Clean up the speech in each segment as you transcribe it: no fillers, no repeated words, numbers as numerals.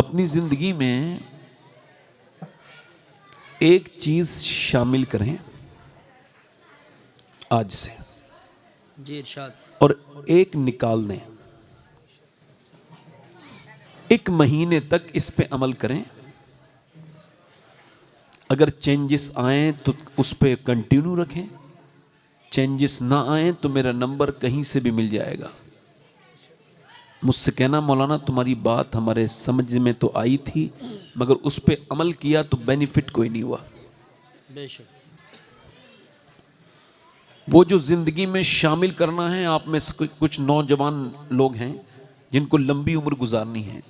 अपनी जिंदगी में एक चीज शामिल करें आज से जी इरशाद। और एक निकाल दें। एक महीने तक इस पे अमल करें। अगर चेंजेस आए तो उस पे कंटिन्यू रखें, चेंजेस ना आए तो मेरा नंबर कहीं से भी मिल जाएगा। मुझसे कहना मौलाना तुम्हारी बात हमारे समझ में तो आई थी मगर उस पे अमल किया तो बेनिफिट कोई नहीं हुआ। बेशक। वो जो जिंदगी में शामिल करना है, आप में से कुछ नौजवान लोग हैं जिनको लंबी उम्र गुजारनी है,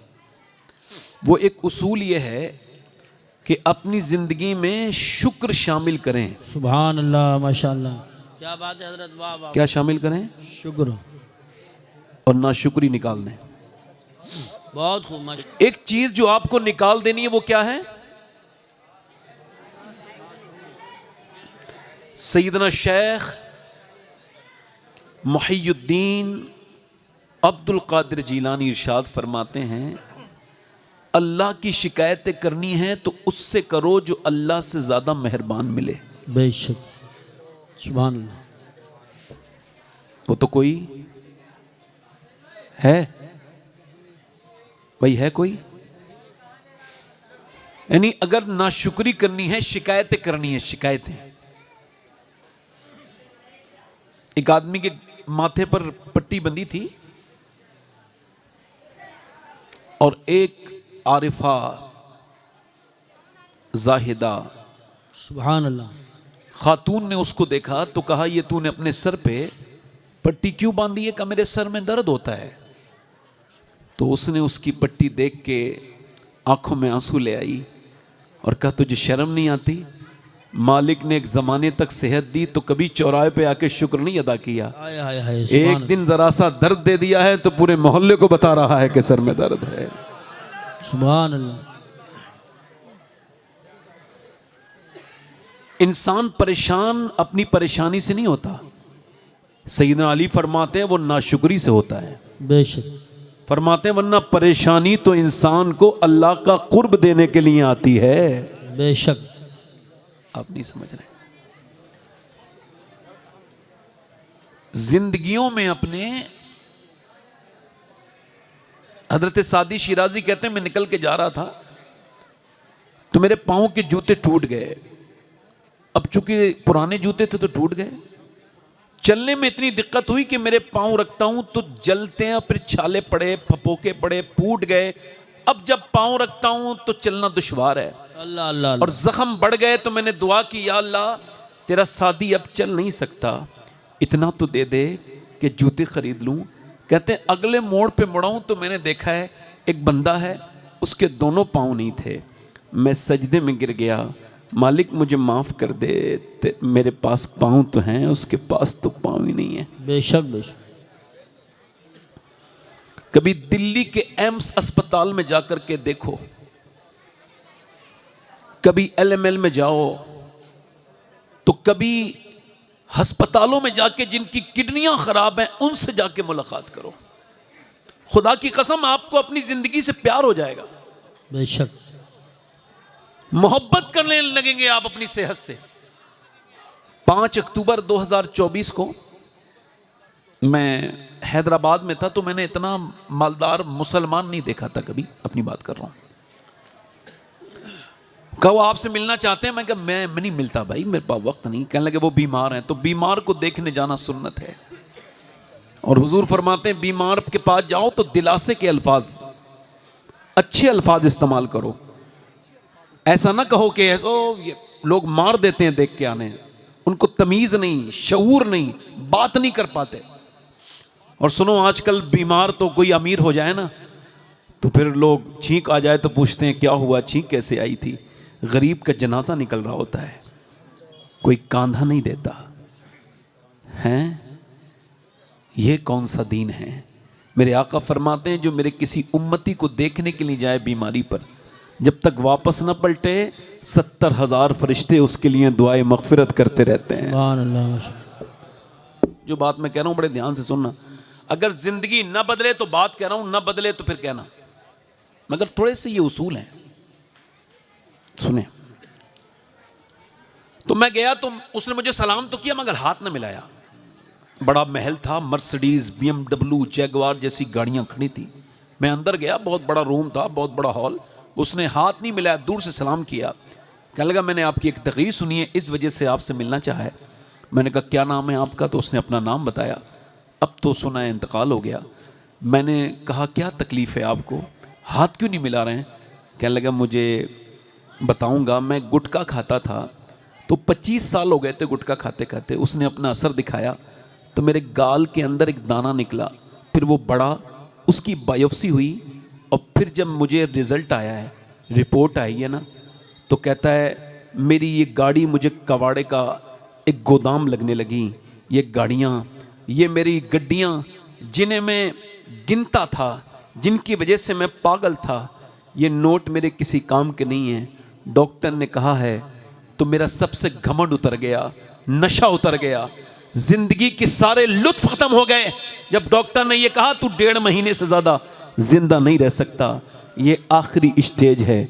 वो एक उसूल ये है कि अपनी जिंदगी में शुक्र शामिल करें। सुभान अल्लाह, माशाअल्लाह, क्या बात है हजरत, वाह वाह। क्या शामिल करें? शुक्र और नाशुक्री निकाल दें। बहुत खूब माशाअल्लाह। एक चीज जो आपको निकाल देनी है वो क्या है? सैयदना शेख मुहियुद्दीन अब्दुल कादिर जीलानी इरशाद फरमाते हैं, अल्लाह की शिकायतें करनी है तो उससे करो जो अल्लाह से ज्यादा मेहरबान मिले। बेशक, सुभान अल्लाह। वो तो कोई है भाई, है कोई? यानी अगर नाशुक्री करनी है, शिकायतें करनी है, शिकायतें। एक आदमी के माथे पर पट्टी बंधी थी और एक आरिफा जाहिदा सुभान अल्लाह खातून ने उसको देखा तो कहा, ये तूने अपने सर पे पट्टी क्यों बांधी है? कहा मेरे सर में दर्द होता है। तो उसने उसकी पट्टी देख के आंखों में आंसू ले आई और कहा, तुझे शर्म नहीं आती? मालिक ने एक जमाने तक सेहत दी तो कभी चौराहे पे आके शुक्र नहीं अदा किया। हाय हाय हाय, एक दिन जरा सा दर्द दे दिया है तो पूरे मोहल्ले को बता रहा है कि सर में दर्द है। सुभान अल्लाह। इंसान परेशान अपनी परेशानी से नहीं होता। सैयदना अली फरमाते हैं वो नाशुक्री से होता है। बेशक। फरमाते हैं वरना परेशानी तो इंसान को अल्लाह का कुर्ब देने के लिए आती है। बेशक। आप नहीं समझ रहे। जिंदगियों में अपने, हजरत सादी शिराजी कहते हैं मैं निकल के जा रहा था तो मेरे पांव के जूते टूट गए। अब चूंकि पुराने जूते थे तो टूट गए। चलने में इतनी दिक्कत हुई कि मेरे पांव रखता हूं तो जलते हैं, फिर छाले पड़े, फपोके पड़े, फूट गए। अब जब पांव रखता हूं तो चलना दुश्वार है। अल्लाह अल्लाह। और जख्म बढ़ गए तो मैंने दुआ की, या अल्लाह तेरा सादी अब चल नहीं सकता, इतना तो दे दे कि जूते खरीद लूं। कहते हैं अगले मोड़ पे मुड़ाऊं तो मैंने देखा है एक बंदा है, उसके दोनों पांव नहीं थे। मैं सजदे में गिर गया, मालिक मुझे माफ कर दे, मेरे पास पांव तो हैं, उसके पास तो पांव ही नहीं है। बेशक बेशक। कभी दिल्ली के एम्स अस्पताल में जाकर के देखो, कभी एलएमएल में जाओ, तो कभी अस्पतालों में जाके जिनकी किडनियां खराब हैं उनसे जाके मुलाकात करो। खुदा की कसम आपको अपनी जिंदगी से प्यार हो जाएगा। बेशक। मोहब्बत करने लगेंगे आप अपनी सेहत से। 5 अक्टूबर 2024 को मैं हैदराबाद में था तो मैंने इतना मालदार मुसलमान नहीं देखा था कभी, अपनी बात कर रहा हूं। कहो आपसे मिलना चाहते हैं? मैं कहा मैं नहीं मिलता भाई, मेरे पास वक्त नहीं। कहने लगे वो बीमार हैं। तो बीमार को देखने जाना सुन्नत है। और हुजूर फरमाते हैं बीमार के पास जाओ तो दिलासे के अल्फाज, अच्छे अल्फाज इस्तेमाल करो। ऐसा ना कहो कि ओ ये लोग मार देते हैं देख के आने, उनको तमीज नहीं, शऊर नहीं, बात नहीं कर पाते। और सुनो आजकल बीमार तो कोई अमीर हो जाए ना तो फिर लोग छींक आ जाए तो पूछते हैं क्या हुआ, छींक कैसे आई थी? गरीब का जनाजा निकल रहा होता है, कोई कांधा नहीं देता हैं। ये कौन सा दीन है? मेरे आका फरमाते हैं जो मेरे किसी उम्मती को देखने के लिए जाए बीमारी पर, जब तक वापस न पलटे 70,000 फरिश्ते उसके लिए दुआए मगफिरत करते रहते हैं। जो बात मैं कह रहा हूं बड़े ध्यान से सुनना। अगर जिंदगी न बदले तो बात कह रहा हूं, न बदले तो फिर कहना मगर थोड़े से ये उसूल हैं, सुने। तो मैं गया तो उसने मुझे सलाम तो किया मगर हाथ न मिलाया। बड़ा महल था, मर्सिडीज, BMW, जैगवार जैसी गाड़ियां खड़ी थी। मैं अंदर गया, बहुत बड़ा रूम था, बहुत बड़ा हॉल। उसने हाथ नहीं मिलाया, दूर से सलाम किया। कहने लगा मैंने आपकी एक तकरीर सुनी है, इस वजह से आपसे मिलना चाहा है। मैंने कहा क्या नाम है आपका? तो उसने अपना नाम बताया। अब तो सुना है इंतकाल हो गया। मैंने कहा क्या तकलीफ़ है आपको, हाथ क्यों नहीं मिला रहे हैं? कहने लगा मुझे बताऊंगा, मैं गुटखा खाता था तो 25 साल हो गए थे गुटखा खाते खाते। उसने अपना असर दिखाया तो मेरे गाल के अंदर एक दाना निकला, फिर वो बड़ा, उसकी बायोप्सी हुई और फिर जब मुझे रिज़ल्ट आया है, रिपोर्ट आई है ना, तो कहता है मेरी ये गाड़ी मुझे कबाड़े का एक गोदाम लगने लगी। ये गाड़ियाँ, ये मेरी गड्डियाँ जिन्हें मैं गिनता था, जिनकी वजह से मैं पागल था, ये नोट मेरे किसी काम के नहीं हैं। डॉक्टर ने कहा है तो मेरा सबसे घमंड उतर गया, नशा उतर गया, जिंदगी के सारे लुत्फ खत्म हो गए। जब डॉक्टर ने ये कहा तू 1.5 महीने से ज़्यादा जिंदा नहीं रह सकता, ये आखिरी स्टेज है।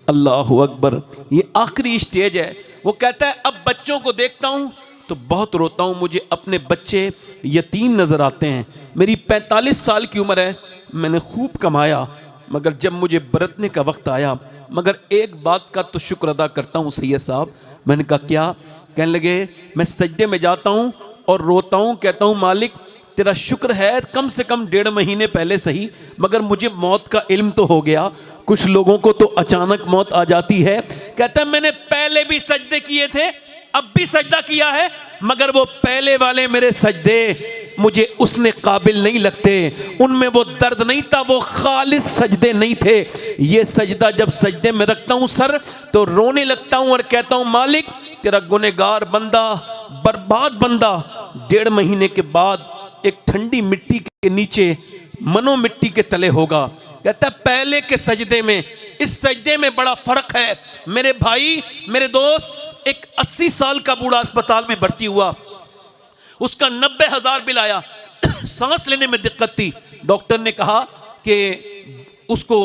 अल्लाह अकबर, ये आखिरी स्टेज है। वो कहता है अब बच्चों को देखता हूँ तो बहुत रोता हूँ, मुझे अपने बच्चे यतीम नज़र आते हैं। मेरी 45 साल की उम्र है, मैंने खूब कमाया, मगर जब मुझे बरतने का वक्त आया, मगर एक बात का तो शुक्र अदा करता हूँ सैयद साहब। मैंने कहा क्या? कहने लगे मैं सजदे में जाता हूँ और रोता हूँ, कहता हूँ मालिक तेरा शुक्र है कम से कम 1.5 महीने पहले सही, मगर मुझे मौत का इल्म तो हो गया। कुछ लोगों को तो अचानक मौत आ जाती है। कहता है मैंने पहले भी सजदे किए थे, अब भी सजदा किया है, मगर वो पहले वाले मेरे सजदे मुझे उसने काबिल नहीं लगते, उनमें वो दर्द नहीं था, वो खालिस सजदे नहीं थे। ये सजदा जब सजदे में रखता हूँ सर तो रोने लगता हूँ और कहता हूँ मालिक तेरा गुनहगार बंदा, बर्बाद बंदा 1.5 महीने के बाद एक ठंडी मिट्टी के नीचे मनो मिट्टी के तले होगा। कहता है पहले के सजदे में इस सजदे में बड़ा फर्क है। मेरे भाई, मेरे दोस्त, एक 80 साल का बूढ़ा अस्पताल में भर्ती हुआ, उसका 90,000 बिल आया। सांस लेने में दिक्कत थी, डॉक्टर ने कहा कि उसको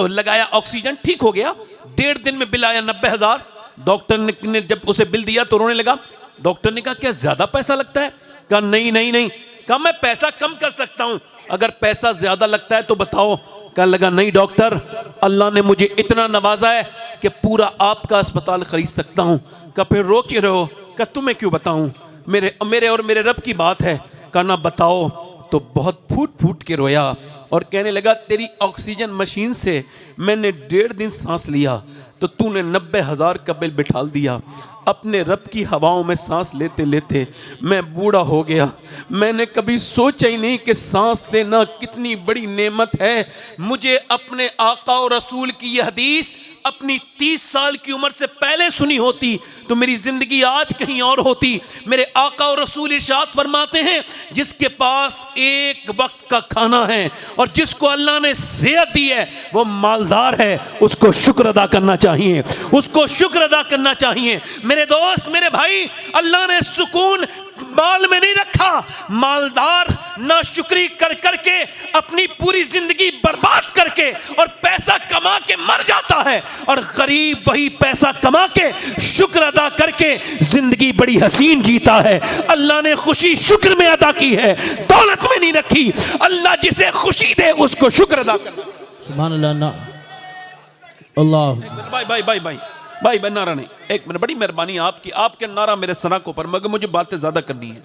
लगाया ऑक्सीजन, ठीक हो गया। 1.5 दिन में बिल आया 90,000। डॉक्टर ने जब उसे बिल दिया तो रोने लगा। डॉक्टर ने कहा क्या ज्यादा पैसा लगता है? कहा नहीं नहीं नहीं। कहा मैं पैसा कम कर सकता हूं, अगर पैसा ज्यादा लगता है तो बताओ। कहने लगा नहीं डॉक्टर, अल्लाह ने मुझे इतना नवाजा है कि पूरा आपका अस्पताल खरीद सकता हूं। कहा फिर रो क्यों रहे हो? कहा तुम्हें क्यों बताऊं, मेरे और मेरे रब की बात है। कहा ना बताओ। तो बहुत फूट फूट के रोया और कहने लगा तेरी ऑक्सीजन मशीन से मैंने 1.5 दिन सांस लिया तो तूने 90,000 का बिल बिठाल दिया। अपने रब की हवाओं में सांस लेते लेते मैं बूढ़ा हो गया। मैंने कभी सोचा ही नहीं कि सांस लेना कितनी बड़ी नेमत है। मुझे अपने आका और रसूल की यह हदीस अपनी 30 साल की उम्र से पहले सुनी होती तो मेरी जिंदगी आज कहीं और होती। मेरे आका और रसूल इरशाद फरमाते हैं जिसके पास एक वक्त का खाना है और जिसको अल्लाह ने सेहत दी है वो मालदार है, उसको शुक्र अदा करना चाहिए, उसको शुक्र अदा करना चाहिए। मेरे दोस्त, मेरे भाई, अल्लाह ने सुकून माल में नहीं रखा। मालदार नाशुक्री कर करके अपनी पूरी जिंदगी बर्बाद करके और पैसा कमा के मर जाता है, और गरीब वही पैसा कमा के शुक्र अदा करके जिंदगी बड़ी हसीन जीता है। अल्लाह ने खुशी शुक्र में अदा की है, दौलत में नहीं रखी। अल्लाह जिसे खुशी दे उसको शुक्र अदा करना। सुभान अल्लाह। अल्लाह भाई भाई भाई भाई भाई भाई नारा नहीं, एक मिनट, बड़ी मेहरबानी आपकी, आपके नारा मेरे सना को पर, मगर मुझे बातें ज्यादा करनी है,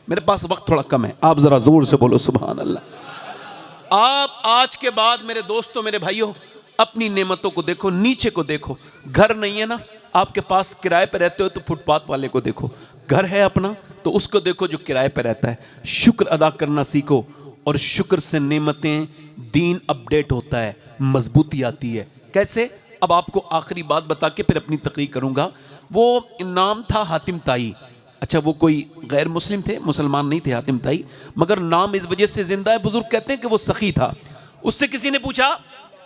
मेरे पास वक्त थोड़ा कम है। आप जरा जोर से बोलो सुभान अल्लाह। आप आज के बाद मेरे दोस्तों, मेरे भाइयों, अपनी नेमतों को देखो, नीचे को देखो। घर नहीं है ना आपके पास, किराए पे रहते हो तो फुटपाथ वाले को देखो। घर है अपना तो उसको देखो जो किराए पे रहता है। शुक्र अदा करना सीखो, और शुक्र से नेमतें, दीन अपडेट होता है, मजबूती आती है। कैसे? अब आपको आखिरी बात बता के फिर अपनी तकरीर करूंगा। वो नाम था हातिम ताई। अच्छा, वो कोई गैर मुस्लिम थे, मुसलमान नहीं थे हातिम ताई, मगर नाम इस वजह से जिंदा है, बुजुर्ग कहते हैं कि वो सखी था। उससे किसी ने पूछा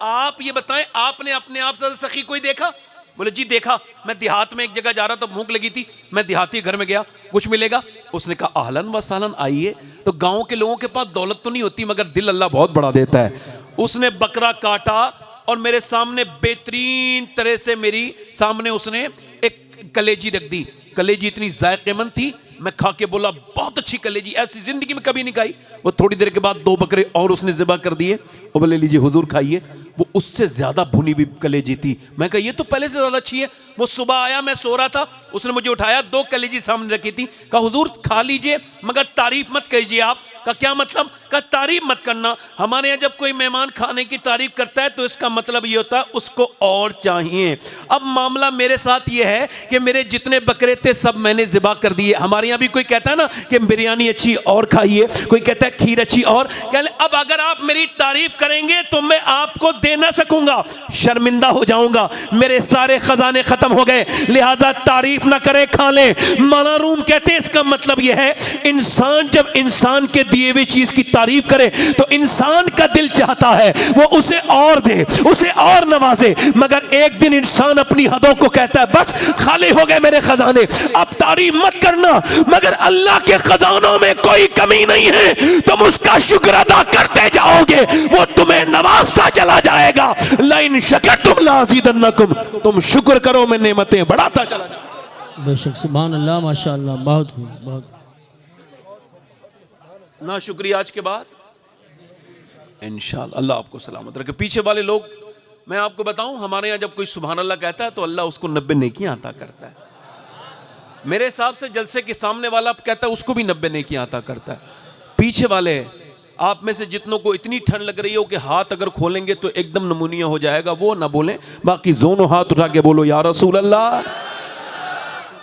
आप ये बताएं आपने अपने आप से सखी कोई देखा? बोले जी देखा, मैं देहात में एक जगह जा रहा था, भूख लगी थी, मैं देहाती घर में गया, कुछ मिलेगा? उसने कहा आहलन व सहलन, आइए। तो गांव के लोगों के पास दौलत तो नहीं होती मगर दिल अल्लाह बहुत बड़ा देता है। उसने बकरा काटा, और मेरे सामने बेहतरीन तरह से मेरी सामने उसने एक कलेजी रख दी। कलेजी इतनी जायकेमंद थी, मैं खा के बोला बहुत अच्छी कलेजी, ऐसी जिंदगी में कभी नहीं खाई। वो थोड़ी देर के बाद 2 बकरे और उसने ज़िबा कर दिए और बोले लीजिए हुजूर खाइए। वो उससे ज्यादा भुनी हुई कलेजी थी। मैं कहा ये तो पहले से ज्यादा अच्छी है। वो सुबह आया, मैं सो रहा था, उसने मुझे उठाया, 2 कलेजी सामने रखी थी, कहा हुजूर खा लीजिए मगर तारीफ मत कीजिए आप। का क्या मतलब? का तारीफ मत करना। हमारे यहाँ जब कोई मेहमान खाने की तारीफ करता है तो इसका मतलब ये होता है उसको और चाहिए। अब मामला मेरे साथ ये है कि मेरे जितने बकरे थे सब मैंने ज़िबा कर दिए। हमारे यहाँ भी कोई कहता है ना कि बिरयानी अच्छी और खाइए, कोई कहता है खीर अच्छी और, कह ले अब अगर आप मेरी तारीफ करेंगे तो मैं आपको दे ना सकूंगा, शर्मिंदा हो जाऊंगा, मेरे सारे खजाने खत्म हो गए, लिहाजा तारीफ ना करे, खा ले। मौलाना रूम कहते हैं इसका मतलब यह है इंसान जब इंसान के दिए हुए चीज की तारीफ करे तो इंसान का दिल चाहता है वो उसे और दे, उसे और नवाजे, मगर एक दिन इंसान अपनी हदों को कहता है बस खाली हो गए मेरे खजाने, अब तारीफ मत करना। मगर अल्लाह के खजानों में कोई कमी नहीं है, तुम उसका शुक्र अदा करते जाओगे, वो तुम्हें नवाजता चला जाएगा। लाइन शकरतुम लाज़ीदन्नकुम, तुम शुक्र करो मैं नेमतें बढ़ाता चला जाऊंगा। बेशक सुभान अल्लाह माशाअल्लाह, बहुत बहुत ना शुक्रिया आज के बाद इंशाअल्लाह अल्लाह आपको सलामत रखे। पीछे वाले लोग, मैं आपको बताऊं, हमारे यहाँ जब कोई सुभान अल्लाह कहता है तो अल्लाह उसको 90 नेकियां अता करता है। मेरे हिसाब से जलसे के सामने वाला कहता है उसको भी 90 नेकियां अता करता है। पीछे वाले आप में से जितनों को इतनी ठंड लग रही हो कि हाथ अगर खोलेंगे तो एकदम नमूनिया हो जाएगा, वो ना बोलें, बाकी दोनों हाथ उठा के बोलो या रसूल अल्लाह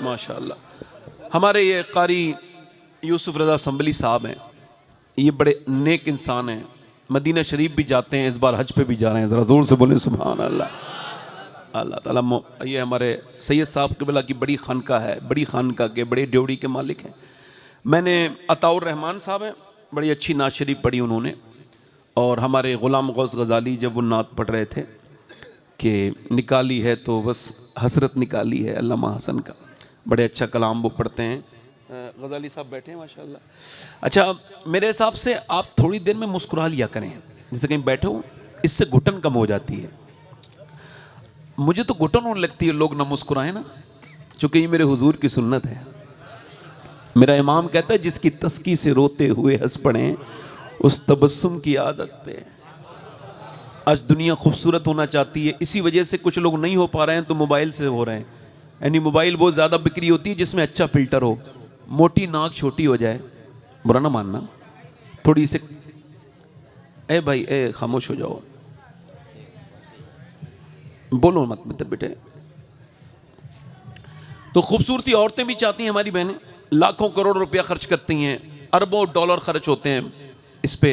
माशाअल्लाह। हमारे ये कारी यूसुफ रजा संभली साहब हैं, ये बड़े नेक इंसान हैं, मदीना शरीफ भी जाते हैं, इस बार हज पे भी जा रहे हैं, ज़रा ज़ोर से बोले सुभान अल्लाह। अल्लाह ताला, ये हमारे सैयद साहब क़िबला की बड़ी खानका है, बड़ी खानका के बड़े ड्योड़ी के मालिक हैं। मैंने अताउर रहमान साहब हैं, बड़ी अच्छी नात शरीफ पढ़ी उन्होंने, और हमारे ग़ुलाम गौस गज़ाली जब वो नात पढ़ रहे थे कि निकाली है तो बस हसरत निकाली है अल्लामा हसन का, बड़े अच्छा कलाम वो पढ़ते हैं। गज़ाली साहब बैठे हैं माशाल्लाह। अच्छा, मेरे हिसाब से आप थोड़ी देर में मुस्कुरा लिया करें, जैसे कहीं बैठे हो, इससे घुटन कम हो जाती है। मुझे तो घुटन होने लगती है लोग ना मुस्कुराए ना, चूँकि ये मेरे हुजूर की सुन्नत है। मेरा इमाम कहता है जिसकी तस्की से रोते हुए हंस पड़े उस तबस्सुम की आदत पे। आज दुनिया खूबसूरत होना चाहती है, इसी वजह से कुछ लोग नहीं हो पा रहे हैं तो मोबाइल से हो रहे हैं। यानी मोबाइल वो ज़्यादा बिक्री होती है जिसमें अच्छा फ़िल्टर हो, मोटी नाक छोटी हो जाए, बुरा ना मानना, थोड़ी से ए भाई ए खामोश हो जाओ, बोलो मत मित्र बेटे। तो खूबसूरती औरतें भी चाहती हैं, हमारी बहनें लाखों करोड़ रुपया खर्च करती हैं, अरबों डॉलर खर्च होते हैं इस पे।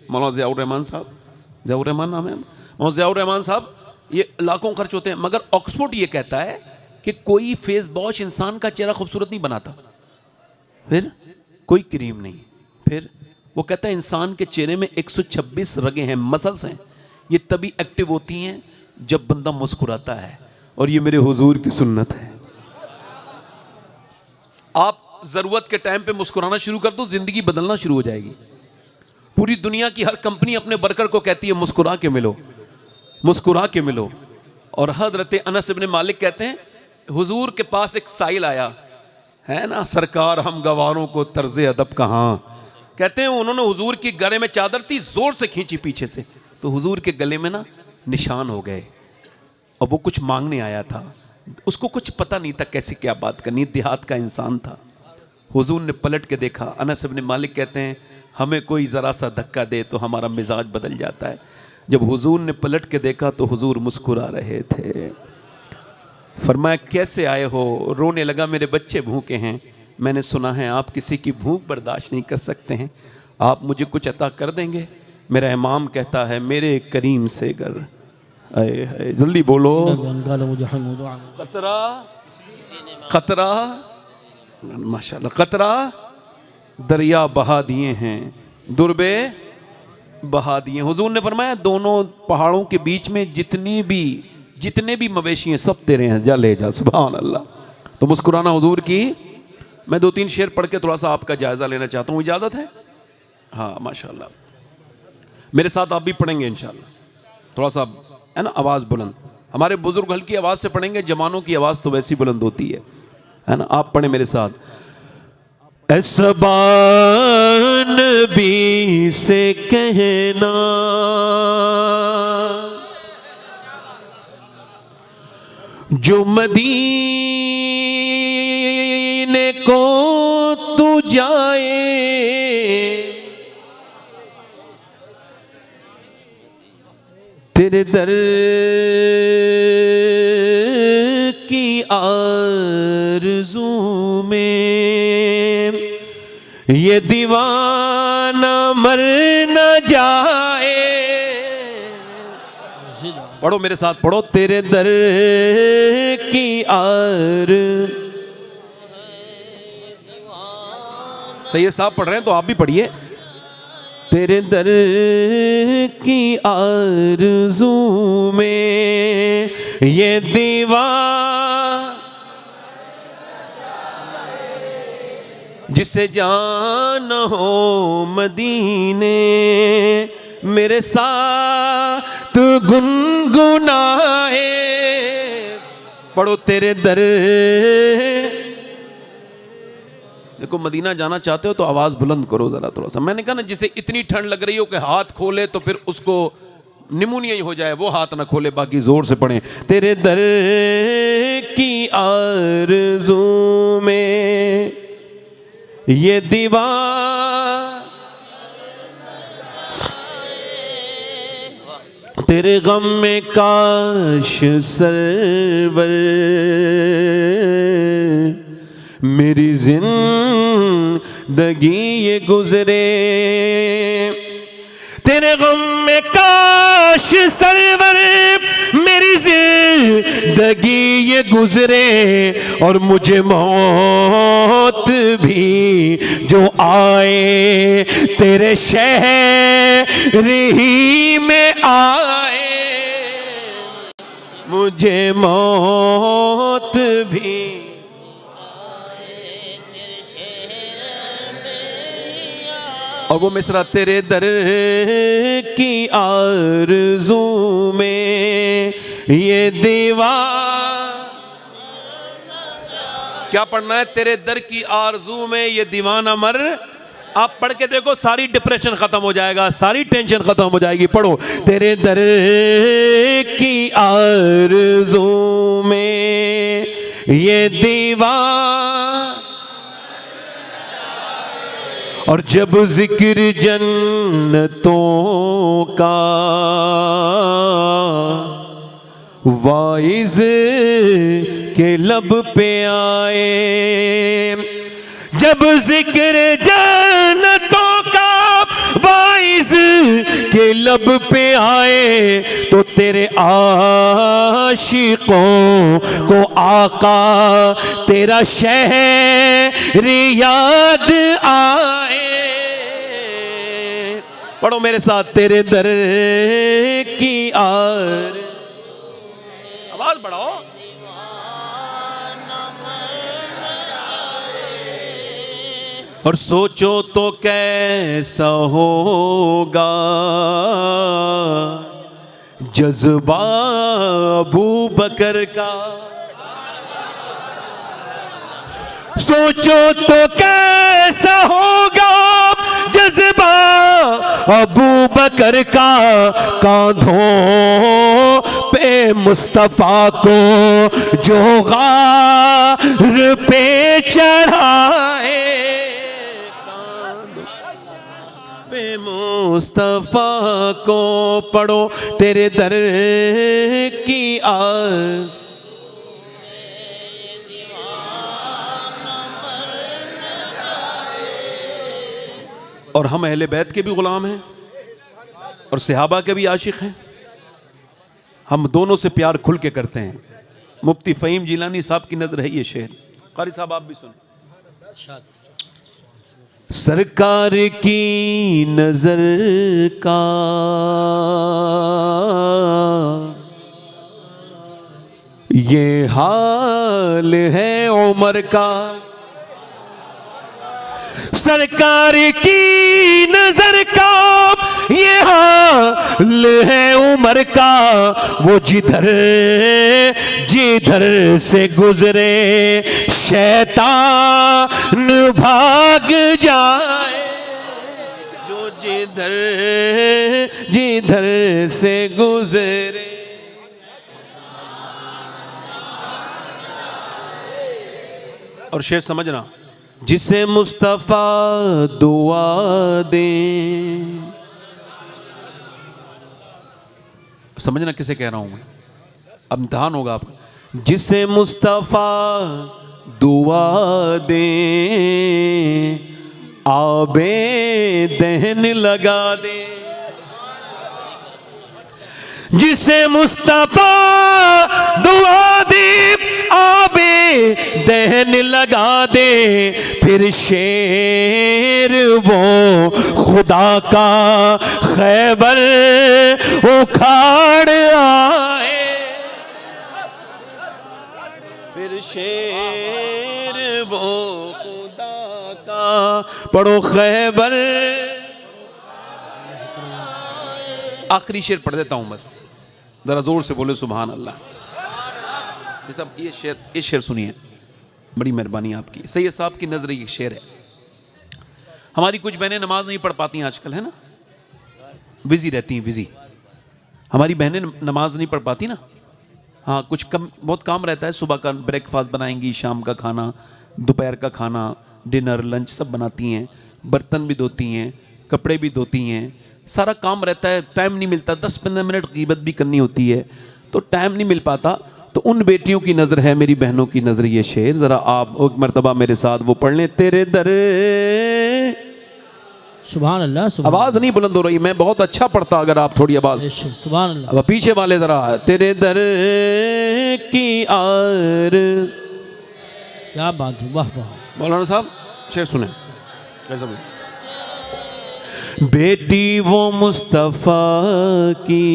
मौलाना ज़ियाउर रहमान साहब, ज़ियाउर रहमान नाम है, मौलाना ज़ियाउर रहमान साहब, ये लाखों खर्च होते हैं, मगर ऑक्सफोर्ड ये कहता है कि कोई फेस वॉश इंसान का चेहरा खूबसूरत नहीं बनाता, फिर कोई क्रीम नहीं, फिर वो कहता है इंसान के चेहरे में 126 रगें हैं, मसल्स हैं, ये तभी एक्टिव होती हैं जब बंदा मुस्कुराता है, और ये मेरे हुजूर की सुन्नत है। आप ज़रूरत के टाइम पे मुस्कुराना शुरू कर दो, ज़िंदगी बदलना शुरू हो जाएगी। पूरी दुनिया की हर कंपनी अपने वर्कर को कहती है मुस्कुरा के मिलो, मुस्कुरा के मिलो। और हज़रत अनस इब्न मालिक कहते हैं हुजूर के पास एक साइल आया है ना, सरकार हम गवारों को तर्ज़े अदब कहाँ, कहते हैं उन्होंने हुजूर की गले में चादर थी, ज़ोर से खींची पीछे से, तो हुजूर के गले में ना निशान हो गए, और वो कुछ मांगने आया था, उसको कुछ पता नहीं था कैसे क्या बात करनी, देहात का इंसान था। हुजूर ने पलट के देखा, अनस इब्न मालिक कहते हैं हमें कोई ज़रा सा धक्का दे तो हमारा मिजाज बदल जाता है। जब हुजूर ने पलट के देखा तो हुजूर मुस्कुरा रहे थे। फरमाया कैसे आए हो? रोने लगा, मेरे बच्चे भूखे हैं, मैंने सुना है आप किसी की भूख बर्दाश्त नहीं कर सकते हैं, आप मुझे कुछ अता कर देंगे? मेरा इमाम कहता है मेरे करीम से गर, आए जल्दी बोलो, कतरा कतरा माशाल्लाह, कतरा दरिया बहा दिए हैं, दुर्बे बहा दिए। हुजूर ने फरमाया दोनों पहाड़ों के बीच में जितने भी मवेशी हैं सब तेरे हैं, जा ले जा। सुभान अल्लाह। तो मुस्कुराना हुजूर की। मैं 2-3 शेर पढ़ के थोड़ा सा आपका जायज़ा लेना चाहता हूँ, इजाज़त है? हाँ माशाल्लाह, मेरे साथ आप भी पढ़ेंगे इंशाल्लाह, थोड़ा सा है ना, आवाज़ बुलंद। हमारे बुजुर्ग हल्की आवाज़ से पढ़ेंगे, जवानों की आवाज़ तो वैसी बुलंद होती है ना। आप पढ़े मेरे साथ। एसबान भी से कहना जो मदीने को तू जाए, तेरे दर की आरज़ू में ये दीवाना मर न जाए। पढ़ो मेरे साथ, पढ़ो। तेरे दर की सही है, साहब पढ़ रहे हैं तो आप भी पढ़िए। तेरे दर की आरज़ू में ये दीवाना जिसे जान हो मदीने, मेरे साथ गुनगुनाए। पढ़ो। तेरे दर, देखो मदीना जाना चाहते हो तो आवाज़ बुलंद करो ज़रा थोड़ा सा। मैंने कहा ना, जिसे इतनी ठंड लग रही हो कि हाथ खोले तो फिर उसको निमोनिया ही हो जाए, वो हाथ ना खोले, बाकी जोर से पढ़ें। तेरे दर की आरज़ू में ये दीवार, तेरे गम में काश सरवर मेरी जिंदगी ये गुजरे। तेरे गम में काश सरवर मेरी जिंदगी ये गुजरे, और मुझे मौत भी जो आए तेरे शहर ही में आए। मुझे मौत भी और वो मिसरा, तेरे दर की आरज़ू में ये दीवार। क्या पढ़ना है? तेरे दर की आरज़ू में ये दीवाना मर। आप पढ़ के देखो, सारी डिप्रेशन खत्म हो जाएगा, सारी टेंशन खत्म हो जाएगी। पढ़ो। तेरे दर की आरज़ू में ये दीवार, और जब जिक्र जन्नतों का वाइज़ के लब पे आए, जब जिक्र जन्नतों का वाइज़ के लब पे आए, तो तेरे आशिकों को आका तेरा शहर याद आए। पढ़ो मेरे साथ। तेरे दर की आवाज बढ़ाओ। और सोचो तो कैसा होगा जज्बा अबू बकर का। सोचो तो कैसा होगा जज्बा अबू बकर का, कांधों पे मुस्तफा को जो गार पे चढ़ाए, पे मुस्तफा को। पढ़ो। तेरे दर की और हम अहले बैत के भी गुलाम हैं और सहाबा के भी आशिक हैं। हम दोनों से प्यार खुल के करते हैं। मुफ्ती फ़हीम जिलानी साहब की नज़र है ये शेर। कारी साहब आप भी सुन। सरकार की नजर का ये हाल है उमर का, सरकार की नजर का ये हाल है उमर का, वो जिधर जिधर से गुजरे शैतान भाग जाए, जो जिधर जिधर से गुजरे। और शेर समझना, जिसे मुस्तफा दुआ दे, समझना किसे कह रहा हूं मैं, अब इम्तिहान होगा आपका। जिसे मुस्तफा दुआ दे, आबे दहन लगा दे। जिसे मुस्तफा दुआ दे, आबे दहन लगा दे, फिर शेर वो खुदा का खैबर उखाड़ आए, फिर शेर वो खुदा का, पढ़ो खैबर। आखिरी शेर पढ़ देता हूं बस, जरा जोर से बोले सुभान अल्लाह। साहब ये शेर सुनिए, बड़ी मेहरबानी आपकी। सैयद साहब की नजर ये शेर है। हमारी कुछ बहनें नमाज नहीं पढ़ पाती हैं आजकल, है ना, बिजी रहती हैं, बिजी। हमारी बहनें नमाज नहीं पढ़ पाती ना, हाँ कुछ कम बहुत काम रहता है, सुबह का ब्रेकफास्ट बनाएंगी, शाम का खाना, दोपहर का खाना, डिनर लंच सब बनाती हैं, बर्तन भी धोती हैं, कपड़े भी धोती हैं, सारा काम रहता है, टाइम नहीं मिलता। 10-15 मिनट ग़ीबत भी करनी होती है तो टाइम नहीं मिल पाता। तो उन बेटियों की नज़र है, मेरी बहनों की नज़र ये शेर, ज़रा आप एक मरतबा मेरे साथ वो पढ़ लें। तेरे दर, सुभान अल्लाह, सुभान आवाज़ नहीं बुलंद हो रही, मैं बहुत अच्छा पढ़ता अगर आप थोड़ी आवाज़। सुभान अल्लाह। अब पीछे वाले ज़रा, तेरे दर की आर, क्या बात है, वाह वाह। मौलाना साहब शेर सुने कैसा बोल। बेटी वो मुस्तफ़ा की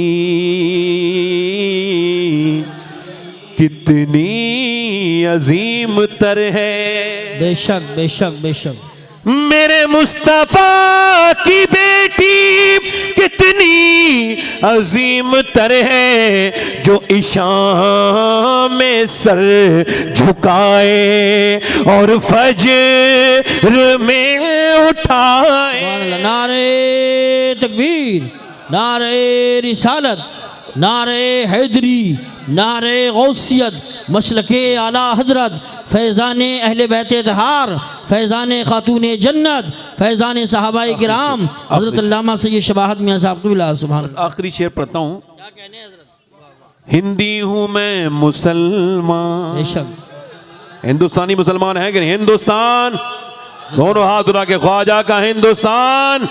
कितनी अजीम तर है, बेशक बेशक बेशक। मेरे मुस्तफ़ा की बेटी कितनी अजीम तर है, जो इशाम में सर झुकाए और फजर में उठाए। नारे तकबीर, नारे रिसालत, नारे हैदरी, नारे गौसियत, मसलके आला हजरत, फैज़ान अहले बैत तहार, फैज़ान खातून जन्नत, फैज़ान सहाबाए किराम, हज़रत अल्लामा सैयद शबाहत मियां साहब क़िबला। सुभान अल्लाह। आखिरी शेर पढ़ता हूँ। क्या कहने हैं हज़रत? हिंदी हूँ मैं मुसलमान, बेशक। हिंदुस्तानी मुसलमान है कि नहीं? हिंदुस्तान, दोनों हाथ उठा के, ख्वाजा का हिंदुस्तान।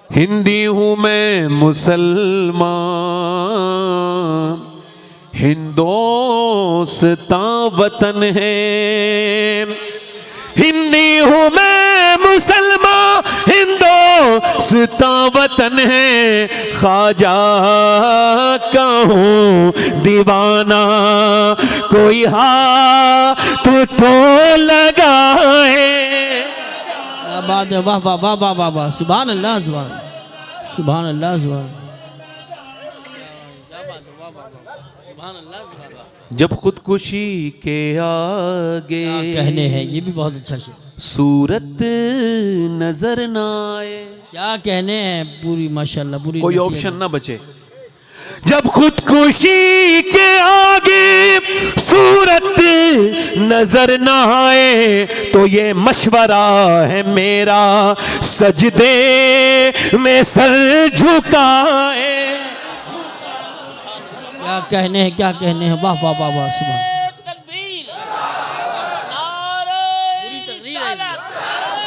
हिंदी हूँ मैं मुसलमान, हिंदोस्तां वतन है। हिंदी हूँ मैं मुसलमान, हिंदोस्तां वतन है। ख्वाजा का हूँ दीवाना, कोई हाथ तो लगाए। क्या बात है, वाह वाह वाह वाह वाह वाह। सुभान अल्लाह, सुभान सुभान अल्लाह, सुभान। जब खुदकुशी के आगे कहने हैं, ये भी बहुत अच्छा शेर। सूरत नजर ना आए, क्या कहने हैं, पूरी माशाल्लाह पूरी। कोई ऑप्शन ना बचे। जब खुदकुशी के आगे सूरत नजर ना आए, तो ये मशवरा है मेरा, सजदे में सर झुकाए। क्या कहने हैं, क्या कहने हैं, वाह वाह वाह वाह। सुभान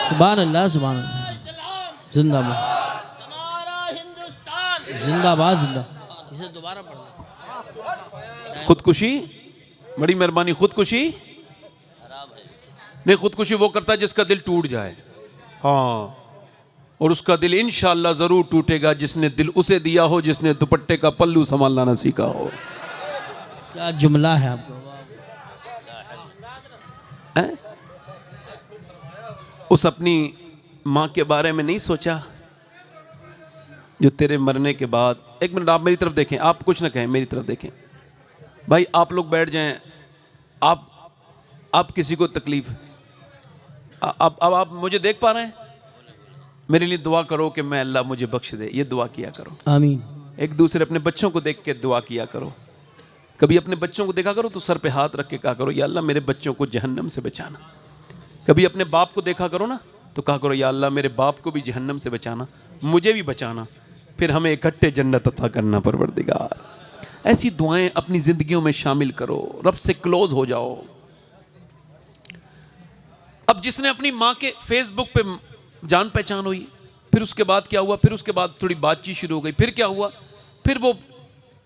सुभान अल्लाह, सुभान अल्लाह। जिंदाबाद जिंदाबाद जिंदा। इसे दोबारा पढ़ना। खुदकुशी, बड़ी मेहरबानी। खुदकुशी नहीं, खुदकुशी वो करता है जिसका दिल टूट जाए, हाँ, और उसका दिल इंशाअल्लाह जरूर टूटेगा जिसने दिल उसे दिया हो जिसने दुपट्टे का पल्लू संभालना न सीखा हो। क्या जुमला है आपका। उस अपनी माँ के बारे में नहीं सोचा जो तेरे मरने के बाद, एक मिनट आप मेरी तरफ देखें, आप कुछ ना कहें, मेरी तरफ देखें भाई, आप लोग बैठ जाएं, आप किसी को तकलीफ, अब आप मुझे देख पा रहे हैं, मेरे लिए दुआ करो कि मैं अल्लाह मुझे बख्श दे, ये दुआ किया करो। आमीन। एक दूसरे अपने बच्चों को देख के दुआ किया करो। कभी अपने बच्चों को देखा करो तो सर पे हाथ रख के कहा करो, या अल्लाह मेरे बच्चों को जहन्नम से बचाना। कभी अपने बाप को देखा करो ना तो कहा करो, या अल्लाह मेरे बाप को भी जहन्नम से बचाना, मुझे भी बचाना, फिर हमें इकट्ठे जन्नत अता करना परवरदिगार। ऐसी दुआएं अपनी जिंदगियों में शामिल करो, रब से क्लोज हो जाओ। अब जिसने अपनी माँ के फेसबुक पे जान पहचान हुई, फिर उसके बाद क्या हुआ, फिर उसके बाद थोड़ी बातचीत शुरू हो गई, फिर क्या हुआ, फिर वो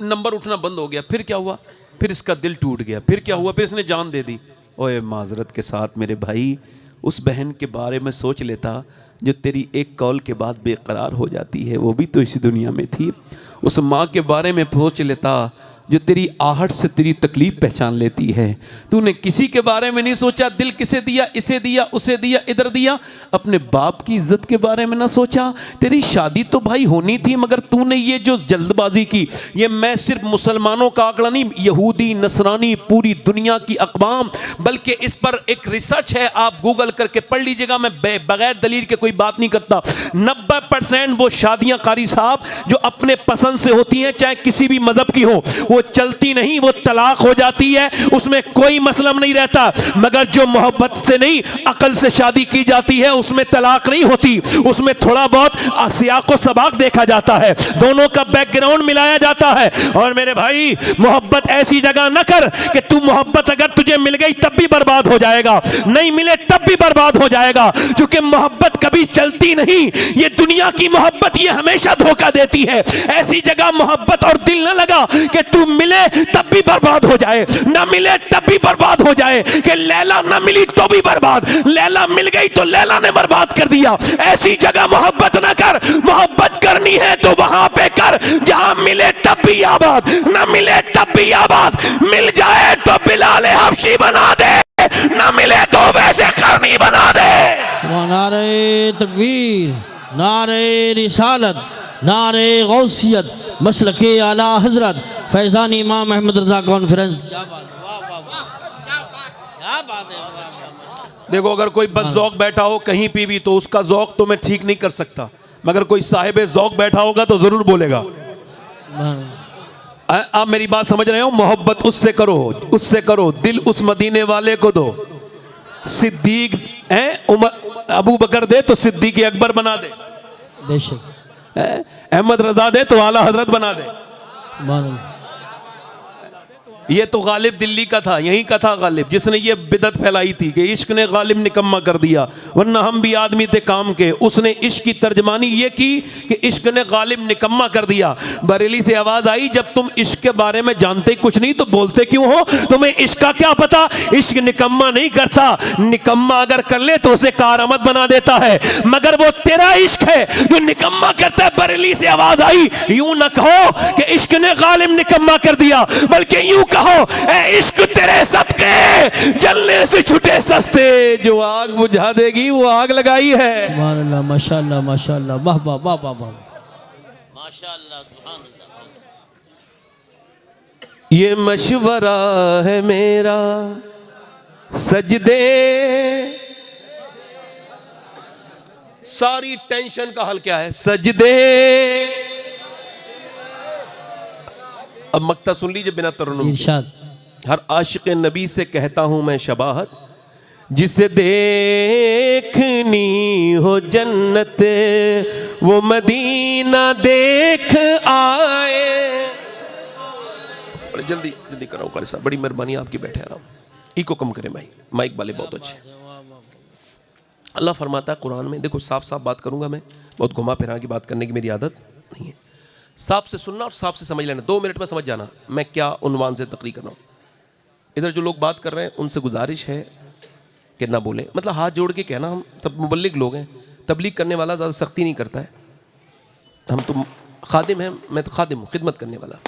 नंबर उठना बंद हो गया, फिर क्या हुआ, फिर इसका दिल टूट गया, फिर क्या हुआ, फिर इसने जान दे दी। ओए माजरत के साथ मेरे भाई, उस बहन के बारे में सोच लेता जो तेरी एक कॉल के बाद बेकरार हो जाती है, वो भी तो इसी दुनिया में थी। उस माँ के बारे में सोच लेता जो तेरी आहट से तेरी तकलीफ पहचान लेती है। तूने किसी के बारे में नहीं सोचा, दिल किसे दिया, इसे दिया, उसे दिया, इधर दिया, अपने बाप की इज्जत के बारे में ना सोचा। तेरी शादी तो भाई होनी थी, मगर तूने ये जो जल्दबाजी की, ये मैं सिर्फ मुसलमानों का आंकड़ा नहीं, यहूदी, नसरानी, पूरी दुनिया की अक़वाम, बल्कि इस पर एक रिसर्च है, आप गूगल करके पढ़ लीजिएगा, मैं बगैर दलील के कोई बात नहीं करता। 90% वो शादियां कारी साहब जो अपने पसंद से होती हैं, चाहे किसी भी मजहब की हो, वो चलती नहीं, वो तलाक हो जाती है, उसमें कोई मसलम नहीं रहता। मगर जो मोहब्बत से नहीं, अकल से शादी की जाती है, उसमें तलाक नहीं होती, उसमें थोड़ा बहुत सियाको सबाक देखा जाता है, दोनों का बैकग्राउंड मिलाया जाता है। और मेरे भाई, मोहब्बत ऐसी जगह न कर कि तू मोहब्बत अगर तुझे मिल गई तब भी बर्बाद हो जाएगा, नहीं मिले तब भी बर्बाद हो जाएगा, क्योंकि मोहब्बत कभी चलती नहीं। ये दुनिया की मोहब्बत ये हमेशा धोखा देती है। ऐसी जगह मोहब्बत और दिल न लगा कि तू मिले तब भी बर्बाद हो जाए, ना मिले तब भी बर्बाद हो जाए, कि लैला ना मिली तो भी बर्बाद, लैला मिल गई तो लैला ने बर्बाद कर दिया। ऐसी जगह मोहब्बत ना कर, मोहब्बत करनी है तो वहां पे कर जहां मिले तब भी आबाद, ना मिले तब भी आबाद, मिल जाए तो बिलाल हबशी बना दे, ना मिले तो वैसे करनी बना दे। नारे तकबीर, नारे रिसालत, नारे गौसियत, मसलके आला हजरत फैज़ान इमाम अहमद रज़ा कॉन्फ्रेंस। क्या बात है, वाह वाह वाह, क्या बात है। देखो, अगर कोई बदज़ौक़ बैठा हो कहीं पे भी तो उसका ज़ौक़ तो मैं ठीक नहीं कर सकता, मगर कोई साहिब ज़ौक़ बैठा होगा तो ज़रूर बोलेगा। आप मेरी बात समझ रहे हो? मोहब्बत उससे करो, उससे करो, दिल उस मदीने वाले को दो। सिद्दीक है, उमर अबू बकर दे तो सिद्दीक अकबर बना दे, बेशक अहमद रजा दे तो आला हजरत बना दे। ये तो गालिब दिल्ली का था, यहीं का था गालिब, जिसने ये बिदत फैलाई थी कि इश्क ने गालिब निकम्मा कर दिया, वरना हम भी आदमी थे काम के। उसने इश्क की तर्जमानी ये की कि इश्क ने गालिब निकम्मा कर दिया। बरेली से आवाज आई, जब तुम इश्क के बारे में जानते कुछ नहीं तो बोलते क्यों हो? तुम्हें इश्क का क्या पता? इश्क निकम्मा नहीं करता, निकम्मा अगर कर ले तो उसे कारआमद बना देता है, मगर वो तेरा इश्क है जो निकम्मा करता है। बरेली से आवाज आई, यूं न कहो कि इश्क ने गालिब निकम्मा कर दिया, बल्कि यूं कहो, ए इश्क तेरे सदके जलने से छूटे सस्ते, जो आग बुझा देगी वो आग लगाई है। सुभान अल्लाह, माशाअल्लाह माशाअल्लाह, वाह वाह वाह वाह वाह, माशाअल्लाह, सुभान अल्लाह। ये मशवरा है मेरा, सजदे, सारी टेंशन का हल क्या है? सजदे। अब मक्ता सुन लीजिए बिना तरन्नुम। इरशाद। हर आशिक नबी से कहता हूं मैं शबाहत, जिसे देखनी हो जन्नत वो मदीना देख आए। जल्दी जल्दी कराओ कारी साहब, बड़ी मेहरबानी आपकी, बैठे आराम, इको कम करें भाई, माइक वाले बहुत अच्छे। अल्लाह फरमाता है कुरान में, देखो साफ साफ बात करूंगा मैं, बहुत घुमा फिरा की बात करने की मेरी आदत नहीं है। साफ से सुनना और साफ से समझ लेना, 2 मिनट में समझ जाना मैं क्या उन्वान से तकरीर कर रहा हूँ। इधर जो लोग बात कर रहे हैं उनसे गुजारिश है कि ना बोले, मतलब हाथ जोड़ के कहना, हम सब मुबल्लिग लोग हैं, तबलीग करने वाला ज़्यादा सख्ती नहीं करता है, हम तो खादिम हैं, मैं तो खादिम हूँ, खिदमत करने वाला।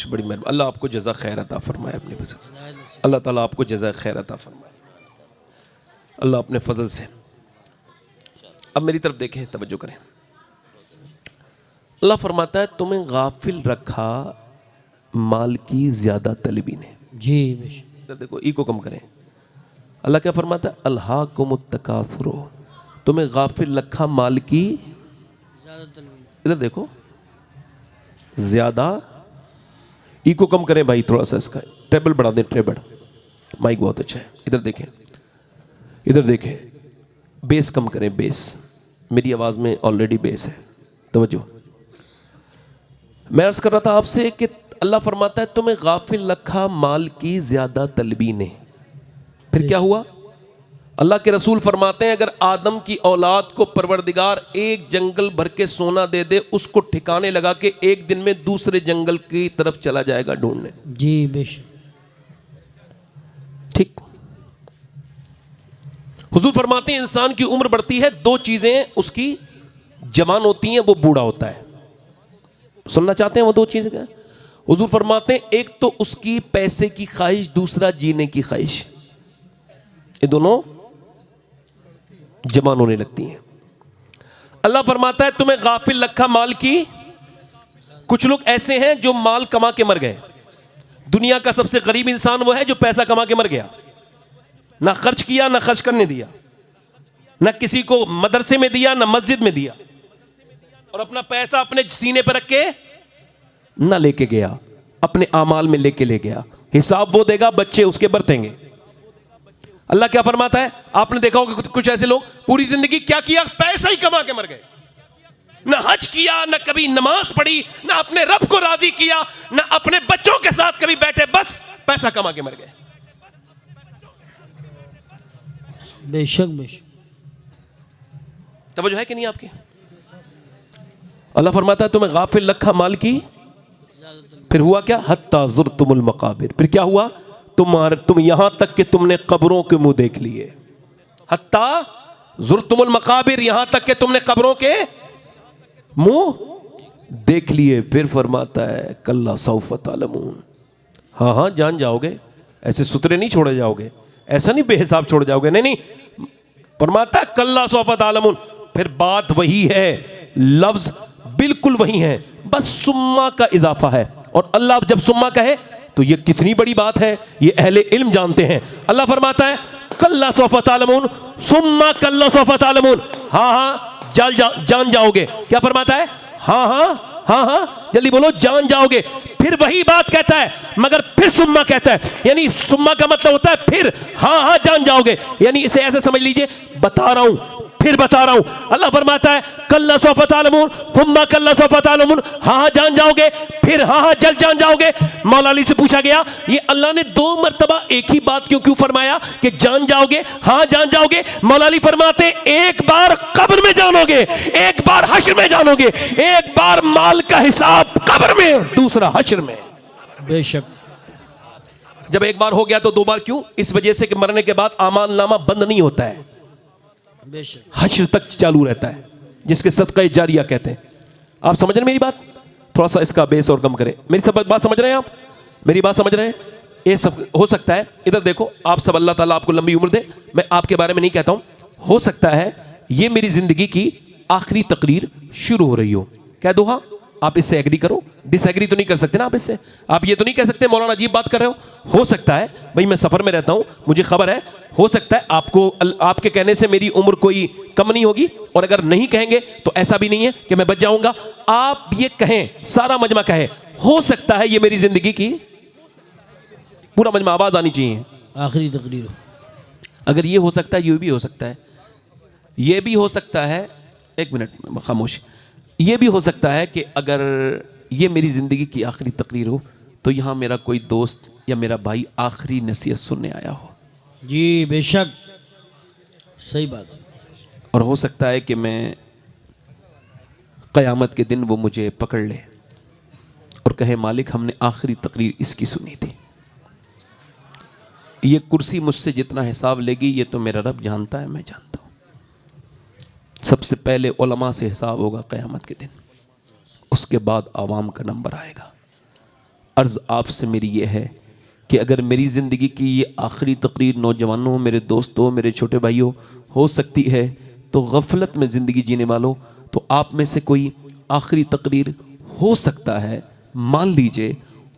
बड़ी मेहरबानी, अल्लाह आपको जज़ा खैर अता फरमाए अपने। अल्लाह ताला आपको जज़ा खैर अता फरमाए अल्लाह अपने फजल से। अब मेरी तरफ देखें, तवज्जो करें। अल्लाह फरमाता है तुम्हें गाफिल रखा माल की ज्यादा तलबी ने। जी बेशक। देखो ई को कम करें। अल्लाह क्या फरमाता है? अल्हाकुमुत तकासुर, तुम्हें गाफिल रखा माल की। इधर देखो, ज्यादा ई को कम करें भाई, थोड़ा सा इसका टेबल बढ़ा दें, टेबल माइक बहुत अच्छा है। इधर देखें, इधर देखें, बेस कम करें, बेस मेरी आवाज में ऑलरेडी बेस है। तवज्जो, मैं अर्ज कर रहा था आपसे कि अल्लाह फरमाता है तुम्हें गाफिल रखा माल की ज्यादा तलबी ने। फिर क्या हुआ? अल्लाह के रसूल फरमाते हैं अगर आदम की औलाद को परवरदिगार एक जंगल भर के सोना दे दे, उसको ठिकाने लगा के एक दिन में दूसरे जंगल की तरफ चला जाएगा ढूंढने। जी बेशक। ठीक। हुजूर फरमाते हैं इंसान की उम्र बढ़ती है, दो चीजें उसकी जवान होती हैं, वो बूढ़ा होता है। सुनना चाहते हैं वो दो चीजें क्या? हुजूर फरमाते हैं एक तो उसकी पैसे की ख्वाहिश, दूसरा जीने की ख्वाहिश। ये दोनों जवान होने लगती हैं। अल्लाह फरमाता है तुम्हें गाफिल रखा माल की। कुछ लोग ऐसे हैं जो माल कमा के मर गए। दुनिया का सबसे गरीब इंसान वो है जो पैसा कमा के मर गया, ना खर्च किया, ना खर्च करने दिया, ना किसी को मदरसे में दिया, ना मस्जिद में दिया, और अपना पैसा अपने सीने पर रख के ना लेके गया, अपने आमाल में लेके ले गया। हिसाब वो देगा, बच्चे उसके बरतेंगे। अल्लाह क्या फरमाता है? आपने देखा होगा कुछ ऐसे लोग पूरी जिंदगी क्या किया? पैसा ही कमा के मर गए। ना हज किया, ना कभी नमाज पढ़ी, ना अपने रब को राजी किया, ना अपने बच्चों के साथ कभी बैठे, बस पैसा कमा के मर गए। बेशक बेशक। तवज्जो है कि नहीं आपकी? अल्लाह फरमाता है तुम्हें गाफिल रखा माल की। फिर हुआ क्या? हत्ता ज़ुरतुमुल मकाबिर। फिर क्या हुआ? तुम यहां तक कि तुमने कब्रों के मुंह देख लिए। हत्ता ज़ुरतुमुल मकाबिर, यहां तक कि तुमने कब्रों के मुंह देख लिए। फिर फरमाता है कल्ला सौफ तालमून, हाँ हाँ जान जाओगे, ऐसे सुतरे नहीं छोड़े जाओगे, ऐसा नहीं बेहिसाब छोड़ जाओगे, नहीं नहीं। फरमाता है कल्ला सौफ तालमून। फिर बात वही है, लफ्ज बिल्कुल वही है, बस सुम्मा का इजाफा है। और अल्लाह जब सुम्मा कहे तो ये कितनी बड़ी बात है, ये अहले इल्म जानते हैं। अल्लाह फरमाता है कल्ला सौफ तालमून, सुम्मा कल्ला सौफ तालमून, हाँ हाँ जान जाओगे। क्या फरमाता है? हाँ हाँ हाँ हाँ, जल्दी बोलो, जान जाओगे। फिर वही बात कहता है, मगर फिर सुम्मा कहता है, यानी सुम्मा का मतलब होता है फिर, हाँ हाँ जान जाओगे। यानी इसे ऐसे समझ लीजिए, बता रहा हूं, फिर बता रहा हूं। अल्लाह फरमाता है कल्ला सौफ तालमून, सुम्मा कल्ला सौफ तालमून, हाँ हाँ जान जाओगे, फिर हाँ हाँ जल्द जान जाओगे। मौला अली से पूछा गया ये अल्लाह ने दो मर्तबा एक ही बात क्यों फरमाया कि जान जाओगे, हाँ जान जाओगे? मौला अली फरमाते एक बार कब्र में जानोगे, एक बार हश्र में जानोगे, एक बार माल का हिसाब कब्र में, दूसरा हश्र में। बेशक। जब एक बार हो गया तो दो बार क्यों? इस वजह से कि मरने के बाद आमाल नामा बंद नहीं होता है, बेशक हश्र तक चालू रहता है, जिसके सदका जारिया कहते हैं। आप समझ रहे हैं मेरी बात? थोड़ा सा इसका बेस और कम करें। मेरी सब बात समझ रहे हैं आप? मेरी बात समझ रहे हैं? ये सब हो सकता है, इधर देखो, आप सब अल्लाह ताला आपको लंबी उम्र दे। मैं आपके बारे में नहीं कहता हूं, हो सकता है ये मेरी जिंदगी की आखिरी तकरीर शुरू हो रही हो। कह दो हाँ, आप इससे एग्री करो, डिसएग्री तो नहीं कर सकते ना आप इससे। आप ये तो नहीं कह सकते मौलाना अजीब बात कर रहे हो सकता है भाई, मैं सफर में रहता हूं, मुझे खबर है, हो सकता है आपको आपके कहने से मेरी उम्र कोई कम नहीं होगी, और अगर नहीं कहेंगे तो ऐसा भी नहीं है कि मैं बच जाऊंगा। आप ये कहें, सारा मजमा कहे, हो सकता है ये मेरी जिंदगी की, पूरा मजमा आवाज आनी चाहिए, आखिरी तकरीर। अगर ये हो सकता है, ये भी हो सकता है, ये भी हो सकता है, एक मिनट खामोश, ये भी हो सकता है कि अगर ये मेरी ज़िंदगी की आखिरी तकरीर हो तो यहाँ मेरा कोई दोस्त या मेरा भाई आखिरी नसीहत सुनने आया हो। जी बेशक, सही बात है। और हो सकता है कि मैं क़यामत के दिन वो मुझे पकड़ ले और कहे मालिक हमने आखिरी तकरीर इसकी सुनी थी, ये कुर्सी मुझसे जितना हिसाब लेगी ये तो मेरा रब जानता है, मैं जानता हूँ। सबसे पहले उलमा से हिसाब होगा क़यामत के दिन, उसके बाद आवाम का नंबर आएगा। अर्ज़ आपसे मेरी ये है कि अगर मेरी ज़िंदगी की ये आखिरी तकरीर नौजवानों, मेरे दोस्तों, मेरे छोटे भाइयों हो सकती है तो गफलत में ज़िंदगी जीने वालों, तो आप में से कोई आखिरी तकरीर हो सकता है। मान लीजिए,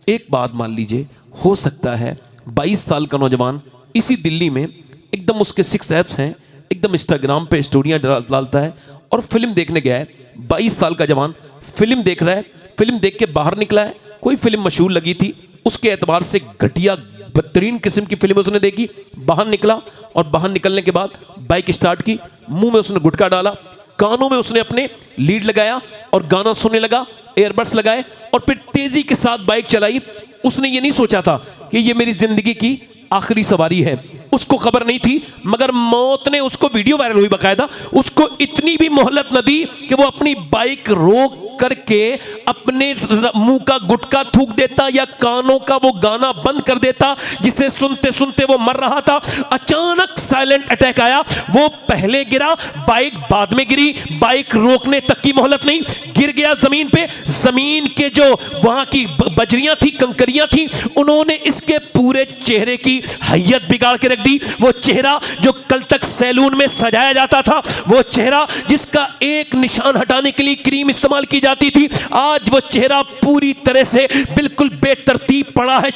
एक बात मान लीजिए, हो सकता है 22 साल का नौजवान इसी दिल्ली में एकदम, उसके 6 ऐप्स हैं, एकदम इंस्टाग्राम पे स्टोरियाँ डालता है और फिल्म देखने गया है। 22 साल का जवान फिल्म देख रहा है, फिल्म देख के बाहर निकला है, कोई फिल्म मशहूर लगी थी, उसके एतबार से घटिया बदतरीन किस्म की फिल्म उसने देखी, बाहर निकला और बाहर निकलने के बाद बाइक स्टार्ट की, मुंह में उसने गुटखा डाला, कानों में उसने अपने लीड लगाया और गाना सुनने लगा, एयरबड्स लगाए और फिर तेजी के साथ बाइक चलाई। उसने ये नहीं सोचा था कि ये मेरी जिंदगी की आखिरी सवारी है, उसको खबर नहीं थी, मगर मौत ने उसको, वीडियो वायरल हुई बाकायदा, उसको इतनी भी मोहलत न दी कि वो अपनी बाइक रोक करके अपने मुंह का गुटखा थूक देता या कानों का वो गाना बंद कर देता जिसे सुनते सुनते वो मर रहा था। अचानक साइलेंट अटैक आया, वो पहले गिरा, बाइक बाद में गिरी, बाइक रोकने तक की मोहलत नहीं, गिर गया जमीन पे। जमीन के जो वहां की बजरियां थी, कंकरियां थी, उन्होंने इसके पूरे चेहरे की हैयत बिगाड़ के रख दी। वो चेहरा जो कल तक सैलून में सजाया जाता था, वो चेहरा जिसका एक निशान हटाने के लिए क्रीम इस्तेमाल की जाती थी, आज वो चेहरा पूरी तरह से बिल्कुल बेतरतीब पड़ा है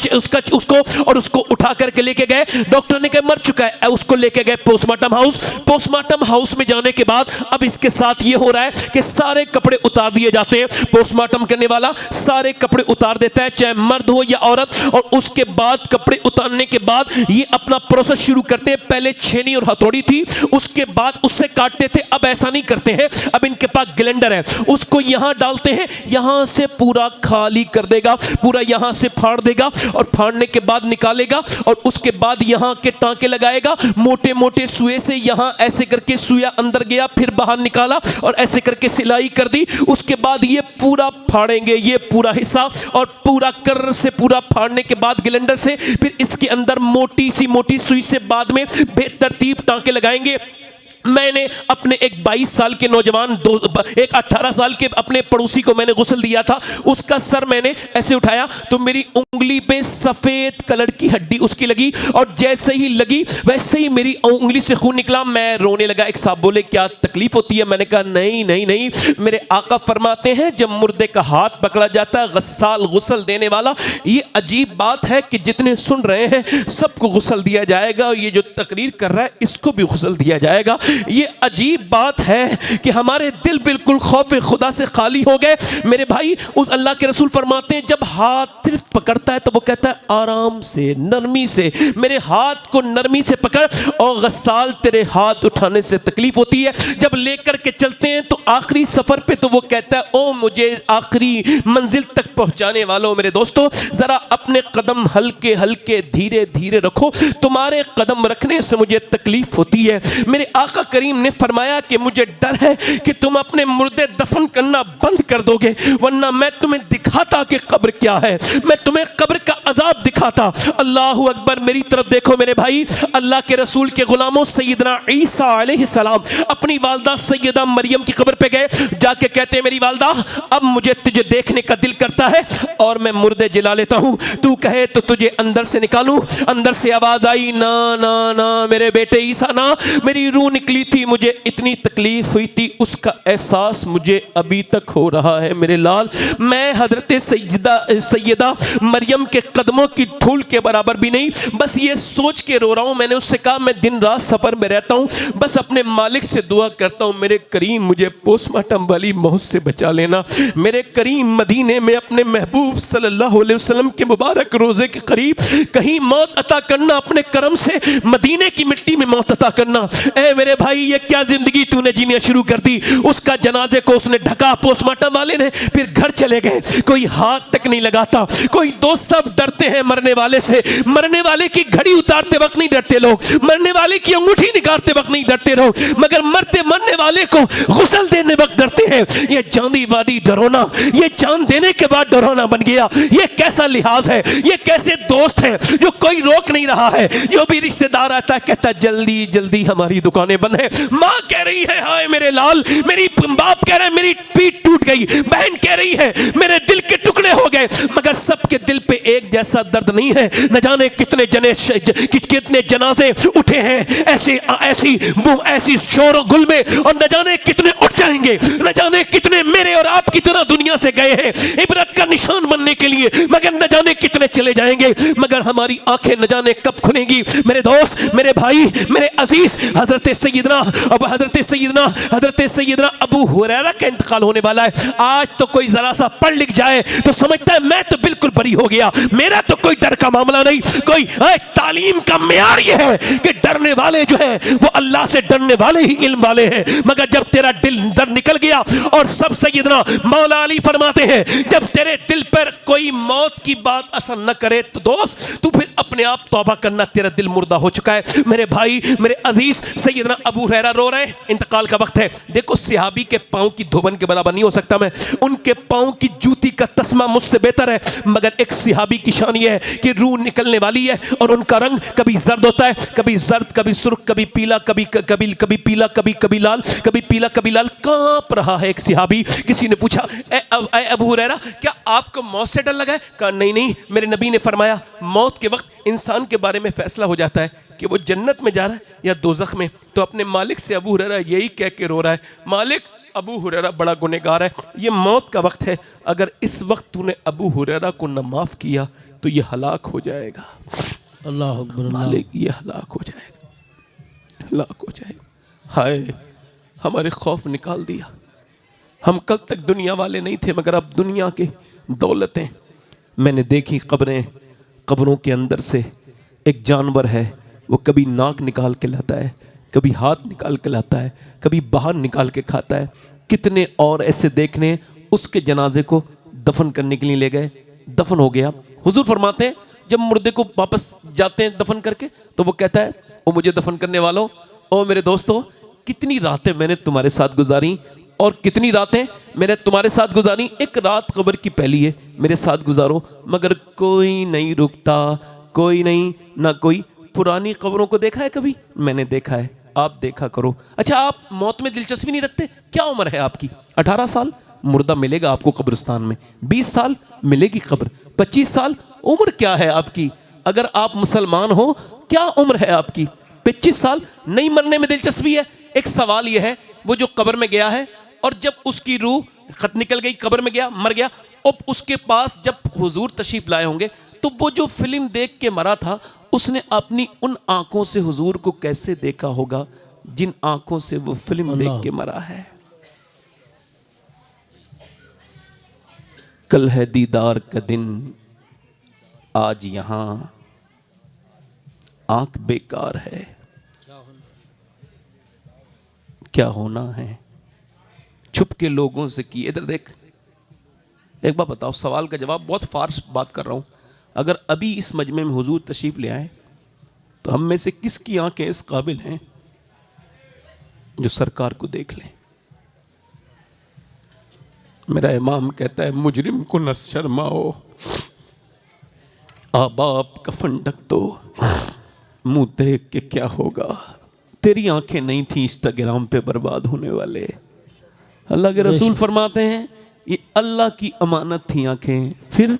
उसको उठा करके लेके गए। डॉक्टर ने कहा मर चुका है, उसको लेके गए पोस्टमार्टम हाउस। पोस्टमार्टम हाउस में जाने के बाद अब इसके साथ ये हो रहा है कि सारे कपड़े उतार दिए जाते हैं। पोस्टमार्टम करने वाला सारे कपड़े उतार देता है, चाहे मर्द हो या औरत, और उसके बाद कपड़े उतारने के बाद ये अपना प्रोसेस शुरू करते हैं। पहले छेनी और हथौड़ी थी, उसके बाद उससे काटते थे, अब ऐसा नहीं करते हैं, अब इनके पास ग्लेंडर है, उसको यहां डालते हैं, यहां से पूरा खाली कर देगा, पूरा यहां से फाड़ देगा और फाड़ने के बाद निकालेगा और उसके बाद यहां के टांके लगाएगा, मोटे मोटे सुए से यहां ऐसे करके सुइया अंदर गया, फिर बाहर निकाला और ऐसे करके सिलाई कर दी। उसके बाद ये पूरा फाड़ेंगे, ये पूरा हिस्सा, और पूरा कर्र से पूरा फाड़ने के बाद ग्लेंडर से फिर इसके अंदर मोटी सुई से बाद में बेतरतीब टांके लगाएंगे। मैंने अपने एक 22 साल के नौजवान, एक 18 साल के अपने पड़ोसी को मैंने गुस्ल दिया था, उसका सर मैंने ऐसे उठाया तो मेरी उंगली पे सफेद कलर की हड्डी उसकी लगी और जैसे ही लगी वैसे ही मेरी उंगली से खून निकला। मैं रोने लगा। एक साहब बोले क्या तकलीफ होती है? मैंने कहा नहीं नहीं नहीं, मेरे आका फरमाते हैं जब मुर्दे का हाथ पकड़ा जाता है गस्साल गुस्ल देने वाला, ये अजीब बात है कि जितने सुन रहे हैं सबको गुस्ल दिया जाएगा और ये जो तकरीर कर रहा है इसको भी गुस्ल दिया जाएगा। ये अजीब बात है कि हमारे दिल बिल्कुल खौफ खुदा से खाली हो गए। मेरे भाई, उस अल्लाह के रसूल फरमाते हैं जब हाथ सिर्फ पकड़ता है तो वो कहता है आराम से, नरमी से, मेरे हाथ को नरमी से पकड़, और गस्साल तेरे हाथ उठाने से तकलीफ होती है। जब लेकर के चलते हैं तो आखिरी सफर पे तो वो कहता है ओ मुझे आखिरी मंजिल तक पहुंचाने वालों, मेरे दोस्तों जरा अपने कदम हल्के हल्के धीरे धीरे रखो, तुम्हारे कदम रखने से मुझे तकलीफ होती है। मेरे आका करीम ने फरमाया कि मुझे डर है कि तुम अपने मुर्दे दफन करना बंद कर दोगे, वरना मैं तुम्हें दिखाता कि कब्र क्या है, मैं तुम्हें कब्र का अजाब दिखाता। अल्लाह अकबर। मेरी तरफ देखो मेरे भाई, अल्लाह के रसूल के गुलामों सैयदना ईसा अलैहिस्सलाम अपनी वालदा सैयदा मरियम की कब्र पे गए, जाके कहते हैं मेरी वालदा अब मुझे तुझे देखने का दिल करता है और मैं मुर्दे जला लेता हूं, तू कहे तो तुझे अंदर से निकालूं। अंदर से आवाज आई ना ना ना मेरे बेटे ईसा ना, मेरी रूह निकली थी, मुझे इतनी तकलीफ हुई थी, उसका एहसास मुझे अभी तक हो रहा है मेरे लाल। मैं हजरत सैयदा मरियम के कदमों की धूल के बराबर भी नहीं, बस ये सोच के रो रहा हूं। मैंने उससे कहा मैं दिन रात सफर में रहता हूं, बस अपने मालिक से दुआ करता हूं मेरे करीम मुझे पोस्टमार्टम वाली मौत से बचा लेना। मेरे करीम मदीने में अपने महबूब सल्लल्लाहु अलैहि वसल्लम के मुबारक रोजे के करीब कहीं मौत अता करना, अपने करम से मदीने की मिट्टी में मौत अता करना। ए मेरे भाई, ये क्या जिंदगी तूने जीनी शुरू कर दी। उसका जनाजे को उसने ढका, पोस्टमार्टम वाले ने, फिर घर चले गए, कोई हाथ तक नहीं लगाता, कोई दोस्त, सब डरते हैं मरने वाले से। मरने वाले की घड़ी उतारते वक्त नहीं डरते लोग, मरने वाले की अंगूठी निकालते वक्त नहीं डरते लोग, मगर मरने वाले को गुस्ल देने वक्त डरते हैं। ये चांदीवादी डरोना, ये जान देने के बाद डरोना बन गया। ये कैसा लिहाज है, ये कैसे दोस्त है जो कोई रोक नहीं रहा है। जो भी रिश्तेदार आता है कहता जल्दी जल्दी हमारी दुकानें बंद है। माँ कह रही है हाय मेरे लाल, मेरी बाप कह रहे हैं मेरी पीठ टूट गई, बहन कह रही है मेरे दिल के टुकड़े हो गए, मगर सबके दिल पे एक जैसा दर्द नहीं है। न जाने कितने कितने जनाजे उठे हैं ऐसी शोर गुल में, और न जाने कितने उठ जाएंगे, न जाने कितने मेरे और आपकी तरह दुनिया से गए हैं इबरत का निशान बनने के लिए, मगर न जाने कितने चले जाएंगे, मगर हमारी आंखें न जाने कब खुलेंगी। मेरे दोस्त, मेरे भाई, मेरे अजीज, हजरत सैयदना अबू हुरैरा का इंतकाल होने वाला है। आज तो कोई जरा सा पढ़ लिख जाए तो समझता है मैं तो बिल्कुल बरी हो गया, मेरा तो कोई डर का मामला नहीं। कोई तालीम का मेयार ये है कि डरने वाले जो है वो अल्लाह से डरने वाले ही इल्म वाले हैं, मगर जब तेरा दिल डर निकल गया, और सब सैयदना मौला अली फरमाते हैं जब तेरे दिल पर कोई मौत की बात असर न करे तो दोस्त तू फिर अपने आप तौबा करना, तेरा दिल मुर्दा हो चुका है। मेरे भाई, मेरे अजीज, सैयदना अबू हुरैरा रो रहे हैं, इंतकाल का वक्त है। देखो सहाबी के पांव की धोबन के बराबर नहीं हो सकता मैं, उनके पांव की जूती का तस्मा मुझसे बेहतर है, मगर एक सहाबी की शान ये है कि रूह निकलने वाली है और उनका रंग कभी जर्द होता है, कभी जर्द, कभी सुर्ख, कभी पीला, कभी पीला, कभी लाल, कभी पीला, कभी लाल। कांप रहा है एक सहाबी। किसी ने पूछा अबू हुरैरा क्या आपको मौत से डर लगा है? कहा नहीं, मेरे नबी ने फरमाया मौत के वक्त इंसान के बारे में फैसला हो जाता है कि वो जन्नत में जा रहा है या दोज़ख में। तो अपने मालिक से अबू हुरैरा यही कह के रो रहा है, मालिक अबू हुरैरा बड़ा गुनहगार है, ये मौत का वक्त है, अगर इस वक्त तूने अबू हुरैरा को न माफ़ किया तो ये हलाक हो जाएगा। अल्लाह अकबर, मालिक ये हलाक हो जाएगा, हलाक हो जाएगा। हाय हमारे खौफ निकाल दिया। हम कल तक दुनिया वाले नहीं थे, मगर अब दुनिया के दौलतें मैंने देखी। कब्रों के अंदर से एक जानवर है, वो कभी नाक निकाल के लाता है, कभी हाथ निकाल के लाता है, कभी बाहर निकाल के खाता है। कितने और ऐसे देखने, उसके जनाजे को दफन करने के लिए ले गए, दफन हो गया। हुजूर फरमाते हैं जब मुर्दे को वापस जाते हैं दफन करके तो वो कहता है ओ मुझे दफन करने वालों, ओ मेरे दोस्तों, कितनी रातें मैंने तुम्हारे साथ गुजारी और कितनी रातें मैंने तुम्हारे साथ गुजारी। एक रात कब्र की पहली है, मेरे साथ गुजारो, मगर कोई नहीं रुकता, कोई नहीं, ना कोई। पुरानी कब्रों को देखा है कभी? मैंने देखा है, आप देखा करो। अच्छा आप मौत में दिलचस्पी नहीं रखते? क्या उम्र है आपकी? 18 साल मुर्दा मिलेगा आपको कब्रिस्तान में, 20 साल मिलेगी कब्र, 25 साल। उम्र क्या है आपकी? अगर आप मुसलमान हो क्या उम्र है आपकी? 25 साल। नहीं मरने में दिलचस्पी है? एक सवाल यह है, वो जो कब्र में गया है और जब उसकी रूह खत निकल गई, कब्र में गया, मर गया, अब उसके पास जब हुजूर तशरीफ लाए होंगे तो वो जो फिल्म देख के मरा था उसने अपनी उन आंखों से हुजूर को कैसे देखा होगा जिन आंखों से वो फिल्म देख के मरा है। कल है दीदार का दिन, आज यहां आंख बेकार है, क्या होना है छुप के लोगों से की। इधर देख, एक बात बताओ, सवाल का जवाब, बहुत फारस बात कर रहा हूं। अगर अभी इस मजमे में हुजूर तशरीफ ले आए तो हम में से किसकी आंखें इस काबिल हैं जो सरकार को देख लें? मेरा इमाम कहता है मुजरिम को न शर्माओ, आबाप कफन ढक दो, मुंह देख के क्या होगा। तेरी आंखें नहीं थी इंस्टाग्राम पे बर्बाद होने वाले। अल्लाह के रसूल फरमाते हैं ये अल्लाह की अमानत थी आंखें, फिर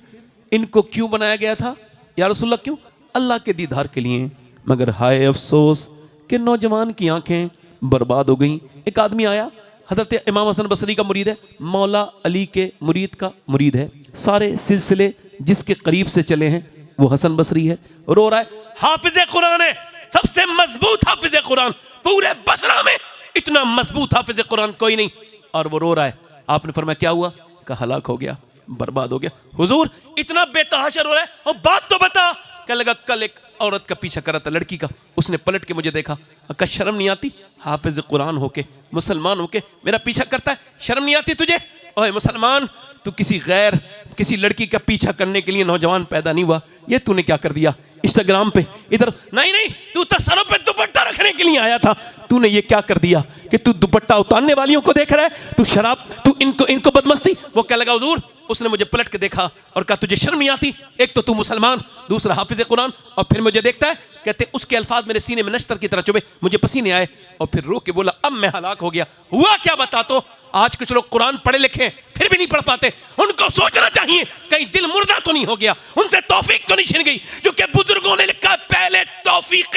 इनको क्यों बनाया गया था या रसूलल्लाह? क्यों? अल्लाह के दीदार के लिए। मगर हाय अफसोस कि नौजवान की आंखें बर्बाद हो गई। एक आदमी आया, हज़रत इमाम हसन बसरी का मुरीद है, मौला अली के मुरीद का मुरीद है, सारे सिलसिले जिसके करीब से चले हैं वो हसन बसरी है। रो रहा है, हाफिज कुरान है, सबसे मजबूत हाफिज कुरान पूरे बसरा में, इतना मजबूत हाफिज कुरान कोई नहीं। और वो रो रहा है। आपने फरमाया क्या हुआ? का हलाक हो गया, बर्बाद हो गया। हुजूर इतना बेतहाशा रो रहा है, और बात तो बता। क्या लगा? कल एक औरत का पीछा करा था, लड़की का, उसने पलट के मुझे देखा, का शर्म नहीं आती? हाफिज कुरान होके, मुसलमान होके मेरा पीछा करता है, शर्म नहीं आती तुझे? ओए मुसलमान, तू किसी लड़की का पीछा करने के लिए नौजवान पैदा नहीं हुआ, ये तूने क्या कर दिया इंस्टाग्राम पे? इधर नहीं, तू तो सरों पे दुपट्टा रखने के लिए आया था, तूने ये क्या कर दिया कि तू दुपट्टा उतारने वालियों को देख रहा है? तू शराब, तू इनको बदमस्ती। वो क्या लगा? हुजूर उसने मुझे पलट के देखा और कहा तुझे शर्म नहीं आती, एक तो तू मुसलमान, दूसरा हाफिज कुरान, और फिर मुझे देखता है। कहते उसके अल्फाज मेरे सीने में नश्तर की तरह चुभे, मुझे पसीने आए और फिर रो के बोला अब मैं हलाक हो गया। हुआ क्या बता तो? आज कुछ लोग कुरान पढ़े लिखे फिर भी नहीं पढ़ पाते। उनको सोचना चाहिए कहीं दिल मुर्दा तो नहीं हो गया, उनसे तौफीक तो नहीं छिन गई, क्योंकि बुजुर्गों ने लिखा पहले तौफीक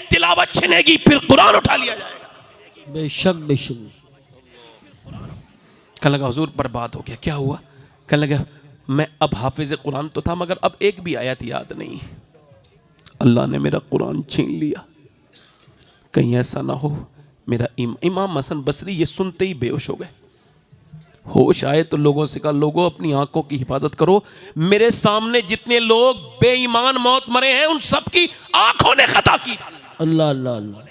तिलावत छिनेगी फिर कुरान उठा लिया जाएगा। बेशक बेशक। कहने लगा हुजूर बर्बाद हो गया। क्या हुआ? कहने लगा मैं अब हाफिज कुरान तो था मगर अब एक भी आयत याद नहीं, अल्लाह ने मेरा कुरान छीन लिया। कहीं ऐसा ना हो मेरा इमाम हसन बसरी ये सुनते ही बेहोश हो गए। होश आए तो लोगों से कहा लोगों अपनी आंखों की हिफाजत करो, मेरे सामने जितने लोग बेईमान मौत मरे हैं उन सब की आंखों ने खता की। अल्लाह अल्लाह अल्लाह।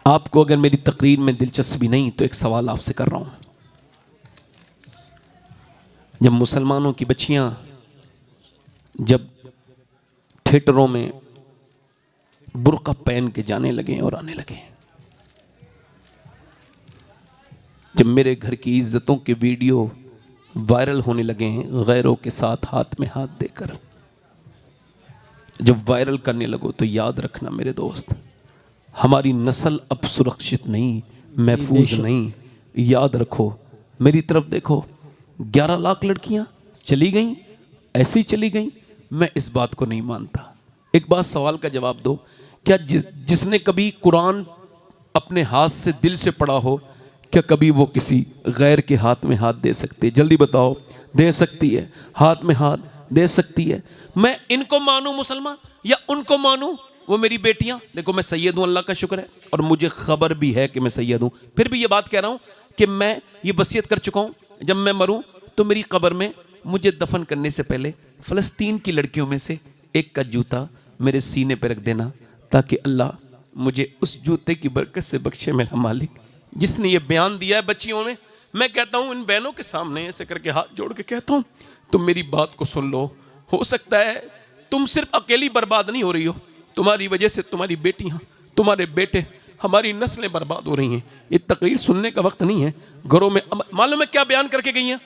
आपको अगर मेरी तकरीर में दिलचस्पी नहीं तो एक सवाल आपसे कर रहा हूं। जब मुसलमानों की बच्चियां जब थिएटरों में बुर्का पहन के जाने लगे और आने लगे, जब मेरे घर की इज्जतों के वीडियो वायरल होने लगे हैं गैरों के साथ हाथ में हाथ देकर, जब वायरल करने लगो तो याद रखना मेरे दोस्त, हमारी नस्ल अब सुरक्षित नहीं, महफूज नहीं। याद रखो, मेरी तरफ देखो, 11 लाख लड़कियां चली गईं, ऐसी चली गईं। मैं इस बात को नहीं मानता। एक बात सवाल का जवाब दो, क्या जिसने कभी कुरान अपने हाथ से दिल से पढ़ा हो, क्या कभी वो किसी गैर के हाथ में हाथ दे सकती है? जल्दी बताओ। दे सकती है, हाथ में हाथ दे सकती है। मैं इनको मानूं मुसलमान या उनको मानूं वो मेरी बेटियां? देखो मैं सैयद हूं, अल्लाह का शुक्र है, और मुझे खबर भी है कि मैं सैयद हूं। फिर भी ये बात कह रहा हूं कि मैं ये वसीयत कर चुका हूं, जब मैं मरूं तो मेरी कब्र में मुझे दफन करने से पहले फ़लस्तीन की लड़कियों में से एक का जूता मेरे सीने पर रख देना, ताकि अल्लाह मुझे उस जूते की बरकत से बख्शे मेरा मालिक जिसने ये बयान दिया है बच्चियों में। मैं कहता हूँ इन बहनों के सामने ऐसे करके हाथ जोड़ के कहता हूँ तुम मेरी बात को सुन लो। हो सकता है तुम सिर्फ अकेली बर्बाद नहीं हो रही हो, तुम्हारी वजह से तुम्हारी बेटियाँ, तुम्हारे बेटे, हमारी नस्लें बर्बाद हो रही हैं। ये तकरीर सुनने का वक्त नहीं है। घरों में मालूम है क्या बयान करके गई हैं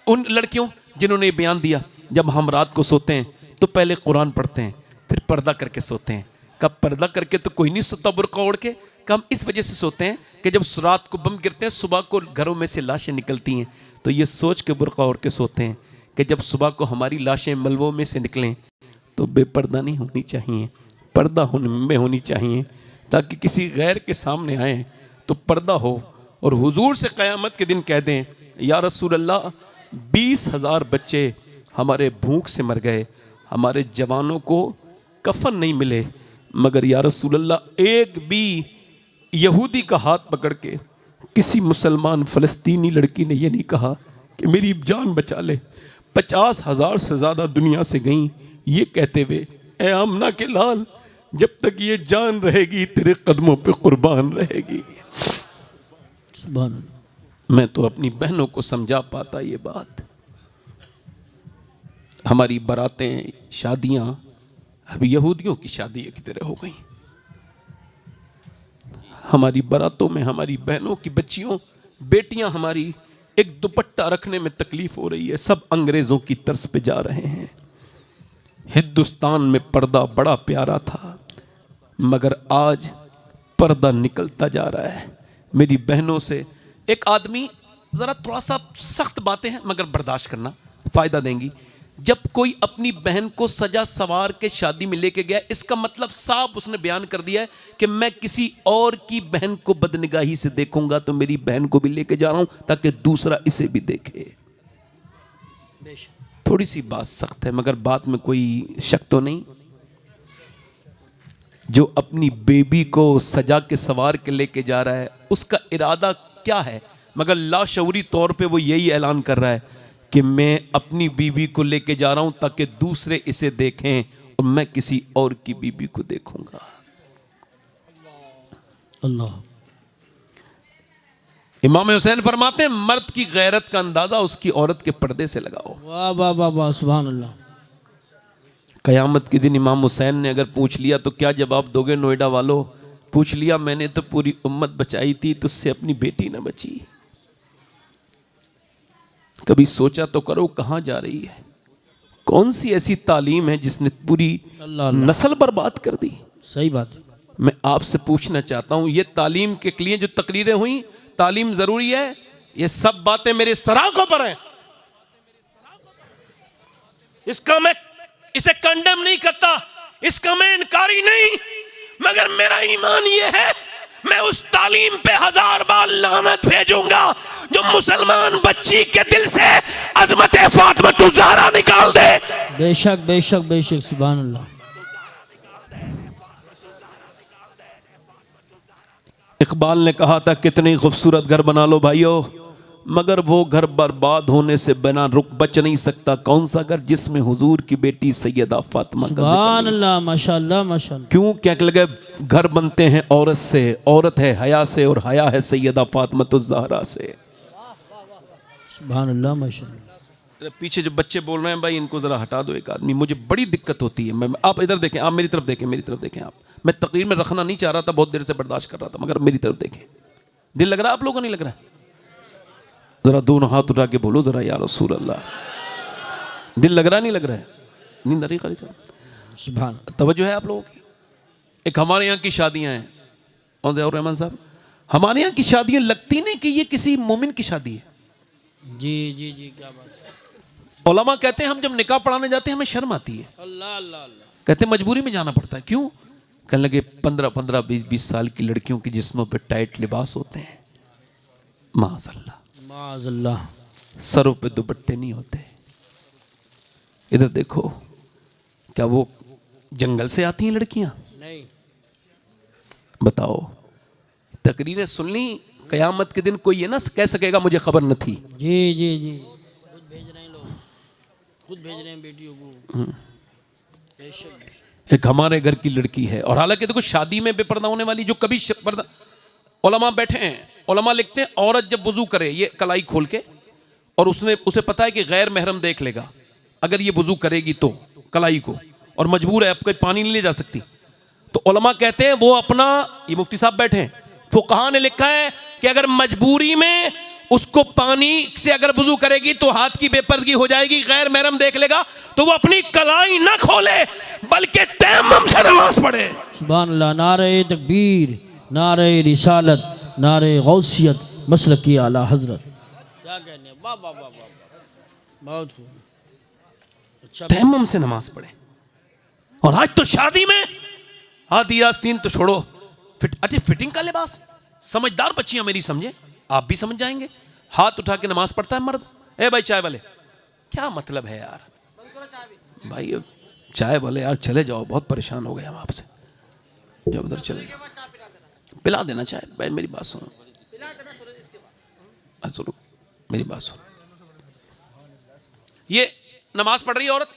उन लड़कियों जिन्होंने ये बयान दिया? जब हम रात को सोते हैं तो पहले कुरान पढ़ते हैं, फिर पर्दा करके सोते हैं। कब पर्दा करके तो कोई नहीं सोता बुर्का ओढ़ के, हम इस वजह से सोते हैं कि जब रात को बम गिरते हैं सुबह को घरों में से लाशें निकलती हैं, तो ये सोच के बुर्का ओढ़ के सोते हैं कि जब सुबह को हमारी लाशें मलबों में से निकलें तो बेपर्दा नहीं होनी चाहिए, पर्दा में होनी चाहिए, ताकि किसी गैर के सामने आए तो पर्दा हो और हुजूर से क़यामत के दिन कह दें या रसूल अल्लाह 20,000 बच्चे हमारे भूख से मर गए, हमारे जवानों को कफन नहीं मिले, मगर या रसूल अल्लाह एक भी यहूदी का हाथ पकड़ के किसी मुसलमान फ़लस्तीनी लड़की ने यह नहीं कहा कि मेरी जान बचा ले। 50,000 से ज़्यादा दुनिया से गईं ये कहते हुए ए आमना के लाल, जब तक ये जान रहेगी तेरे कदमों पे कुर्बान रहेगी। सुभान। मैं तो अपनी बहनों को समझा पाता ये बात। हमारी बारातें, शादियां अब यहूदियों की शादी की तरह हो गई। हमारी बारातों में हमारी बहनों की बच्चियों, बेटियां हमारी एक दुपट्टा रखने में तकलीफ हो रही है, सब अंग्रेजों की तर्ज पे जा रहे हैं। हिंदुस्तान में पर्दा बड़ा प्यारा था, मगर आज पर्दा निकलता जा रहा है। मेरी बहनों से एक आदमी, ज़रा थोड़ा सा सख्त बातें हैं मगर बर्दाश्त करना, फ़ायदा देंगी। जब कोई अपनी बहन को सजा सवार के शादी में लेके गया, इसका मतलब साफ उसने बयान कर दिया है कि मैं किसी और की बहन को बदनिगाही से देखूंगा तो मेरी बहन को भी लेके जा रहा हूं ताकि दूसरा इसे भी देखे। थोड़ी सी बात सख्त है मगर बात में कोई शक तो नहीं। जो अपनी बेबी को सजा के सवार के लेके जा रहा है उसका इरादा क्या है, मगर लाशऊरी तौर पे वो यही ऐलान कर रहा है कि मैं अपनी बीवी को लेके जा रहा हूं ताकि दूसरे इसे देखें और मैं किसी और की बीवी को देखूंगा। अल्लाह। इमाम हुसैन फरमाते हैं मर्द की गैरत का अंदाजा उसकी औरत के पर्दे से लगाओ। वाह वाह वाह वाह, सुभान अल्लाह। कयामत के दिन इमाम हुसैन ने अगर पूछ लिया तो क्या जवाब दोगे नोएडा वालों? पूछ लिया मैंने तो पूरी उम्मत बचाई थी, तुझसे अपनी बेटी ना बची। कभी सोचा तो करो कहां जा रही है? कौन सी ऐसी तालीम है जिसने पूरी नस्ल बर्बाद कर दी? सही बात। मैं आपसे पूछना चाहता हूं, ये तालीम के लिए जो तकरीरें हुई, तालीम जरूरी है? ये सब बातें मेरे सराखों पर हैं। इसका मैं इसे कंडेम नहीं करता, इसका मैं इनकारी नहीं, मगर मेरा ईमान ये है, मैं उस तालीम पे 1000 बार लानत भेजूंगा जो मुसलमान बच्ची के दिल से अजमत फातिमा ज़हरा निकाल दे। बेशक बेशक बेशक, सुभान अल्लाह। इकबाल ने कहा था कितनी खूबसूरत घर बना लो भाइयों, मगर वो घर बर्बाद होने से बिना रुक बच नहीं सकता। कौन सा घर? जिसमें हुजूर की बेटी सैयदा फातिमा का सुभान अल्लाह, माशाअल्लाह माशाअल्लाह। क्यों? क्या लगे घर बनते हैं औरत से, औरत है हया से, और हया है सैयदा फातिमा ज़हरा से। सुभान अल्लाह माशाअल्लाह। पीछे जो बच्चे बोल रहे हैं भाई, इनको जरा हटा दो एक आदमी, मुझे बड़ी दिक्कत होती है। आप इधर देखें, आप मेरी तरफ देखें, मेरी तरफ देखें। आप, मैं तकरीर में रखना नहीं चाह रहा था, बहुत देर से बर्दाश्त कर रहा था, मगर मेरी तरफ देखें। दिल लग रहा है आप लोगों को? नहीं लग रहा है? जरा दोनों हाथ उठा के बोलो जरा, या रसूल अल्लाह। दिल लग रहा है? नहीं लग रहा है? नींद आ रही खाली? सुभान। तवज्जो है आप लोगों की? एक हमारे यहाँ की शादियां हैं, कौन से और रहमान साहब, हमारे यहाँ की शादियां लगती नहीं कि ये किसी मोमिन की शादी है। जी जी जी, क्या बात है। उलमा कहते हैं हम जब निकाह पढ़ाने जाते हैं हमें शर्म आती है। अल्लाह अल्लाह अल्लाह। कहते हैं मजबूरी में जाना पड़ता है। क्यों? कहने लगे 15-15, 20-20 साल की लड़कियों के जिस्मों पे टाइट लिबास होते हैं, माज़अल्लाह माज़अल्लाह, सरों पे दुपट्टे नहीं होते। इधर देखो, क्या वो जंगल से आती हैं लड़कियां? नहीं। बताओ, तकरीरें सुन ली, कयामत के दिन कोई ये ना कह सकेगा मुझे खबर न थी। जी जी जी, खुद भेज रहे हैं लोग, खुद भेज रहे हैं बेटियों को। एक हमारे घर की लड़की है, और हालांकि देखो शादी में बेपर्दा होने वाली जो कभी पर्दा, उलमा बैठे हैं, उलमा लिखते हैं औरत जब वुजू करे ये कलाई खोल के, और उसे पता है कि गैर महरम देख लेगा, अगर ये वुजू करेगी तो कलाई को, और मजबूर है, अब कोई पानी नहीं ले जा सकती, तो उलमा कहते हैं वो अपना, ये मुफ्ती साहब बैठे हैं, फुकहा ने लिखा है कि अगर मजबूरी में उसको पानी से अगर वुजू करेगी तो हाथ की बेपर्दगी हो जाएगी, गैर महरम देख लेगा, तो वो अपनी कलाई ना खोले बल्कि तयम्मुम से नमाज पढ़े। सुभान अल्लाह। नारे तकबीर, नारे रिसालत, नारे गौसियत, मसलक की आला हजरत। क्या कहने, वाह वाह वाह वाह, बहुत अच्छा। तयम्मुम से नमाज पढ़े। और आज तो शादी में आधी आस्तीन तो छोड़ो, फिटिंग का लिबास। समझदार बच्चियां मेरी समझे, आप भी समझ जाएंगे। हाथ उठा के नमाज पढ़ता है मर्द, ए भाई चाय वाले, क्या मतलब है यार? भाई चाय वाले यार चले जाओ, बहुत परेशान हो गए हम आपसे, जब उधर चले जाओ पिला देना चाय। भाई मेरी बात सुनो, सुनो मेरी बात सुनो। ये नमाज पढ़ रही है औरत,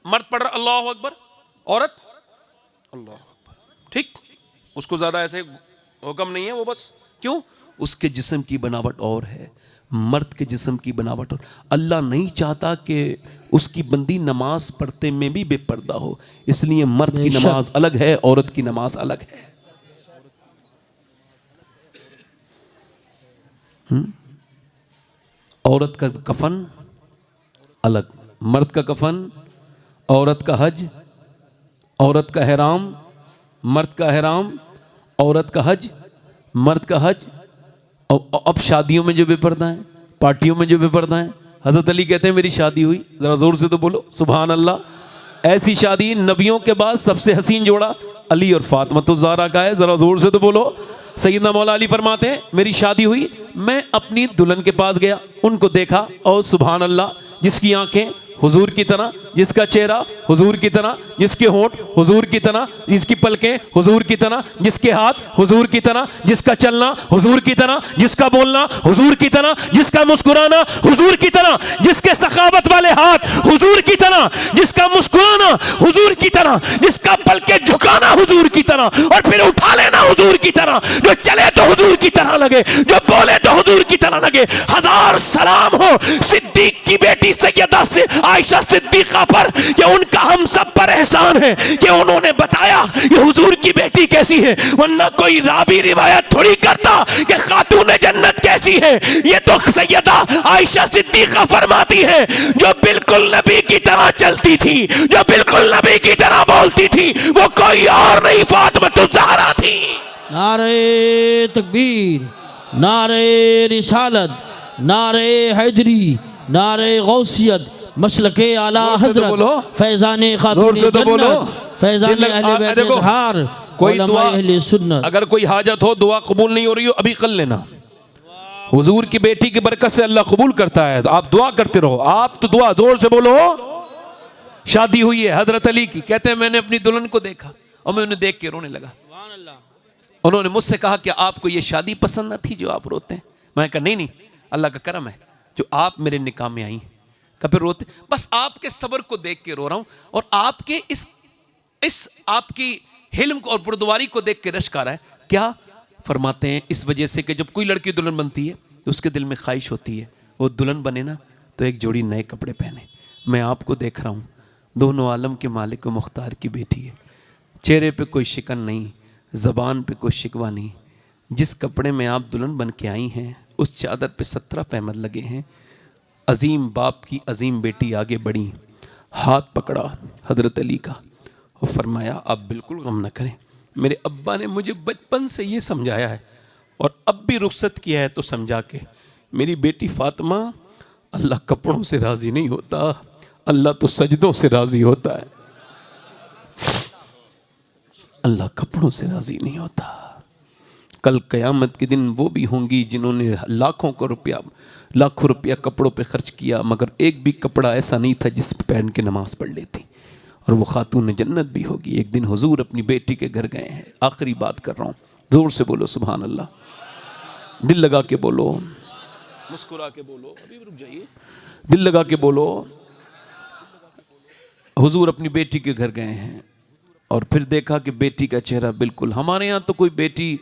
मर्द पढ़ रहा अल्लाह अकबर, औरत अल्लाह अकबर, ठीक, उसको ज्यादा ऐसे हुक्म नहीं है, वो बस क्यों? उसके जिस्म की बनावट और है, मर्द के जिस्म की बनावट और। अल्लाह नहीं चाहता कि उसकी बंदी नमाज पढ़ते में भी बेपर्दा हो, इसलिए मर्द की नमाज अलग है, औरत की नमाज अलग है। औरत का कफन अलग, मर्द का कफन, औरत का हज, औरत का हराम, मर्द का हराम, औरत का हज, मर्द का हज। अब शादियों में जो बेपर्दा है, पार्टियों में जो बेपर्दा है, हजरत अली कहते हैं मेरी शादी हुई, जरा जोर से तो बोलो सुभान अल्लाह। ऐसी शादी नबियों के बाद सबसे हसीन जोड़ा अली और फातिमा ज़हरा का है, जरा जोर से तो बोलो। सैयदना मौला अली फरमाते हैं मेरी शादी हुई, मैं अपनी दुल्हन के पास गया, उनको देखा और सुभान अल्लाह, जिसकी आंखें हुजूर की तरह, जिसका चेहरा हुजूर की तरह, जिसके होंठ हुजूर की तरह, जिसकी पलकें हुजूर की तरह, जिसके हाथ हुजूर की तरह, जिसका चलना हुजूर की तरह, जिसका बोलना हुजूर की तरह, जिसका मुस्कुराना हुजूर की तरह, जिसके सखावत वाले हाथ हुजूर की तरह, जिसका मुस्कुराना हुजूर की तरह, जिसका पलकें झुकाना हुजूर की तरह और फिर उठा लेना हुजूर की तरह, जो चले तो हुजूर की तरह लगे, जो बोले तो हुजूर की तरह लगे। हजार सलाम हो सिद्दीक की बेटी सैयदा से आयशा सिद्दीका पर कि उनका हम सब पर एहसान है कि उन्होंने बताया कि हुजूर की बेटी कैसी है, वरना कोई रावी रिवायत थोड़ी करता कि खातून जन्नत कैसी है। ये तो सैयदा आयशा सिद्दीका फरमाती है, जो बिल्कुल नबी की तरह चलती थी, जो बिल्कुल नबी की तरह बोलती थी, वो कोई और नहीं, फातिमा ज़हरा थी। नारे तकबीर, नारे रिसालत, नारे हैदरी, नारे गौसियत, मसलके आला हजरत, फैजाने खातून जन्नत, फैजाने अहले बैत अज़हार, कोई दुआ, अहले सुन्नत। अगर कोई हाजत हो, दुआ कबूल नहीं हो रही हो, अभी कर लेना। हुजूर की बेटी की बरकत से अल्लाह कबूल करता है, तो आप दुआ करते रहो। आप तो दुआ जोर से बोलो। शादी हुई है हजरत अली की, कहते हैं मैंने अपनी दुल्हन को देखा और मैं उन्हें देख के रोने लगा। उन्होंने मुझसे कहा कि आपको ये शादी पसंद न थी जो आप रोते हैं। मैं कहा नहीं, अल्लाह का करम है जो आप मेरे निकाह में आई। कभी रोते, बस आपके सब्र को देख के रो रहा हूं और आपके इस आपकी हिल्म और बुर्दवारी को देख के रश्क आ रहा है। क्या फरमाते हैं, इस वजह से कि जब कोई लड़की दुल्हन बनती है तो उसके दिल में ख्वाहिश होती है वो दुल्हन बने ना तो एक जोड़ी नए कपड़े पहने। मैं आपको देख रहा हूँ, दोनों आलम के मालिक व मुख्तार की बेटी है, चेहरे पे कोई शिकन नहीं, ज़बान पे कोई शिकवा नहीं। जिस कपड़े में आप दुल्हन बन के आई हैं उस चादर पे 17 पैमर लगे हैं। अजीम बाप की अजीम बेटी आगे बढ़ी, हाथ पकड़ा हजरत अली का और फरमाया आप बिल्कुल गम न करें, मेरे अब्बा ने मुझे बचपन से ये समझाया है और अब भी रुखसत किया है तो समझा के, मेरी बेटी फातिमा, अल्लाह कपड़ों से राज़ी नहीं होता, अल्लाह तो सजदों से राज़ी होता है। अल्लाह कपड़ों से राज़ी नहीं होता। कल क़यामत के दिन वो भी होंगी जिन्होंने लाखों रुपया कपड़ों पे खर्च किया, मगर एक भी कपड़ा ऐसा नहीं था जिस पे पहन के नमाज पढ़ लेती, और वो खातून जन्नत भी होगी। एक दिन हुजूर अपनी बेटी के घर गए हैं, आखिरी बात कर रहा हूँ, ज़ोर से बोलो सुभान अल्लाह, दिल लगा के बोलो, मुस्कुरा के बोलो, अभी रुक जाइए, दिल लगा के बोलो। हुजूर अपनी बेटी के घर गए हैं और फिर देखा कि बेटी का चेहरा बिल्कुल, हमारे यहाँ तो कोई बेटी,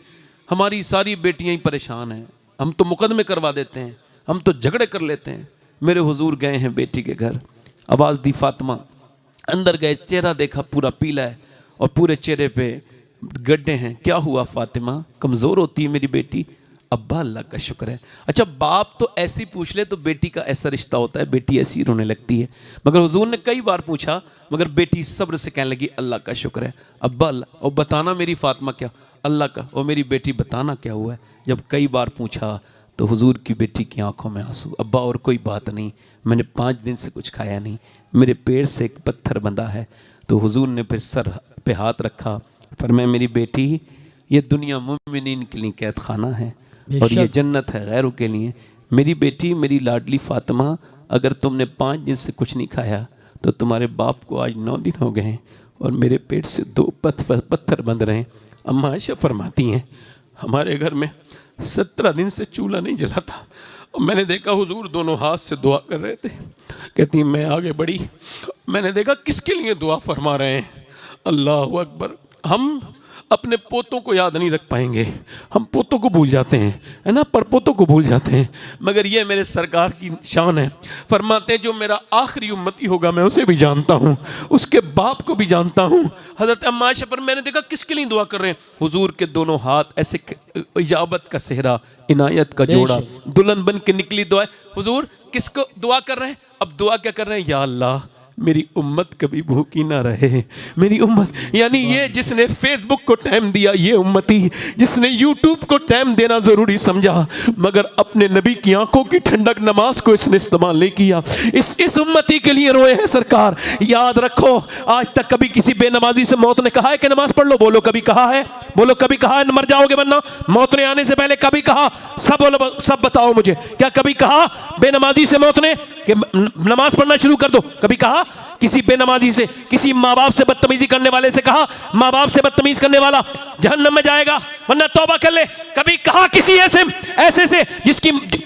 हमारी सारी बेटियाँ ही परेशान हैं, हम तो मुकदमे करवा देते हैं, हम तो झगड़े कर लेते हैं। मेरे हुजूर गए हैं बेटी के घर, आवाज़ दी फातिमा, अंदर गए, चेहरा देखा पूरा पीला है और पूरे चेहरे पे गड्ढे हैं। क्या हुआ फातिमा, कमज़ोर होती है मेरी बेटी? अब्बा अल्लाह का शुक्र है। अच्छा, बाप तो ऐसी पूछ ले तो बेटी का ऐसा रिश्ता होता है, बेटी ऐसी रोने लगती है, मगर हुजूर ने कई बार पूछा मगर बेटी सब्र से कहने लगी अल्लाह का शुक्र है। अब्बा अल्लाह, और बताना मेरी फातिमा क्या? अल्लाह का, और मेरी बेटी बताना क्या हुआ है? जब कई बार पूछा तो हुजूर की बेटी की आंखों में आंसू। अब्बा और कोई बात नहीं, मैंने 5 दिन से कुछ खाया नहीं, मेरे पेट से एक पत्थर बंधा है। तो हुजूर ने फिर सर पे हाथ रखा, फरमाया मेरी बेटी, ये दुनिया मुमिनीन के लिए कैद खाना है और ये जन्नत है गैरों के लिए। मेरी बेटी, मेरी लाडली फातिमा, अगर तुमने 5 दिन से कुछ नहीं खाया तो तुम्हारे बाप को आज 9 दिन हो गए हैं और मेरे पेट से 2 पत्थर बंध रहे हैं। अम्मा आयशा फरमाती हैं, हमारे घर में 17 दिन से चूल्हा नहीं जला था और मैंने देखा हुजूर दोनों हाथ से दुआ कर रहे थे। कहती हैं मैं आगे बढ़ी, मैंने देखा किसके लिए दुआ फरमा रहे हैं। अल्लाह अकबर। हम अपने पोतों को याद नहीं रख पाएंगे, हम पोतों को भूल जाते हैं, है ना, पर पोतों को भूल जाते हैं, मगर ये मेरे सरकार की शान है। फरमाते हैं जो मेरा आखिरी उम्मती होगा मैं उसे भी जानता हूँ, उसके बाप को भी जानता हूँ। हज़रत अम्मा आयशा पर मैंने देखा किसके लिए दुआ कर रहे हैं, हुजूर के दोनों हाथ ऐसे, इजाबत का सेहरा, इनायत का जोड़ा, दुल्हन बन के निकली दुआ। हुजूर किसको दुआ कर रहे हैं? अब दुआ क्या कर रहे हैं? या अल्लाह मेरी उम्मत कभी भूखी ना रहे, मेरी उम्मत, यानी ये जिसने फेसबुक को टाइम दिया, ये उम्मती जिसने यूट्यूब को टाइम देना ज़रूरी समझा, मगर अपने नबी की आंखों की ठंडक नमाज को इसने इस्तेमाल नहीं किया, इस उम्मती के लिए रोए हैं सरकार। याद रखो, आज तक कभी किसी बेनमाजी से मौत ने कहा है कि नमाज पढ़ लो? बोलो कभी कहा है? बोलो कभी कहा है मर जाओगे वरना? मौत ने आने से पहले कभी कहा? सब बोलो, सब बताओ मुझे, क्या कभी कहा बेनमाजी से मौत ने कि नमाज पढ़ना शुरू कर दो? कभी कहा किसी बेनमाजी से, किसी माँ बाप से बदतमीजी करने वाले से कहा, माँ बाप से बदतमीज करने वाला जहन्नम में जाएगा, वरना तौबा कर ले। कभी कहा किसी ऐसे से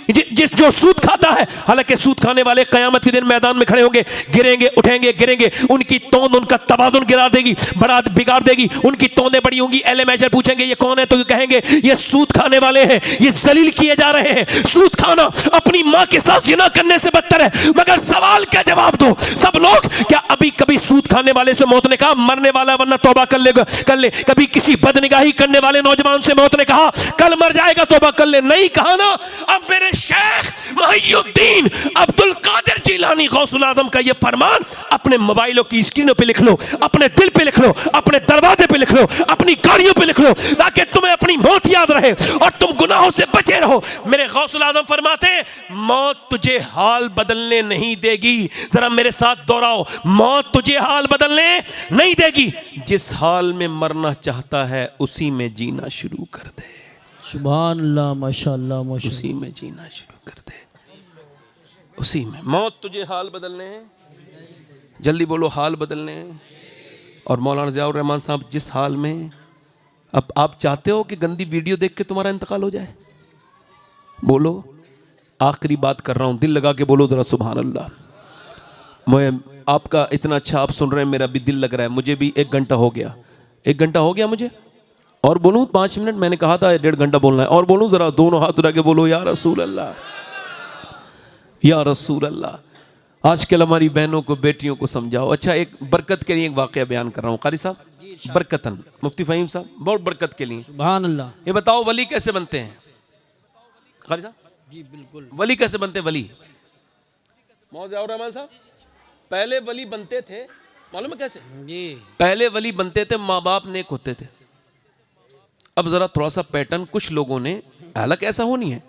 जिस जो सूद खाता है, हालांकि सूद खाने वाले कयामत के दिन मैदान में खड़े होंगे, गिरेंगे उठेंगे गिरेंगे, उनकी तोंद उनका तवाज़ुन गिरा देगी, बड़ा बिगाड़ देगी, उनकी तोंदें बड़ी होंगी। एले मैशर पूछेंगे ये कौन है, तो कहेंगे ये सूद खाने वाले हैं, ये जलील किए जा रहे हैं। सूद खाना अपनी माँ के साथ जिना करने से बदतर है। मगर सवाल का जवाब दो, सब लोग क्या अभी कभी सूद खाने वाले से मौत ने कहा मरने वाला वरना तौबा कर ले? कभी किसी बदनिगाही करने वाले नौजवान से मौत ने कहा कल मर जाएगा तौबा कर ले? नहीं कहा ना। अब मेरे शेख मुहियुद्दीन अब्दुल कादिर जिलानी गौसुल आजम का ये फरमान अपने मोबाइलों की स्क्रीनों पे लिख लो, अपने दिल पे लिख लो, अपने दरवाजे पे लिख लो, अपनी गाड़ियों पे लिख लो, ताकि तुम्हें अपनी मौत याद रहे और तुम गुनाहों से बचे रहो। मेरे गौसुल आजम फरमाते मौत तुझे हाल बदलने नहीं देगी। जरा मेरे साथ दोहराओ, मौत तुझे हाल बदलने नहीं देगी। जिस हाल में मरना चाहता है उसी में जीना शुरू कर दे। सुभान अल्लाह, माशाअल्लाह माशाअल्लाह। उसी में जीना शुरू कर दे, उसी में। मौत तुझे हाल बदलने हैं, जल्दी बोलो हाल बदलने हैं। और मौलाना ज़ियाउर रहमान साहब जिस हाल में, अब आप चाहते हो कि गंदी वीडियो देख के तुम्हारा इंतकाल हो जाए? बोलो, आखिरी बात कर रहा हूँ, दिल लगा के बोलो जरा सुभान अल्लाह। मैं आपका इतना अच्छा आप सुन रहे हैं, मेरा भी दिल लग रहा है। मुझे भी 1 घंटा हो गया, 1 घंटा हो गया मुझे। और बोलूँ 5 मिनट? मैंने कहा था 1.5 घंटा बोलना है। और बोलूँ जरा, दोनों हाथ उठा के बोलो या रसूल अल्लाह, या रसूल अल्लाह। आजकल हमारी बहनों को, बेटियों को समझाओ। अच्छा, एक बरकत के लिए एक वाक़या बयान कर रहा हूँ कारी साहब, बरकतन, मुफ्ती फ़हीम साहब, बहुत बरकत के लिए। सुभान अल्लाह। ये बताओ वली कैसे बनते हैं कारी साहब? जी बिल्कुल। वली कैसे बनते हैं? वली मौलाना ज़ियाउर रहमान साहब, पहले वली बनते थे, मालूम है कैसे? जी। पहले वली बनते थे, माँ बाप नेक होते थे। अब जरा थोड़ा सा पैटर्न कुछ लोगों ने, हालांकि ऐसा हो नहीं है,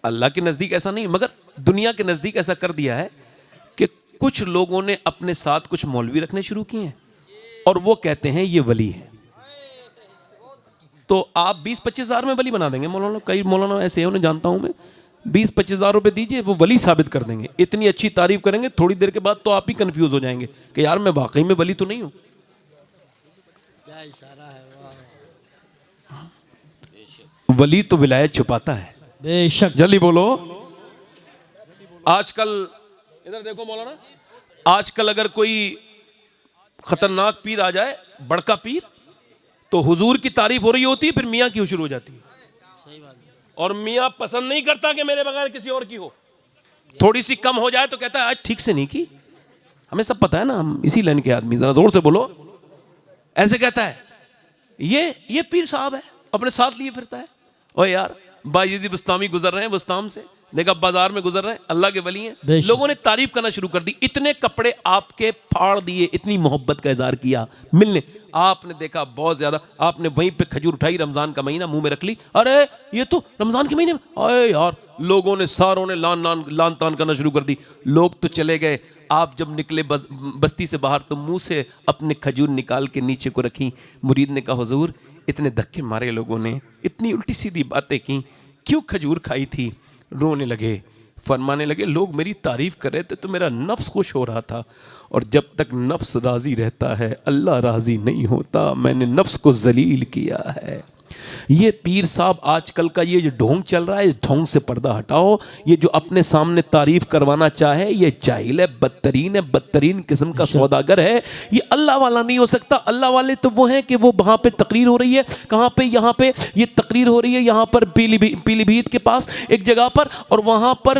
अल्लाह के नज़दीक ऐसा नहीं, मगर दुनिया के नज़दीक ऐसा कर दिया है कि कुछ लोगों ने अपने साथ कुछ मौलवी रखने शुरू किए हैं और वो कहते हैं ये वली है। तो आप 20-25 हज़ार में वली बना देंगे मौलाना। कई मौलाना ऐसे हैं, उन्हें जानता हूं मैं, 20-25 हज़ार रुपये दीजिए, वो वली साबित कर देंगे। इतनी अच्छी तारीफ करेंगे, थोड़ी देर के बाद तो आप ही कंफ्यूज हो जाएंगे कि यार मैं वाकई में वली तो नहीं हूं। क्या इशारा है, वली तो विलायत छुपाता है। बेशक। जल्दी बोलो। आजकल इधर देखो मौलाना, आजकल अगर कोई खतरनाक पीर आ जाए, बड़का पीर, तो हुजूर की तारीफ हो रही होती है, फिर मियाँ की शुरू हो जाती है। सही बात है। और मियाँ पसंद नहीं करता कि मेरे बगैर किसी और की हो। थोड़ी सी कम हो जाए तो कहता है आज ठीक से नहीं की। हमें सब पता है ना, हम इसी लाइन के आदमी, जरा जोर से बोलो। ऐसे कहता है ये पीर साहब है, अपने साथ लिए फिरता है। ओ यार, बायजीदी बुस्तामी गुजर रहे हैं, बुस्ताम से देखा, बाजार में गुजर रहे हैं, अल्लाह के वली हैं। लोगों ने तारीफ करना शुरू कर दी, इतने कपड़े आपके फाड़ दिए, इतनी मोहब्बत का इजहार किया मिलने। आपने देखा बहुत ज्यादा, आपने वहीं पे खजूर उठाई, रमजान का महीना मुंह में रख ली, अरे ये तो रमजान के महीने में, अरे यार, लोगों ने सारों ने लान तान करना शुरू कर दी। लोग तो चले गए, आप जब निकले बस्ती से बाहर तो मुंह से अपने खजूर निकाल के नीचे को रखी। मुरीद ने कहा हुजूर, इतने धक्के मारे लोगों ने, इतनी उल्टी सीधी बातें की, क्यों खजूर खाई थी? रोने लगे, फरमाने लगे लोग मेरी तारीफ कर रहे थे तो मेरा नफ्स खुश हो रहा था, और जब तक नफ्स राजी रहता है अल्लाह राजी नहीं होता। मैंने नफ्स को जलील किया है। ये पीर साहब आजकल का ये जो ढोंग चल रहा है, इस ढोंग से पर्दा हटाओ। ये जो अपने सामने तारीफ करवाना चाहे ये जाहिल है, बदतरीन किस्म का सौदागर है। ये अल्लाह वाला नहीं हो सकता। अल्लाह वाले तो वो हैं कि वो वहाँ पे तकरीर हो रही है, कहाँ पे? यहाँ पे ये तकरीर हो रही है, यहाँ पर पीलीभीत के पास एक जगह पर, और वहाँ पर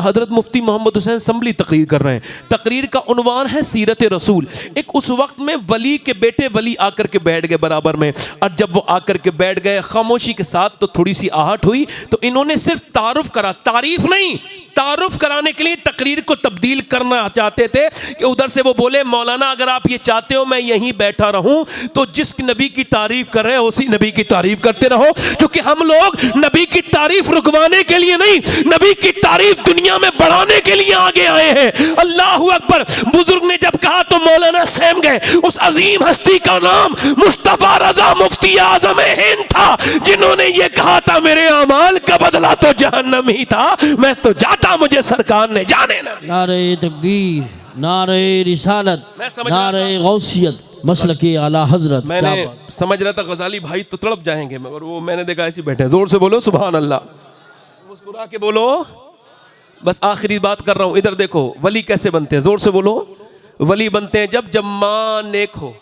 हजरत मुफ्ती मोहम्मद हुसैन संभली तकरीर कर रहे हैं। तकरीर का उन्वान है सीरत रसूल। एक उस वक्त में वली के बेटे वली आकर के बैठ गए बराबर में, और जब वो आकर के बैठ गए खामोशी के साथ तो थोड़ी सी आहट हुई, तो इन्होंने सिर्फ तारुफ करा, तारीफ नहीं, तारुफ कराने के लिए तकरीर को तब्दील करना चाहते थे कि उधर से वो बोले मौलाना अगर आप ये चाहते हो मैं यहीं बैठा रहूं तो जिस नबी की तारीफ कर रहे हो उसी नबी की तारीफ करते रहो, क्योंकि हम लोग नबी की तारीफ रुकवाने के लिए नहीं, नबी की तारीफ दुनिया में बढ़ाने के लिए आगे आए हैं। अल्लाहू अकबर। बुजुर्ग ने जब कहा तो मौलाना सहम गए। उस अजीम हस्ती का नाम मुस्तफा रजा मुफ्ती आजम हिंद था, जिन्होंने ये कहा फरमाता मेरे अमाल का बदला तो जहन्नम ही था, मैं तो जाता मुझे सरकार ने जाने ना दिया। नारे तकबीर, नारे रिसालत, मैं समझ रहा नारे गौसियत, मसलके आला हजरत। क्या मैंने बात। समझ रहा था गजाली भाई तो तड़प जाएंगे, मगर वो मैंने देखा ऐसे बैठे। जोर से बोलो सुभान अल्लाह, मुस्कुरा के बोलो। बस आखिरी बात कर रहा हूं, इधर देखो वली कैसे बनते हैं, जोर से बोलो। वली बनते हैं जब मां नेक हो,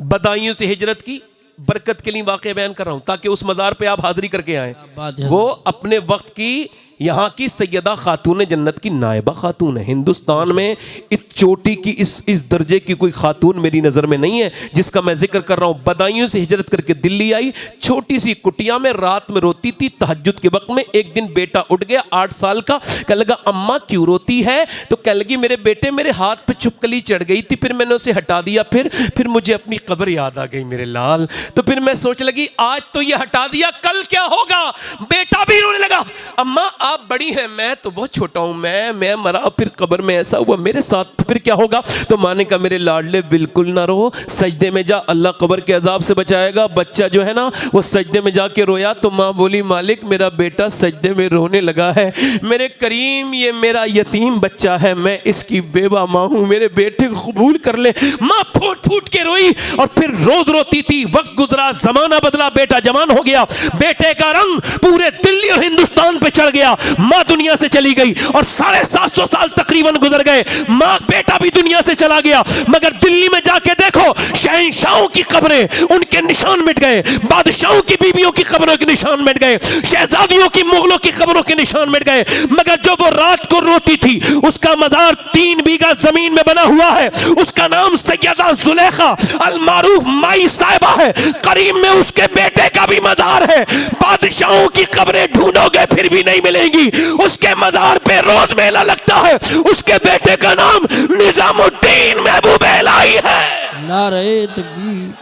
बदायूं से हिजरत की, बरकत के लिए वाक़या बयान कर रहा हूं ताकि उस मज़ार पे आप हाजिरी करके आए। बात है। वो अपने वक्त की यहाँ की सैयदा खातून जन्नत की नायबा खातून है। हिंदुस्तान में इस चोटी की इस दर्जे की कोई खातून मेरी नज़र में नहीं है जिसका मैं जिक्र कर रहा हूँ। बदायूं से हिजरत करके दिल्ली आई, छोटी सी कुटिया में रात में रोती थी। तहज्जुद के वक्त में एक दिन बेटा उठ गया 8 साल का, कह लगा अम्मा क्यों रोती है, तो कह लगी मेरे बेटे मेरे हाथ पे छुपकली चढ़ गई थी, फिर मैंने उसे हटा दिया, फिर मुझे अपनी कब्र याद आ गई मेरे लाल। तो फिर मैं सोच लगी आज तो ये हटा दिया, कल क्या होगा। बेटा भी रोने लगा, अम्मा आप बड़ी हैं, मैं तो बहुत छोटा हूं, मैं मरा, फिर कब्र में ऐसा हुआ मेरे साथ, तो फिर क्या होगा। तो माँ ने कहा मेरे लाडले बिल्कुल ना रो, सजदे में जा, अल्लाह कब्र के अजाब से बचाएगा। बच्चा जो है ना वो सजदे में जाके रोया, तो माँ बोली मालिक मेरा बेटा सजदे में रोने लगा है, मेरे करीम ये मेरा यतीम बच्चा है, मैं इसकी बेवा माँ हूं, मेरे बेटे को कबूल कर ले। माँ फूट फूट के रोई और फिर रोज रोती थी। वक्त गुजरा, जमाना बदला, बेटा जवान हो गया, बेटे का रंग पूरे दिल्ली और हिंदुस्तान पे चढ़ गया। मां दुनिया से चली गई और 750 साल तकरीबन गुजर गए, मां बेटा भी दुनिया से चला गया। मगर दिल्ली में जाके देखो शहंशाहों की कब्रें, उनके निशान मिट गए, बादशाहों की बीवियों की कब्रों के निशान मिट गए, शहजादियों की, मुगलों की कब्रों के निशान मिट गए। मगर जो वो रात को रोती थी उसका मजार 3 बीघा जमीन में बना हुआ है, उसका नाम सैयदा जुलेखा अल मारूफ माई साहिबा है। करीम में उसके बेटे का भी मजार है। बादशाहों की कब्रें ढूंढोगे फिर भी नहीं मिलेंगी, उसके मजार पे रोज मेला लगता है। उसके बेटे का नाम निजामुद्दीन महबूब इलाही है। नारे तकबीर,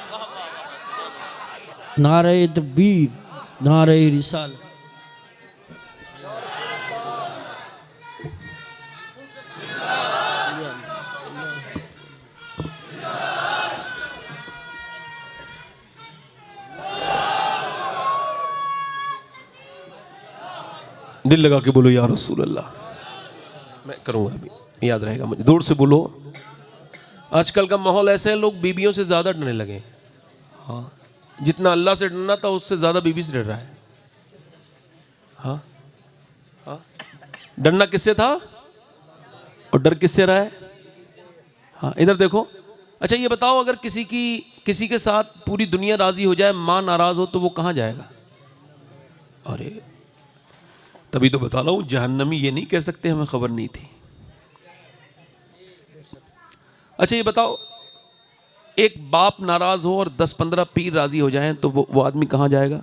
नारे तकबीर, नारे रिसालत। दिल लगा के बोलो या रसूल अल्लाह। मैं करूंगा अभी, याद रहेगा मुझे। दूर से बोलो। आजकल का माहौल ऐसा है, लोग बीबियों से ज़्यादा डरने लगे। हाँ, जितना अल्लाह से डरना था उससे ज़्यादा बीबी से डर रहा है। हाँ हाँ, डरना किससे था और डर किससे रहा है। हाँ, इधर देखो। अच्छा ये बताओ, अगर किसी के साथ पूरी दुनिया राज़ी हो जाए, माँ नाराज़ हो, तो वो कहाँ जाएगा। अरे तभी तो बता रहा हूँ, जहन्नमी ये नहीं कह सकते हमें खबर नहीं थी। अच्छा ये बताओ, एक बाप नाराज हो और 10-15 पीर राजी हो जाएं तो वो आदमी कहाँ जाएगा।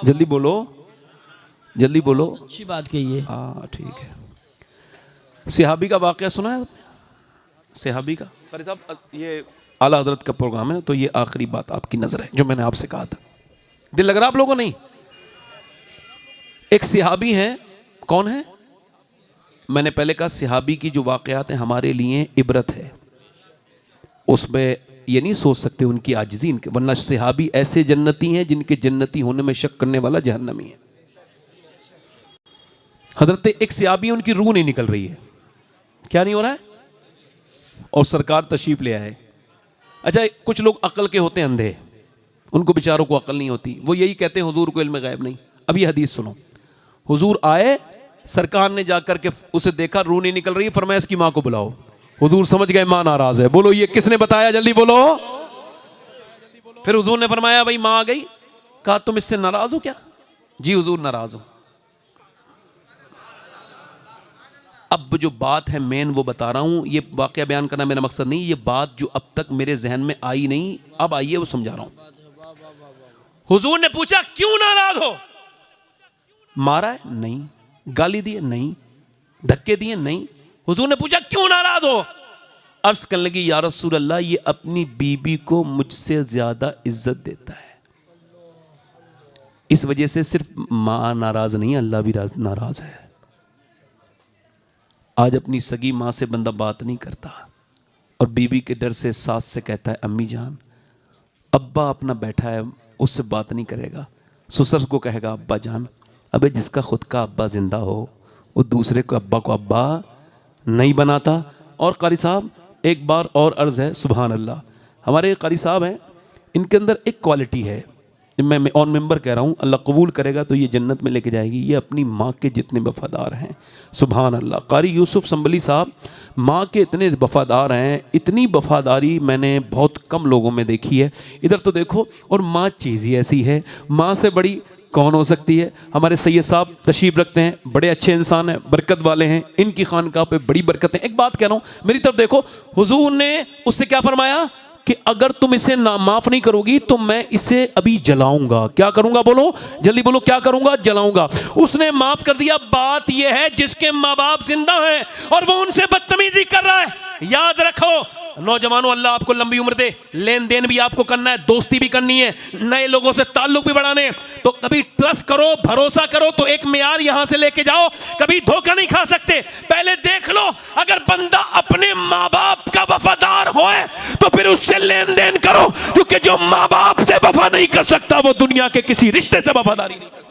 जल्दी बोलो, जल्दी बोलो। अच्छी बात कही है। हाँ ठीक है। सहाबी का वाक़या सुना है, सहाबी का। कारी साहब ये आला हजरत का प्रोग्राम है ना, तो ये आखिरी बात आपकी नज़र है जो मैंने आपसे कहा था। दिल लग रहा आप लोगों नहीं। एक सहाबी हैं, कौन है। मैंने पहले कहा सहाबी की जो वाक़यात हैं हमारे लिए इबरत है, उसमें ये नहीं सोच सकते उनकी आजिज़ी, वरना सहाबी ऐसे जन्नती हैं जिनके जन्नती होने में शक करने वाला जहन्नमी है। हजरत एक सहाबी, उनकी रूह नहीं निकल रही है। क्या नहीं हो रहा है। और सरकार तशरीफ ले आए। अच्छा कुछ लोग अक्ल के होते हैं, अंधे, उनको बेचारों को अक्ल नहीं होती, वो यही कहते हैं हुजूर को इल्म गैब नहीं। अब ये हदीस सुनो। हुजूर आए, सरकार ने जाकर के उसे देखा, रूह नहीं निकल रही, फरमाया इसकी माँ को बुलाओ। हुजूर समझ गए माँ नाराज है। बोलो ये किसने बताया, जल्दी बोलो। फिर हुजूर ने फरमाया भाई माँ आ गई। कहा तुम इससे नाराज हो क्या। जी हुजूर नाराज हो। अब जो बात है मेन वो बता रहा हूं, ये वाकया बयान करना मेरा मकसद नहीं, ये बात जो अब तक मेरे जहन में आई नहीं, अब आई है वो समझा रहा हूं। हुजूर ने पूछा क्यों नाराज हो। मारा है नहीं, गाली दी है नहीं, धक्के दिए नहीं। हुजूर ने पूछा क्यों नाराज हो। अर्ज करने लगी या रसूल अल्लाह, ये अपनी बीबी को मुझसे ज्यादा इज्जत देता है, इस वजह से सिर्फ मां नाराज नहीं, अल्लाह भी नाराज है। आज अपनी सगी मां से बंदा बात नहीं करता और बीबी के डर से सास से कहता है अम्मी जान, अब्बा अपना बैठा है उससे बात नहीं करेगा। ससुर को कहेगा अब्बा जान, अबे जिसका खुद का अब्बा जिंदा हो वो दूसरे को अब्बा नहीं बनाता। और कारी साहब एक बार और अर्ज़ है, सुभान अल्लाह, हमारे कारी साहब हैं, इनके अंदर एक क्वालिटी है, मैं ऑन मेंबर कह रहा हूँ, अल्लाह कबूल करेगा तो ये जन्नत में लेके जाएगी। ये अपनी माँ के जितने वफ़ादार हैं, सुभान अल्लाह। कारी यूसुफ संबली साहब माँ के इतने वफ़ादार हैं, इतनी वफ़ादारी मैंने बहुत कम लोगों में देखी है। इधर तो देखो, और माँ चीज़ ही ऐसी है, माँ से बड़ी कौन हो सकती है। हमारे सैयद साहब तशरीफ़ रखते हैं, बड़े अच्छे इंसान हैं, बरकत वाले हैं, इनकी खानकाह पे बड़ी बरकत है। एक बात कह रहा हूँ, मेरी तरफ देखो, हुजूर ने उससे क्या फरमाया कि अगर तुम इसे ना माफ नहीं करोगी तो मैं इसे अभी जलाऊंगा। क्या करूंगा, बोलो जल्दी बोलो, क्या करूंगा, जलाऊंगा। उसने माफ कर दिया। बात यह है जिसके माँ बाप जिंदा हैं और वो उनसे बदतमीजी कर रहा है, याद रखो नौजवानों, अल्लाह आपको लंबी उम्र दे, लेन देन भी आपको करना है, दोस्ती भी करनी है, नए लोगों से ताल्लुक भी बढ़ाने, तो कभी ट्रस्ट करो, भरोसा करो, तो एक मियार यहां से लेके जाओ, कभी धोखा नहीं खा सकते। पहले देख लो, अगर बंदा अपने माँ बाप का वफादार होए तो फिर उससे लेन देन करो, क्योंकि जो माँ बाप से वफा नहीं कर सकता वो दुनिया के किसी रिश्ते से वफादारी नहीं कर सकता।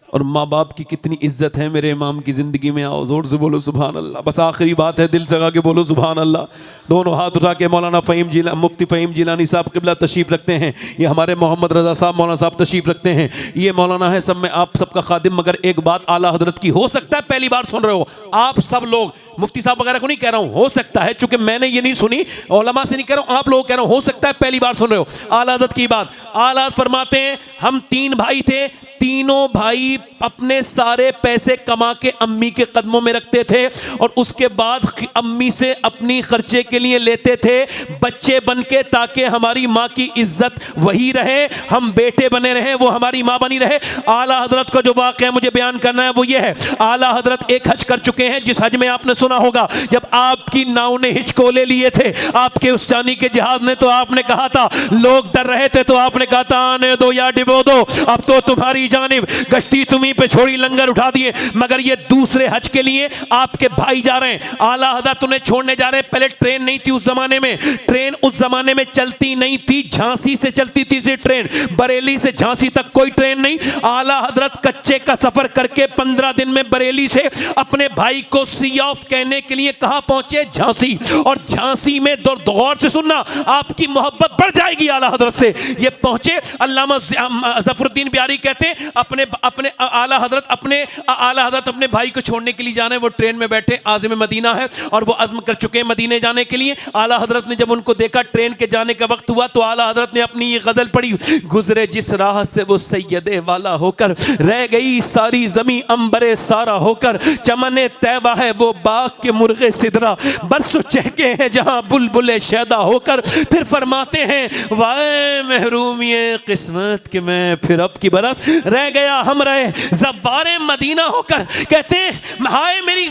और माँ बाप की कितनी इज्जत है मेरे इमाम की ज़िंदगी में। आओ ज़ोर से बोलो सुभान अल्लाह। बस आखिरी बात है, दिल जगा के बोलो सुभान अल्लाह। दोनों हाथ उठा के मौलाना फ़हीम जिला मुफ्ती फ़हीम जिलानी साहब क़िबला तशरीफ़ रखते हैं। ये हमारे मोहम्मद रज़ा साहब मौलाना साहब तशरीफ़ रखते हैं। ये मौलाना है, सब में आप सबका खादिम। मगर एक बात आला हज़रत की, हो सकता है पहली बार सुन रहे हो आप सब लोग, मुफ्ती साहब वगैरह को नहीं कह रहा हूँ, हो सकता है, चूँकि मैंने ये नहीं सुनी, उलमा से नहीं कह रहा हूँ, आप लोग कह रहा हूँ, हो सकता है पहली बार सुन रहे हो आला हज़रत की बात। आला हज़रत फरमाते हैं, हम 3 भाई थे, तीनों भाई अपने सारे पैसे कमा के अम्मी के कदमों में रखते थे और उसके बाद अम्मी से अपनी खर्चे के लिए लेते थे बच्चे बन के, ताकि हमारी माँ की इज्जत वही रहे, हम बेटे बने रहे, वो हमारी माँ बनी रहे। आला हजरत का जो वाक़या मुझे बयान करना है वो ये है, आला हजरत एक हज कर चुके हैं, जिस हज में आपने सुना होगा जब आपकी नाव ने हिचकोले लिए थे आपके उस जानी के जहाज ने, तो आपने कहा था, लोग डर रहे थे तो आपने कहा था आने दो या डिबो दो, अब तो तुम्हारी जानिब गश्ती तुम्हीं पे छोड़ी, लंगर उठा दिए। मगर ये दूसरे हज के लिए आपके भाई जा रहे हैं, आला हज़रत उन्हें छोड़ने जा रहे हैं। पहले ट्रेन नहीं थी उस जमाने में, ट्रेन उस जमाने में चलती नहीं थी, झांसी से चलती थी ट्रेन, बरेली से झांसी तक कोई ट्रेन नहीं। आला हज़रत कच्चे का सफर करके 15 दिन में बरेली से अपने भाई को सी ऑफ कहने के लिए कहां पहुंचे, झांसी। और झांसी में गौर से सुनना, आपकी मोहब्बत बढ़ जाएगी आला हज़रत से। ये पहुंचे, अल्लामा ज़फरुद्दीन बियारी कहते हैं, अपने आला हज़रत अपने भाई को छोड़ने के लिए जाना है। वो ट्रेन में बैठे, आज़िम मदीना है और वो अज़्म कर चुके हैं मदीने जाने के लिए। आला हज़रत ने जब उनको देखा, ट्रेन के जाने का वक्त हुआ, तो आला हज़रत ने अपनी ये गज़ल पढ़ी, गुजरे जिस राह से वो सैयदे वाला होकर, रह गई सारी ज़मीं अंबरे सारा होकर, चमने तैबा है वो बाग के मुर्गे सिदरा, बरसों चहके हैं जहां बुलबुले शैदा होकर। फिर फरमाते हैं, वाए महरूमी किस्मत के मैं फिर अब की बरस रह गया हम रहे ज़वारे मदीना होकर। कहते हैं, हाय मेरी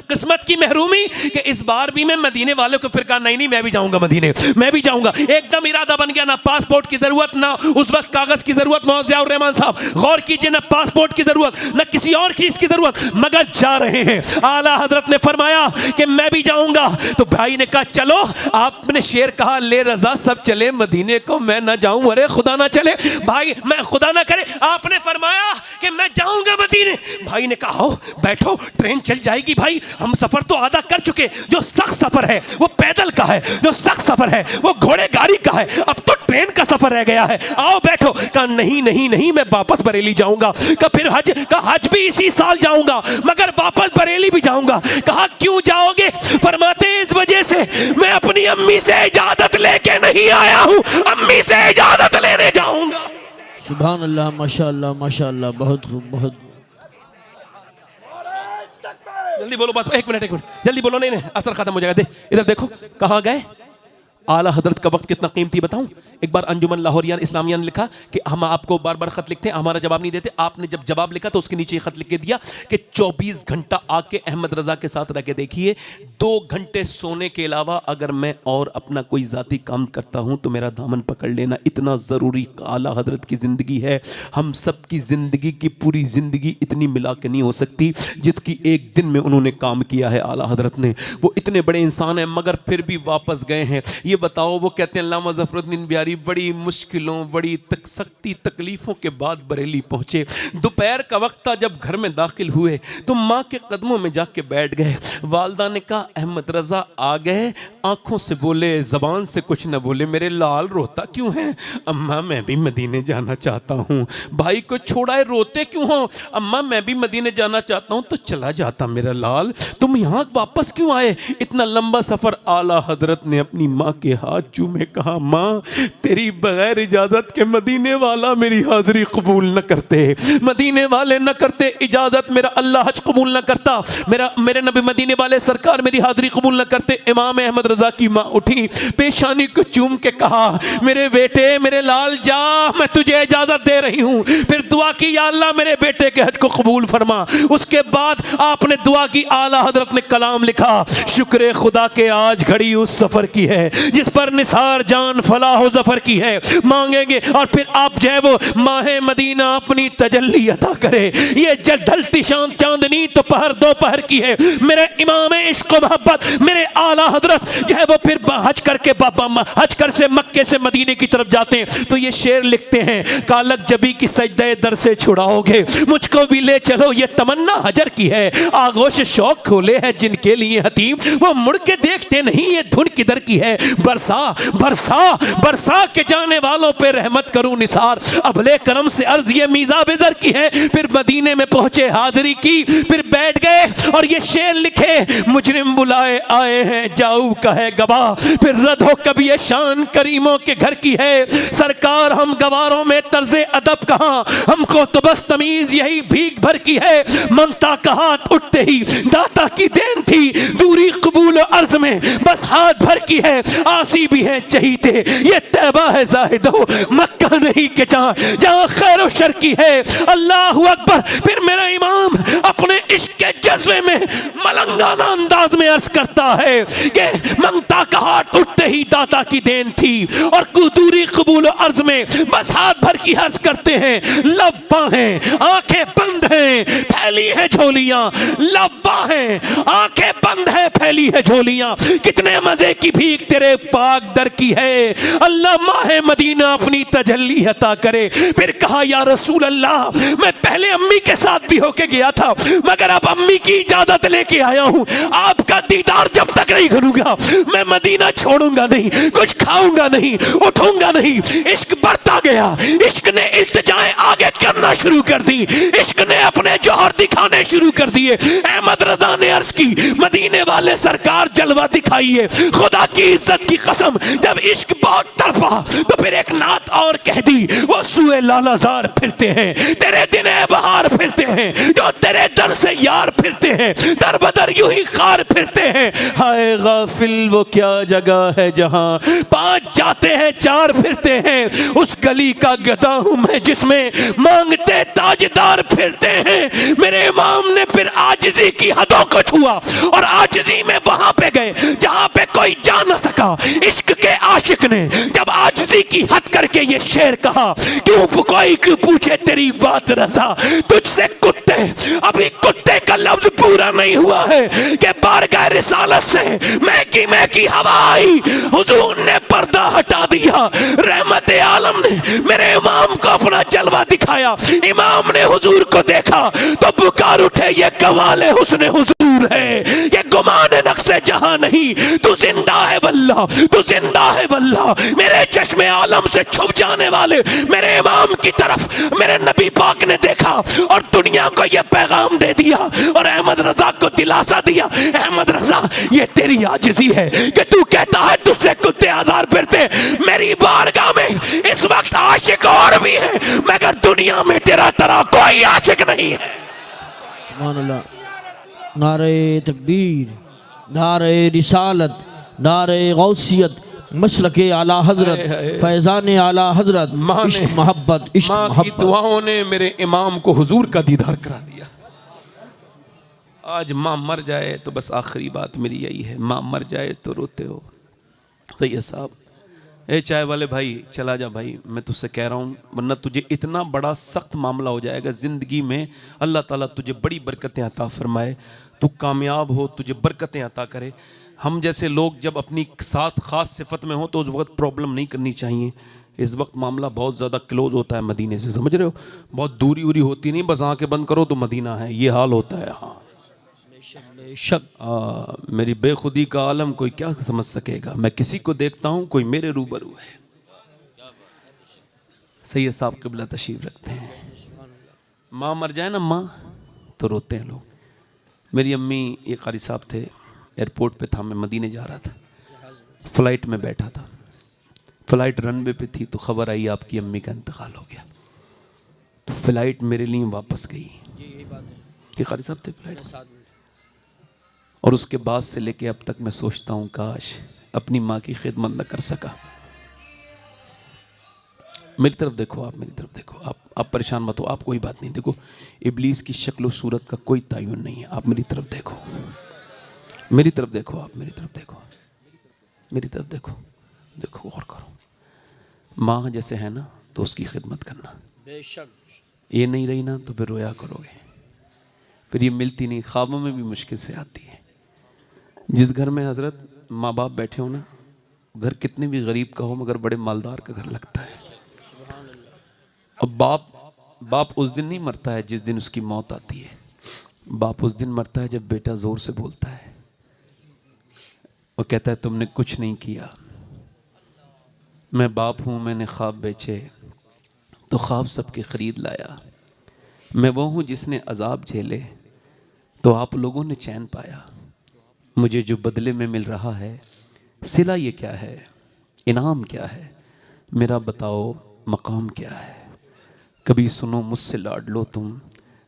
किस्मत की महरूमी कि इस बार भी मैं मदीने वालों को, फिर कहा नहीं मैं भी जाऊंगा मदीने, मैं भी जाऊंगा। एकदम इरादा बन गया, ना पासपोर्ट की जरूरत, ना उस वक्त कागज की जरूरत। मौज़ियाउर रहमान साहब गौर कीजिए, ना पासपोर्ट की जरूरत, ना किसी और चीज की जरूरत, मगर जा रहे हैं। आला हजरत ने फरमाया कि मैं भी जाऊंगा, तो भाई ने कहा चलो। आपने शेर कहा, ले रजा सब चले मदीने को, मैं ना जाऊं, अरे खुदा ना चले भाई, मैं खुदा ना करे। आपने फरमाया कि मैं जाऊंगा मदीने। भाई ने कहा, बैठो ट्रेन चल जाएगी भाई, हम सफर तो आधा कर चुके, जो सख्त सफर है वो पैदल का है, जो सख्त सफर है वो घोड़े गाड़ी का है, अब तो ट्रेन का सफर रह गया है, आओ बैठो। कहा नहीं मैं वापस बरेली जाऊंगा। कहा फिर हज, कहा हज भी इसी साल जाऊंगा, मगर वापस बरेली भी जाऊंगा। कहा क्यों जाओगे? फरमाते इस वजह से मैं अपनी अम्मी से इजाजत लेके नहीं आया हूं, अम्मी से इजाजत लेने जाऊंगा। सुभान अल्लाह, माशाअल्लाह माशाअल्लाह, बहुत खूब, बहुत। जल्दी बोलो, बस एक मिनट जल्दी बोलो, नहीं असर खत्म हो जाएगा। इधर देखो कहाँ गए। आला हजरत का वक्त कितना कीमती बताऊं। एक बार अंजुमन लाहौरिया इस्लामिया ने लिखा कि हम आपको बार बार खत लिखते हैं, हमारा जवाब नहीं देते। आपने जब जवाब लिखा तो उसके नीचे खत लिख के दिया कि 24 घंटा आके अहमद रजा के साथ रह के देखिए, 2 घंटे सोने के अलावा अगर मैं और अपना कोई जाती काम करता हूं तो मेरा दामन पकड़ लेना, इतना ज़रूरी आला हजरत की ज़िंदगी है। हम सब की ज़िंदगी की पूरी ज़िंदगी इतनी मिला के नहीं हो सकती जितकी एक दिन में उन्होंने काम किया है आला हजरत ने। वो इतने बड़े इंसान हैं मगर फिर भी वापस गए हैं। ये ये बताओ, वो कहते हैं अल्लामा ज़फ़रुद्दीन बिहारी बड़ी मुश्किलों बड़ी सख्ती तकलीफ़ों के बाद बरेली पहुँचे। दोपहर का वक्त था, जब घर में दाखिल हुए तो माँ के कदमों में जाके बैठ गए। वालदा ने कहा अहमद रज़ा आ गए। आंखों से बोले, ज़बान से कुछ न बोले, मेरे लाल रोता क्यों है? अम्मा मैं भी मदीने जाना चाहता हूँ। भाई को छोड़ा है, रोते क्यों हो? अम्मा मैं भी मदीने जाना चाहता हूँ। तो चला जाता मेरा लाल, तुम यहाँ वापस क्यों आए? इतना लंबा सफ़र। आला हजरत ने अपनी माँ के हाथ चूमे, कहा माँ तेरी बगैर इजाज़त के मदीने वाला मेरी हाज़िरी कबूल न करते, मदीने वाले न करते इजाज़त, मेरा अल्लाह हज कबूल न करता, मेरे नबी मदीने वाले सरकार मेरी हाज़िरी कबूल न करते। इमाम अहमद रज़ा की माँ उठी, पेशानी को चूम के कहा मेरे बेटे मेरे लाल जा, मैं तुझे इजाज़त दे रही हूँ। फिर दुआ की, या अल्लाह मेरे बेटे के हज को कबूल फरमा। उसके बाद आपने दुआ की, आला हजरत ने कलाम लिखा, शुक्र खुदा के आज घड़ी उस सफ़र की है जिस पर निसार जान फलाह ज़फ़र की है। मांगेंगे और फिर आप जो है वो माहे मदीना अपनी तजल्ली अता करे। ये ढलती शाम चांदनी तो पहर दोपहर की है। मेरे इमाम इश्क मोहब्बत मेरे आला हजरत जो है वो फिर हज करके हज कर से मक्के से मदीने की तरफ जाते हैं तो ये शेर लिखते हैं, कालक जबी की सजदे दर से छुड़ाओगे, मुझको भी ले चलो ये तमन्ना हजर की है। आगोश शौक खोले हैं जिनके लिए हतीम, वो मुड़ के देखते नहीं ये धुन किधर की है। बरसा बरसा बरसा के जाने वालों पे रहमत करूं निसार, अबले करम से अर्ज ये मीज़ा बेज़र की है। फिर मदीने में पहुंचे, हाजिरी की, फिर बैठ गए और ये शेर लिखे, मुजरिम बुलाए आए हैं जाऊ का है गवाह, फिर रद हो कभी ये शान करीमों के घर की है। सरकार हम गवारों में तर्ज़े अदब कहाँ, हमको तो बस तमीज़ यही भीख भर की है। ममता का हाथ उठते ही दाता की देन थी, दूरी कबूल अर्ज में बस हाथ भर की है। आसी भी है चहीते ये तैबा है ज़ाहिदो, मक्का नहीं के जहाँ खैर व शर की है। अल्लाह अकबर। फिर मेरा इमाम अपने इश्क के जज्बे में मलंगाना अंदाज में अर्ज करता है कि मंगता का हाथ उठते ही दाता की देन थी और दूरी कबूल अर्ज में बस हाथ भर की अर्ज करते हैं। लब बाहें आंखें बंद हैं फैली है झोलियां, लब बाहें आंखें बंद है फैली है झोलियां, कितने मजे की भीख तेरे पाक दर की है। अल्लाह माहे मदीना अपनी तजल्ली अता करे। फिर कहा या रसूल अल्लाह, मैं पहले अम्मी के साथ भी होके गया था मगर अब अम्मी की इजाजत लेके आया हूं, आपका दीदार जब तक नहीं करूंगा मैं मदीना छोड़ूंगा नहीं, कुछ खाऊंगा नहीं, उठूंगा नहीं। इश्क बढ़ता गया, इश्क ने इल्तिजाएं आगे करना शुरू कर दी, इश्क ने अपने जौहर दिखाने शुरू कर दिए। अहमद रजा ने अर्ज की, मदीने वाले सरकार जलवा दिखाइए, खुदा की इज्जत की कसम जब इश्क बहुत तड़पा तो फिर एक नात और कह दी, वो सुए लालाजार फिरते हैं तेरे दिन बहार फिरते हैं, जो तेरे दर से यार फिरते हैं, दर बदर यूं ही खार फिरते हैं। हाय गाफिल वो क्या जगह है जहां पांच जाते हैं चार फिरते हैं, उस गली का गधा हूं मैं जिसमें मांगते ताजदार फिरते हैं। मेरे इमाम ने फिर आजिज़ी की हदों को छुआ और आजिज़ी में वहां पे गए जहां पे कोई जा न सका। इश्क के आशिक ने जब आजिज़ी की हद करके ये शेर कहा, क्यों कोई क्यों पूछे तेरी बात रज़ा, तुझसे कुत्ते अभी कुत्ते का लफ्ज पूरा नहीं हुआ है कि बारगाह रिसालत से मैं की हवा आई, हुजूर ने पर्दा हटा दिया। रहमत आलम ने मेरे इमाम को अपना जलवा दिखाया, इमाम ने हुजूर को देखा तो पुकार उठे, ये कमाल हुस्न हुजूर है, ये गुमान नक्शे जहां नहीं, तू जिंदा है वल्लाह, तू जिंदा है वल्लाह। मेरे चश्मे आलम से छुप जाने वाले मेरे इमाम की तरफ मेरे नबी पाक ने देखा और दुनिया को यह पैगाम दे दिया और अहमद रजा को दिलासा दिया, अहमद रजा ये तेरी आजिज़ी है कि तू कहता है तुझसे कुत्ते आज़ार फिरते। मेरी बारगाह में इस वक्त आशिक और भी है मगर दुनिया में तेरा तरह कोई आशिक नहीं है। सुभान अल्लाह। नारे तकबीर, नारे रिसालत, नारे गौसियत, मसलके आला हजरत, फैज़ान आला हजरत, इश्क मोहब्बत, इश्क मोहब्बत। दुआओं ने मेरे इमाम को हुजूर का दीदार करा दिया। आज माँ मर जाए तो बस आखिरी बात मेरी यही है, माँ मर जाए तो रोते हो। सैयद साहब, ए चाय वाले भाई चला जा भाई, मैं तुझसे कह रहा हूँ वरना तुझे इतना बड़ा सख्त मामला हो जाएगा ज़िंदगी में। अल्लाह ताला तुझे बड़ी बरकतें अता फरमाए, तू कामयाब हो, तुझे बरकतें अता करे। हम जैसे लोग जब अपनी साथ ख़ास सिफत में हो तो उस वक्त प्रॉब्लम नहीं करनी चाहिए। इस वक्त मामला बहुत ज़्यादा क्लोज होता है मदीने से, समझ रहे हो, बहुत दूरी उरी होती नहीं, बस आंखें बंद करो तो मदीना है, ये हाल होता है। हाँ बेशक मेरी बेखुदी का आलम कोई क्या समझ सकेगा, मैं किसी को देखता हूँ कोई मेरे रूबरू है। सैयद साहब क़िबला तशरीफ़ रखते हैं। माँ मर जाए ना माँ तो रोते हैं लोग। मेरी अम्मी, ये कारी साहब थे, एयरपोर्ट पे था, मैं मदीने जा रहा था, फ़्लाइट में बैठा था, फ़्लाइट रनवे पे थी तो ख़बर आई आपकी अम्मी का इंतकाल हो गया। तो फ़्लाइट मेरे लिए वापस गई। ये कारी साहब थे फ़्लाइट। और उसके बाद से लेके अब तक मैं सोचता हूँ काश अपनी माँ की खिदमत न कर सका। मेरी तरफ देखो, आप मेरी तरफ देखो, आप परेशान मत हो, आप कोई बात नहीं। देखो इब्लीस की शक्ल सूरत का कोई तयन नहीं है। आप मेरी तरफ देखो, मेरी तरफ देखो, आप मेरी तरफ देखो, मेरी तरफ देखो, देखो और करो। माँ जैसे है ना तो उसकी खिदमत करना। बेशक ये नहीं रही ना तो फिर रोया करोगे, फिर ये मिलती नहीं, ख्वाबों में भी मुश्किल से आती है। जिस घर में हजरत माँ बाप बैठे हो ना, घर कितने भी गरीब का हो मगर बड़े मालदार का घर लगता है। अब बाप उस दिन नहीं मरता है जिस दिन उसकी मौत आती है, बाप उस दिन मरता है जब बेटा जोर से बोलता है और कहता है तुमने कुछ नहीं किया, मैं बाप हूँ, मैंने ख्वाब बेचे तो ख्वाब सबके खरीद लाया, मैं वो हूँ जिसने अजाब झेले तो आप लोगों ने चैन पाया, मुझे जो बदले में मिल रहा है सिला ये क्या है, इनाम क्या है, मेरा बताओ मकाम क्या है। कभी सुनो मुझसे लाड लो तुम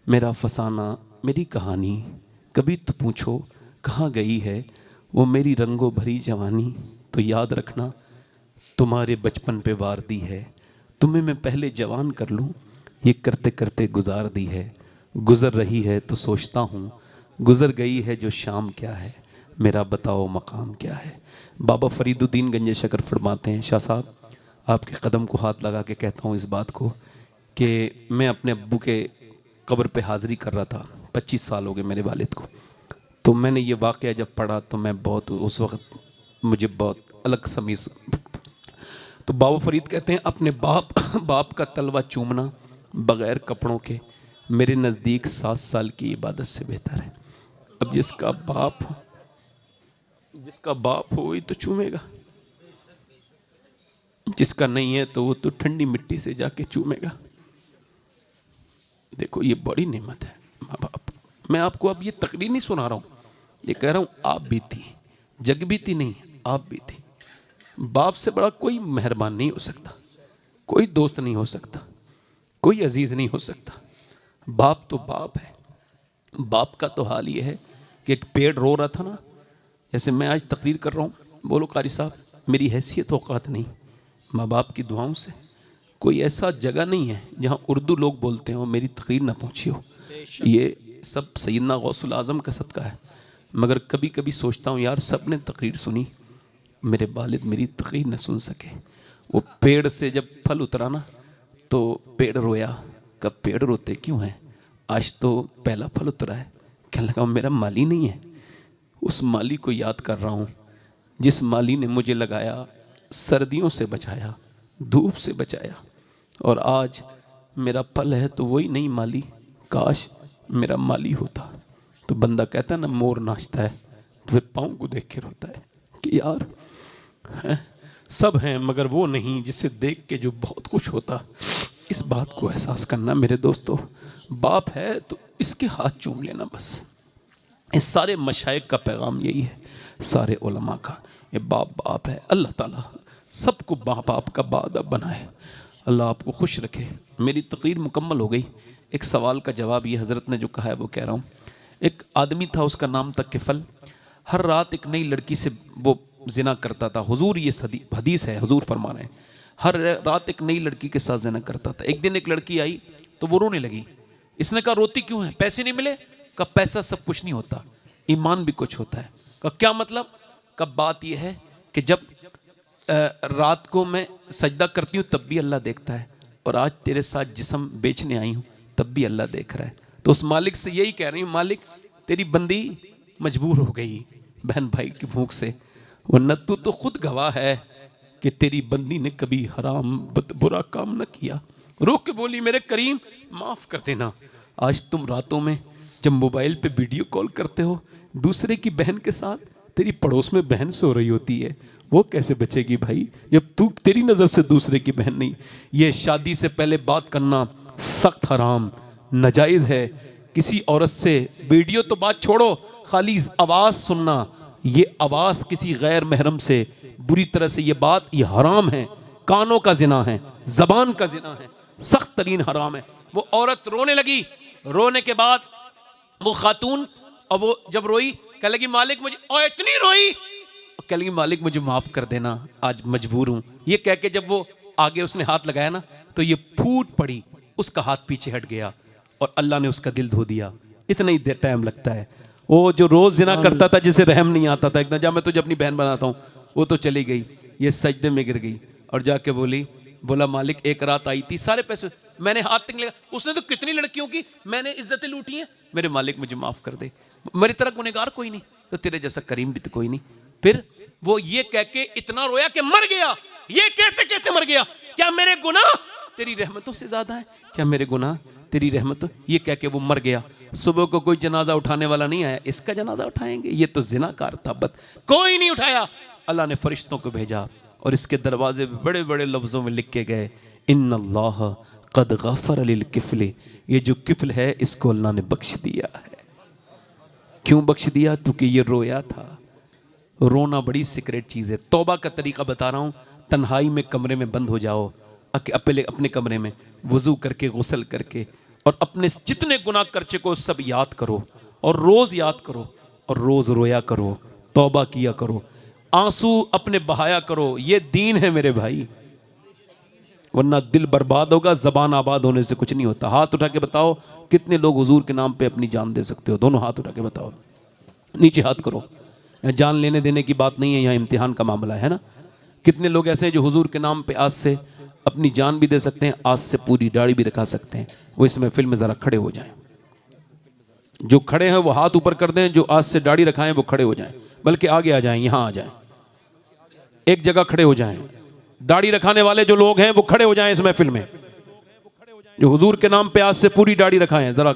मेरा फसाना मेरी कहानी, कभी तो पूछो कहाँ गई है वो मेरी रंगों भरी जवानी, तो याद रखना तुम्हारे बचपन पे वार दी है, तुम्हें मैं पहले जवान कर लूँ ये करते करते गुजार दी है, गुज़र रही है तो सोचता हूँ गुज़र गई है जो शाम क्या है, मेरा बताओ मकाम क्या है। बाबा फरीदुद्दीन गंज शकर फरमाते हैं, शाह साहब आपके कदम को हाथ लगा के कहता हूँ इस बात को कि मैं अपने अब्बू के कब्र पे हाज़िरी कर रहा था, 25 साल हो गए मेरे वालिद को, तो मैंने ये वाक़या जब पढ़ा तो मैं बहुत, उस वक्त मुझे बहुत अलग समीज। तो बाबा फरीद कहते हैं अपने बाप का तलवा चूमना बग़ैर कपड़ों के मेरे नज़दीक 7 साल की इबादत से बेहतर है। अब जिसका बाप हो वही तो चूमेगा, जिसका नहीं है तो वो तो ठंडी मिट्टी से जाके चूमेगा। देखो ये बड़ी नेमत है माँ बाप। मैं आपको अब ये तकरीर नहीं सुना रहा हूँ, ये कह रहा हूँ आप भी थी, जग भी थी, नहीं आप भी थी। बाप से बड़ा कोई मेहरबान नहीं हो सकता, कोई दोस्त नहीं हो सकता, कोई अजीज़ नहीं हो सकता। बाप तो बाप है। बाप का तो हाल ये है कि एक पेड़ रो रहा था ना, जैसे मैं आज तकरीर कर रहा हूँ, बोलो कारी साहब मेरी हैसियत औकात नहीं, माँ बाप की दुआओं से कोई ऐसा जगह नहीं है जहाँ उर्दू लोग बोलते हो मेरी तकरीर ना पहुँची हो। ये सब सैयदना गौसुल आज़म का सदका है। मगर कभी कभी सोचता हूँ यार सब ने तकरीर सुनी, मेरे वालिद मेरी तकरीर न सुन सके। वो पेड़ से जब फल उतरा ना तो पेड़ रोया, कब पेड़ रोते क्यों हैं, आज तो पहला फल उतरा है। कहने लगा मेरा माली नहीं है, उस माली को याद कर रहा हूँ जिस माली ने मुझे लगाया, सर्दियों से बचाया, धूप से बचाया, और आज मेरा फल है तो वही नहीं माली, काश मेरा माली होता। तो बंदा कहता है ना मोर नाचता है तो फिर पाँव को देख के रोता है कि यार सब हैं मगर वो नहीं जिसे देख के जो बहुत कुछ होता। इस बात को एहसास करना मेरे दोस्तों, बाप है तो इसके हाथ चूम लेना बस। इस सारे मशाइख का पैगाम यही है, सारे उलमा का, ये बाप है। अल्लाह ताला सबको बाप का बाद बनाए, अल्लाह आपको खुश रखे। मेरी तकरीर मुकम्मल हो गई। एक सवाल का जवाब ये हज़रत ने जो कहा है वो कह रहा हूँ। एक आदमी था, उसका नाम था किफ़ल। हर रात एक नई लड़की से वो जिना करता था। हुजूर ये हदीस है, हुजूर फरमा रहे हैं हर रात एक नई लड़की के साथ जिना करता था। एक दिन एक लड़की आई तो वो रोने लगी। इसने कहा रोती क्यों है, पैसे नहीं मिले? कहा पैसा सब कुछ नहीं होता, ईमान भी कुछ होता है। कहा क्या मतलब? कब बात यह है कि जब रात को मैं सजदा करती हूँ तब भी अल्लाह देखता है, और आज तेरे साथ जिस्म बेचने आई हूँ तब भी अल्लाह देख रहा है। तो उस मालिक से यही कह रही हूँ, मालिक तेरी बंदी मजबूर हो गई, बहन भाई की भूख से, वरना तू तो खुद गवाह है कि तेरी बंदी ने कभी हराम बुरा काम न किया। रोक के बोली, मेरे करीम माफ कर देना, आज तुम रातों में जब मोबाइल पे वीडियो कॉल करते हो दूसरे की बहन के साथ, तेरी पड़ोस में बहन सो रही होती है, वो कैसे बचेगी भाई जब तू, तेरी नज़र से दूसरे की बहन नहीं। ये शादी से पहले बात करना सख्त हराम नाजायज़ है। किसी औरत से वीडियो तो बात छोड़ो, खाली आवाज़ सुनना, ये आवाज़ किसी गैर महरम से बुरी तरह से, ये बात ये हराम है, कानों का जिना है, ज़बान का जिना है, सख्त तरीन हराम है। वो औरत रोने लगी, रोने के बाद वो खातून, और वो जब रोई कह लगी मालिक मुझे, और इतनी रोई कह लगी मालिक मुझे माफ़ कर देना, आज मजबूर हूँ। ये कह के जब वो आगे उसने हाथ लगाया ना तो ये फूट पड़ी, उसका हाथ पीछे हट गया और अल्लाह ने उसका दिल धो दिया। इतना ही देर टाइम लगता है। वो जो रोज़ जिना करता था जिसे रहम नहीं आता था, एकदम जा मैं तुझे अपनी बहन बनाता हूँ, वो तो चली गई, ये सजदे में गिर गई और जाके बोला मालिक एक रात आई थी, सारे पैसे मैंने हाथ तक लगा, उसने तो कितनी लड़कियों की मैंने इज्जतें लूटी हैं, मेरे मालिक मुझे माफ़ कर दे, मेरी तरह गुनहगार कोई नहीं, तो तेरे जैसा करीम भी तो कोई नहीं। फिर वो ये कह के इतना रोया कि मर गया, ये कहते कहते मर गया। क्या मेरे गुनाह तेरी रहमतों से ज्यादा है, क्या मेरे गुनाह तेरी रहमतों, ये कह के वो मर गया। सुबह को कोई जनाजा उठाने वाला नहीं आया, इसका जनाजा उठाएंगे, ये तो जिनाकार था, कोई नहीं उठाया। अल्लाह ने फरिश्तों को भेजा और इसके दरवाजे बड़े बड़े लफ्जों में लिख के गए, इन्नल्लाह क़द गफ़र लिल किफ़्ल, ये जो किफ़्ल है इसको अल्लाह ने बख्श दिया है। क्यों बख्श दिया? क्योंकि ये रोया था। रोना बड़ी सीक्रेट चीज़ है। तौबा का तरीका बता रहा हूँ, तन्हाई में कमरे में बंद हो जाओ, अपने कमरे में वज़ू करके गुस्ल करके, और अपने जितने गुनाह कर चुके सब याद करो और रोज़ याद करो और रोज़ रोया करो, तौबा किया करो, आंसू अपने बहाया करो। ये दीन है मेरे भाई, वरना दिल बर्बाद होगा, ज़बान आबाद होने से कुछ नहीं होता। हाथ उठा के बताओ कितने लोग हुजूर के नाम पे अपनी जान दे सकते हो? दोनों हाथ उठा के बताओ, नीचे हाथ करो। जान लेने देने की बात नहीं है, यहाँ इम्तिहान का मामला है ना। कितने लोग ऐसे हैं जो हुजूर के नाम पे आज से अपनी जान भी दे सकते हैं, आज से पूरी दाढ़ी भी रखा सकते हैं। वो इस महफिल में ज़रा खड़े हो जाएं। जो खड़े हैं वो हाथ ऊपर कर दें, जो आज से दाढ़ी रखाएं वो खड़े हो जाएं, बल्कि आगे आ जाएं, यहाँ आ जाएं, एक जगह खड़े हो जाएं। दाढ़ी रखाने वाले जो लोग हैं वो खड़े हो जाएं इस महफिल में, जो हुजूर के नाम पे आज से पूरी दाढ़ी रखाएं। जरा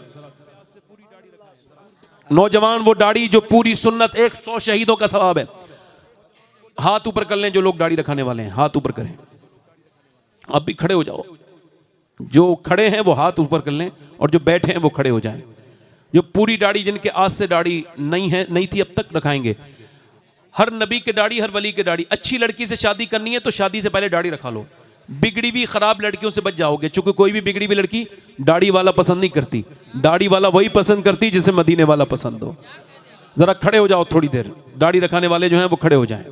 नौजवान, वो दाढ़ी जो पूरी सुन्नत, 100 शहीदों का सवाब है, हाथ ऊपर कर लें। जो लोग दाढ़ी रखाने वाले हैं हाथ ऊपर करें। आप भी खड़े हो जाओ, जो खड़े हैं वो हाथ ऊपर कर लें और जो बैठे हैं वो खड़े हो जाएं। जो पूरी दाढ़ी, जिनके आज से दाढ़ी नहीं थी अब तक, रखाएंगे। हर नबी के दाढ़ी, हर वली के दाढ़ी। अच्छी लड़की से शादी करनी है तो शादी से पहले दाढ़ी रखा लो, बिगड़ी हुई खराब लड़कियों से बच जाओगे। चूंकि कोई भी बिगड़ी हुई लड़की दाढ़ी वाला पसंद नहीं करती, दाढ़ी वाला वही पसंद करती जिसे मदीने वाला पसंद हो। जरा खड़े हो जाओ थोड़ी देर, दाढ़ी रखाने वाले जो हैं वो खड़े हो जाएं।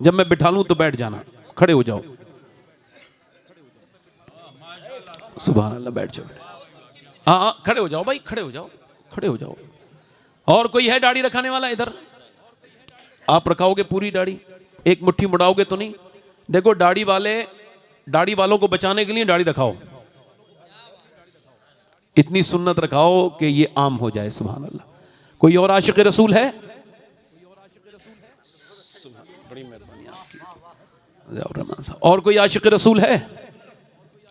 जब मैं बिठा लूं तो बैठ जाना, खड़े हो जाओ। सुभान अल्लाह, बैठ जाओ। हाँ, खड़े हो जाओ भाई, खड़े हो जाओ, खड़े हो जाओ। और कोई है दाढ़ी रखाने वाला? इधर आप रखाओगे पूरी दाढ़ी, एक मुट्ठी मुड़ाओगे तो नहीं। देखो दाढ़ी वालों को बचाने के लिए दाढ़ी रखाओ, इतनी सुन्नत रखाओ कि ये आम हो जाए। सुभान अल्लाह। कोई और आशिक रसूल है? बड़ी मेहरबानी आपकी। और कोई आशिक रसूल है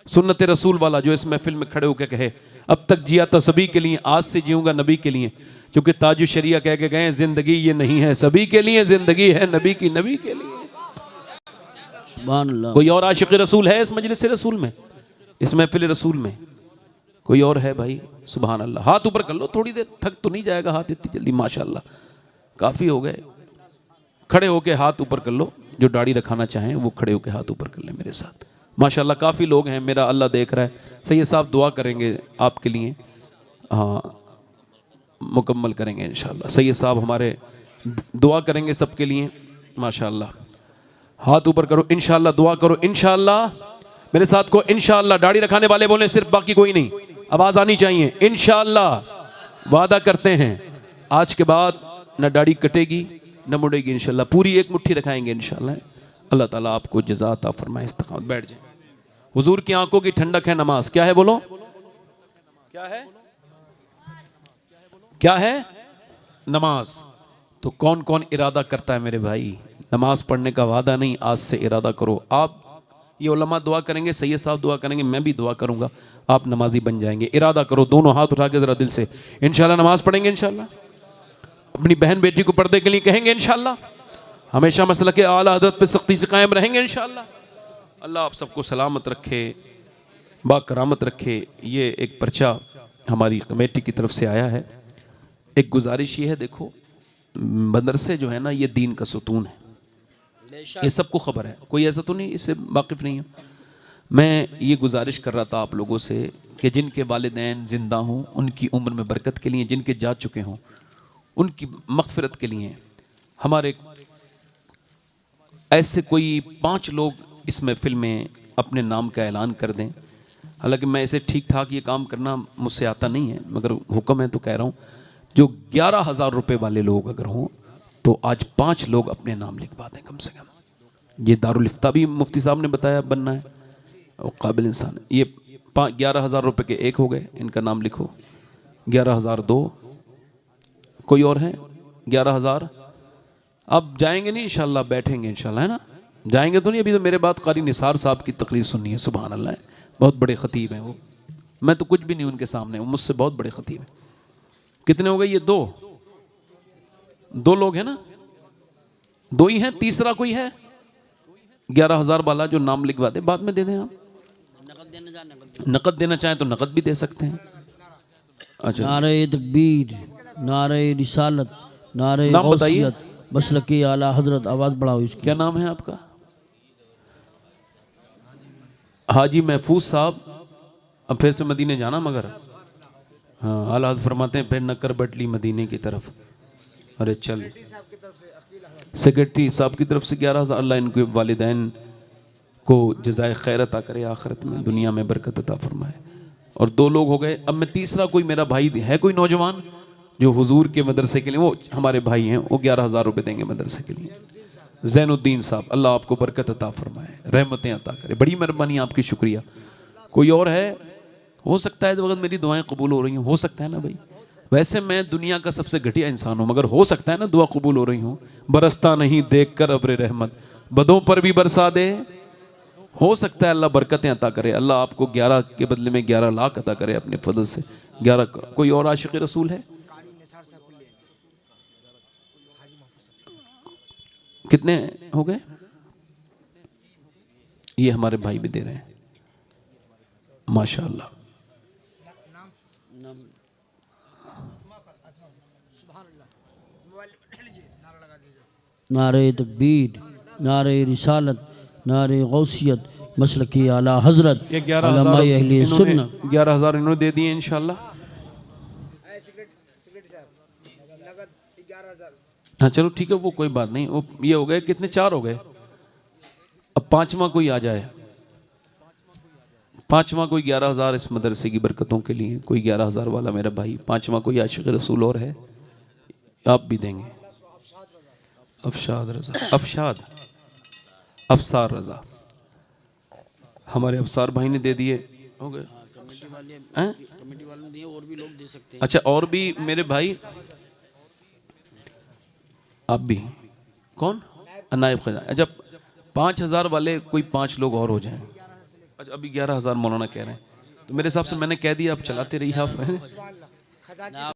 सुन्नत रसूल वाला जो इस महफिल में खड़े होकर कहे, अब तक जिया था सभी के लिए, आज से जीऊंगा नबी के लिए। क्योंकि ताजु शरिया कह के गए, जिंदगी ये नहीं है सभी के लिए, जिंदगी है नबी की, नबी के लिए। सुभान अल्लाह। कोई और आशिक रसूल है इस मजलिस रसूल में, इस महफिल रसूल में? कोई और है भाई? सुभान अल्लाह। हाथ ऊपर कर लो, थोड़ी देर, थक तो नहीं जाएगा हाथ इतनी जल्दी। माशाअल्लाह, काफ़ी हो गए। खड़े होके हाथ ऊपर कर लो, जो दाढ़ी रखाना चाहें वो खड़े होके हाथ ऊपर कर लें मेरे साथ। माशाअल्लाह काफ़ी लोग हैं, मेरा अल्लाह देख रहा है। सैयद साहब दुआ करेंगे आपके लिए, हाँ मुकम्मल करेंगे इंशाअल्लाह। सैयद साहब हमारे दुआ करेंगे सबके लिए। माशाअल्लाह, हाथ ऊपर करो, इंशाअल्लाह दुआ करो। इंशाअल्लाह मेरे साथ को इंशाअल्लाह। दाढ़ी रखाने वाले बोले सिर्फ, बाकी कोई नहीं, आवाज़ आनी चाहिए। इंशाअल्लाह वादा करते हैं आज के बाद न दाढ़ी कटेगी न मुड़ेगी इंशाअल्लाह। पूरी एक मुट्ठी रखाएंगे इंशाअल्लाह। अल्लाह ताला आपको जज़ा अता फरमाए। इस्तिक़ामत, बैठ जाए। हुजूर की आंखों की ठंडक है नमाज। क्या है बोलो? क्या है? क्या है? नमाज। तो कौन कौन इरादा करता है मेरे भाई? नमाज पढ़ने का वादा नहीं, आज से इरादा करो। आप ये उलमा दुआ करेंगे, सैयद साहब दुआ करेंगे, मैं भी दुआ करूंगा, आप नमाजी बन जाएंगे। इरादा करो, दोनों हाथ उठा के जरा दिल से, इंशाल्लाह नमाज पढ़ेंगे, इंशाल्लाह अपनी बहन बेटी को पर्दे के लिए कहेंगे, इंशाल्लाह हमेशा मसला के आला हदरत पे सख्ती से कायम रहेंगे, इंशाल्लाह। अल्लाह आप सबको सलामत रखे, बाकरामत रखे। ये एक पर्चा हमारी कमेटी की तरफ से आया है। एक गुजारिश ये है, देखो मदरसे जो है ना, ये दीन का सुतून है, ये सबको खबर है, कोई ऐसा तो नहीं इससे वाकिफ़ नहीं है। मैं ये गुजारिश कर रहा था आप लोगों से कि जिनके वालिदैन ज़िंदा हों उनकी उम्र में बरकत के लिए, जिनके जा चुके हों उनकी मग़फ़िरत के लिए हमारे ऐसे कोई 5 लोग इस महफ़िल में अपने नाम का ऐलान कर दें। हालांकि मैं इसे ठीक ठाक ये काम करना मुझसे आता नहीं है, मगर हुक्म है तो कह रहा हूँ। जो 11,000 रुपये वाले लोग अगर हों तो आज 5 लोग अपने नाम लिखवा दें कम से कम। ये दारुल इफ्ता भी मुफ्ती साहब ने बताया बनना है, और काबिल इंसान है। ये 11,000 रुपये के एक हो गए, इनका नाम लिखो। 11,002, कोई और है? 11,000। अब जाएंगे नहीं इंशाल्लाह, बैठेंगे इंशाल्लाह, है ना? जाएंगे तो नहीं, अभी तो मेरे बाद कारी निसार साहब की तकरीर सुननी है। सुभान अल्लाह, बहुत बड़े ख़तीब हैं वो, मैं तो कुछ भी नहीं उनके सामने, वो मुझसे बहुत बड़े ख़तीब हैं। कितने हो गए ये? 2 लोग हैं ना, 2 ही हैं, तीसरा कोई है? 11,000 वाला जो नाम लिखवा दे, बाद में दे दें। आप नकद देना चाहें तो नकद भी दे सकते हैं। अच्छा, नारे तकबीर, नारे रिसालत, नारे नाम बताइए। गौसियत, मसलकी आला हजरत। आवाज़ बढ़ाओ इसकी। क्या नाम है आपका? हाजी महफूज साहब। अब फिर से मदीने जाना, मगर हाँ, आला हज़रत फरमाते हैं फिर नकर बटली मदीने की तरफ। अरे चल, सेक्रेटरी साहब की तरफ से 11,000। अल्लाह इनके वालिदैन को जज़ाए खैर अता करे, आखिरत में दुनिया में बरकत अता फरमाए। और 2 लोग हो गए। अब मैं तीसरा, कोई मेरा भाई है, कोई नौजवान जो हुजूर के मदरसे के लिए, वो हमारे भाई हैं, वो 11,000 रुपये देंगे मदरसे के लिए। ज़ैनुद्दीन साहब, अल्लाह आपको बरकत अता फरमाए, रहमतें अता करे, बड़ी मेहरबानी आपकी, शुक्रिया। कोई और है? हो सकता है इस वक्त मेरी दुआएं कबूल हो रही हूँ, हो सकता है ना भाई। वैसे मैं दुनिया का सबसे घटिया इंसान हूँ, मगर हो सकता है ना दुआ कबूल हो रही हूँ। बरसता नहीं देख कर अब्र रहमत, बदों पर भी बरसा दे। हो सकता है अल्लाह बरकतें अता करे, अल्लाह आपको 11 के बदले में 11 लाख अता करे अपने फजल से। 11। कोई और आशिक़ रसूल है? कितने हो गए? ये हमारे भाई भी दे रहे हैं, माशाअल्लाह। नारे तकबीर, नारे रिसालत, नारे गौसियत, मसलकी आला हजरत, ये 11,000 अहले सुन्नत। 11,000 इन्होंने दे दिए इंशाल्लाह। हाँ चलो ठीक है, वो कोई बात नहीं। वो ये हो गए कितने? 4 हो गए। अब 5वां कोई आ जाए, 5वां कोई 11,000 इस मदरसे की बरकतों के लिए, कोई 11,000 वाला मेरा भाई। 5वां कोई आशिक़ रसूल और है? आप भी देंगे? अफशाद रज़ा, अफसार रज़ा, हमारे अफसार भाई ने दे दिए, हो गए। कमेटी वाले ने दिए, और भी लोग दे सकते हैं। अच्छा, और भी मेरे भाई, आप भी? कौन? नायब खजाना। अच्छा, 5,000 वाले कोई 5 लोग और हो जाएं। अच्छा, अभी 11,000 मौलाना कह रहे हैं, तो मेरे हिसाब से मैंने कह दिया, आप चलाते रहिए आप।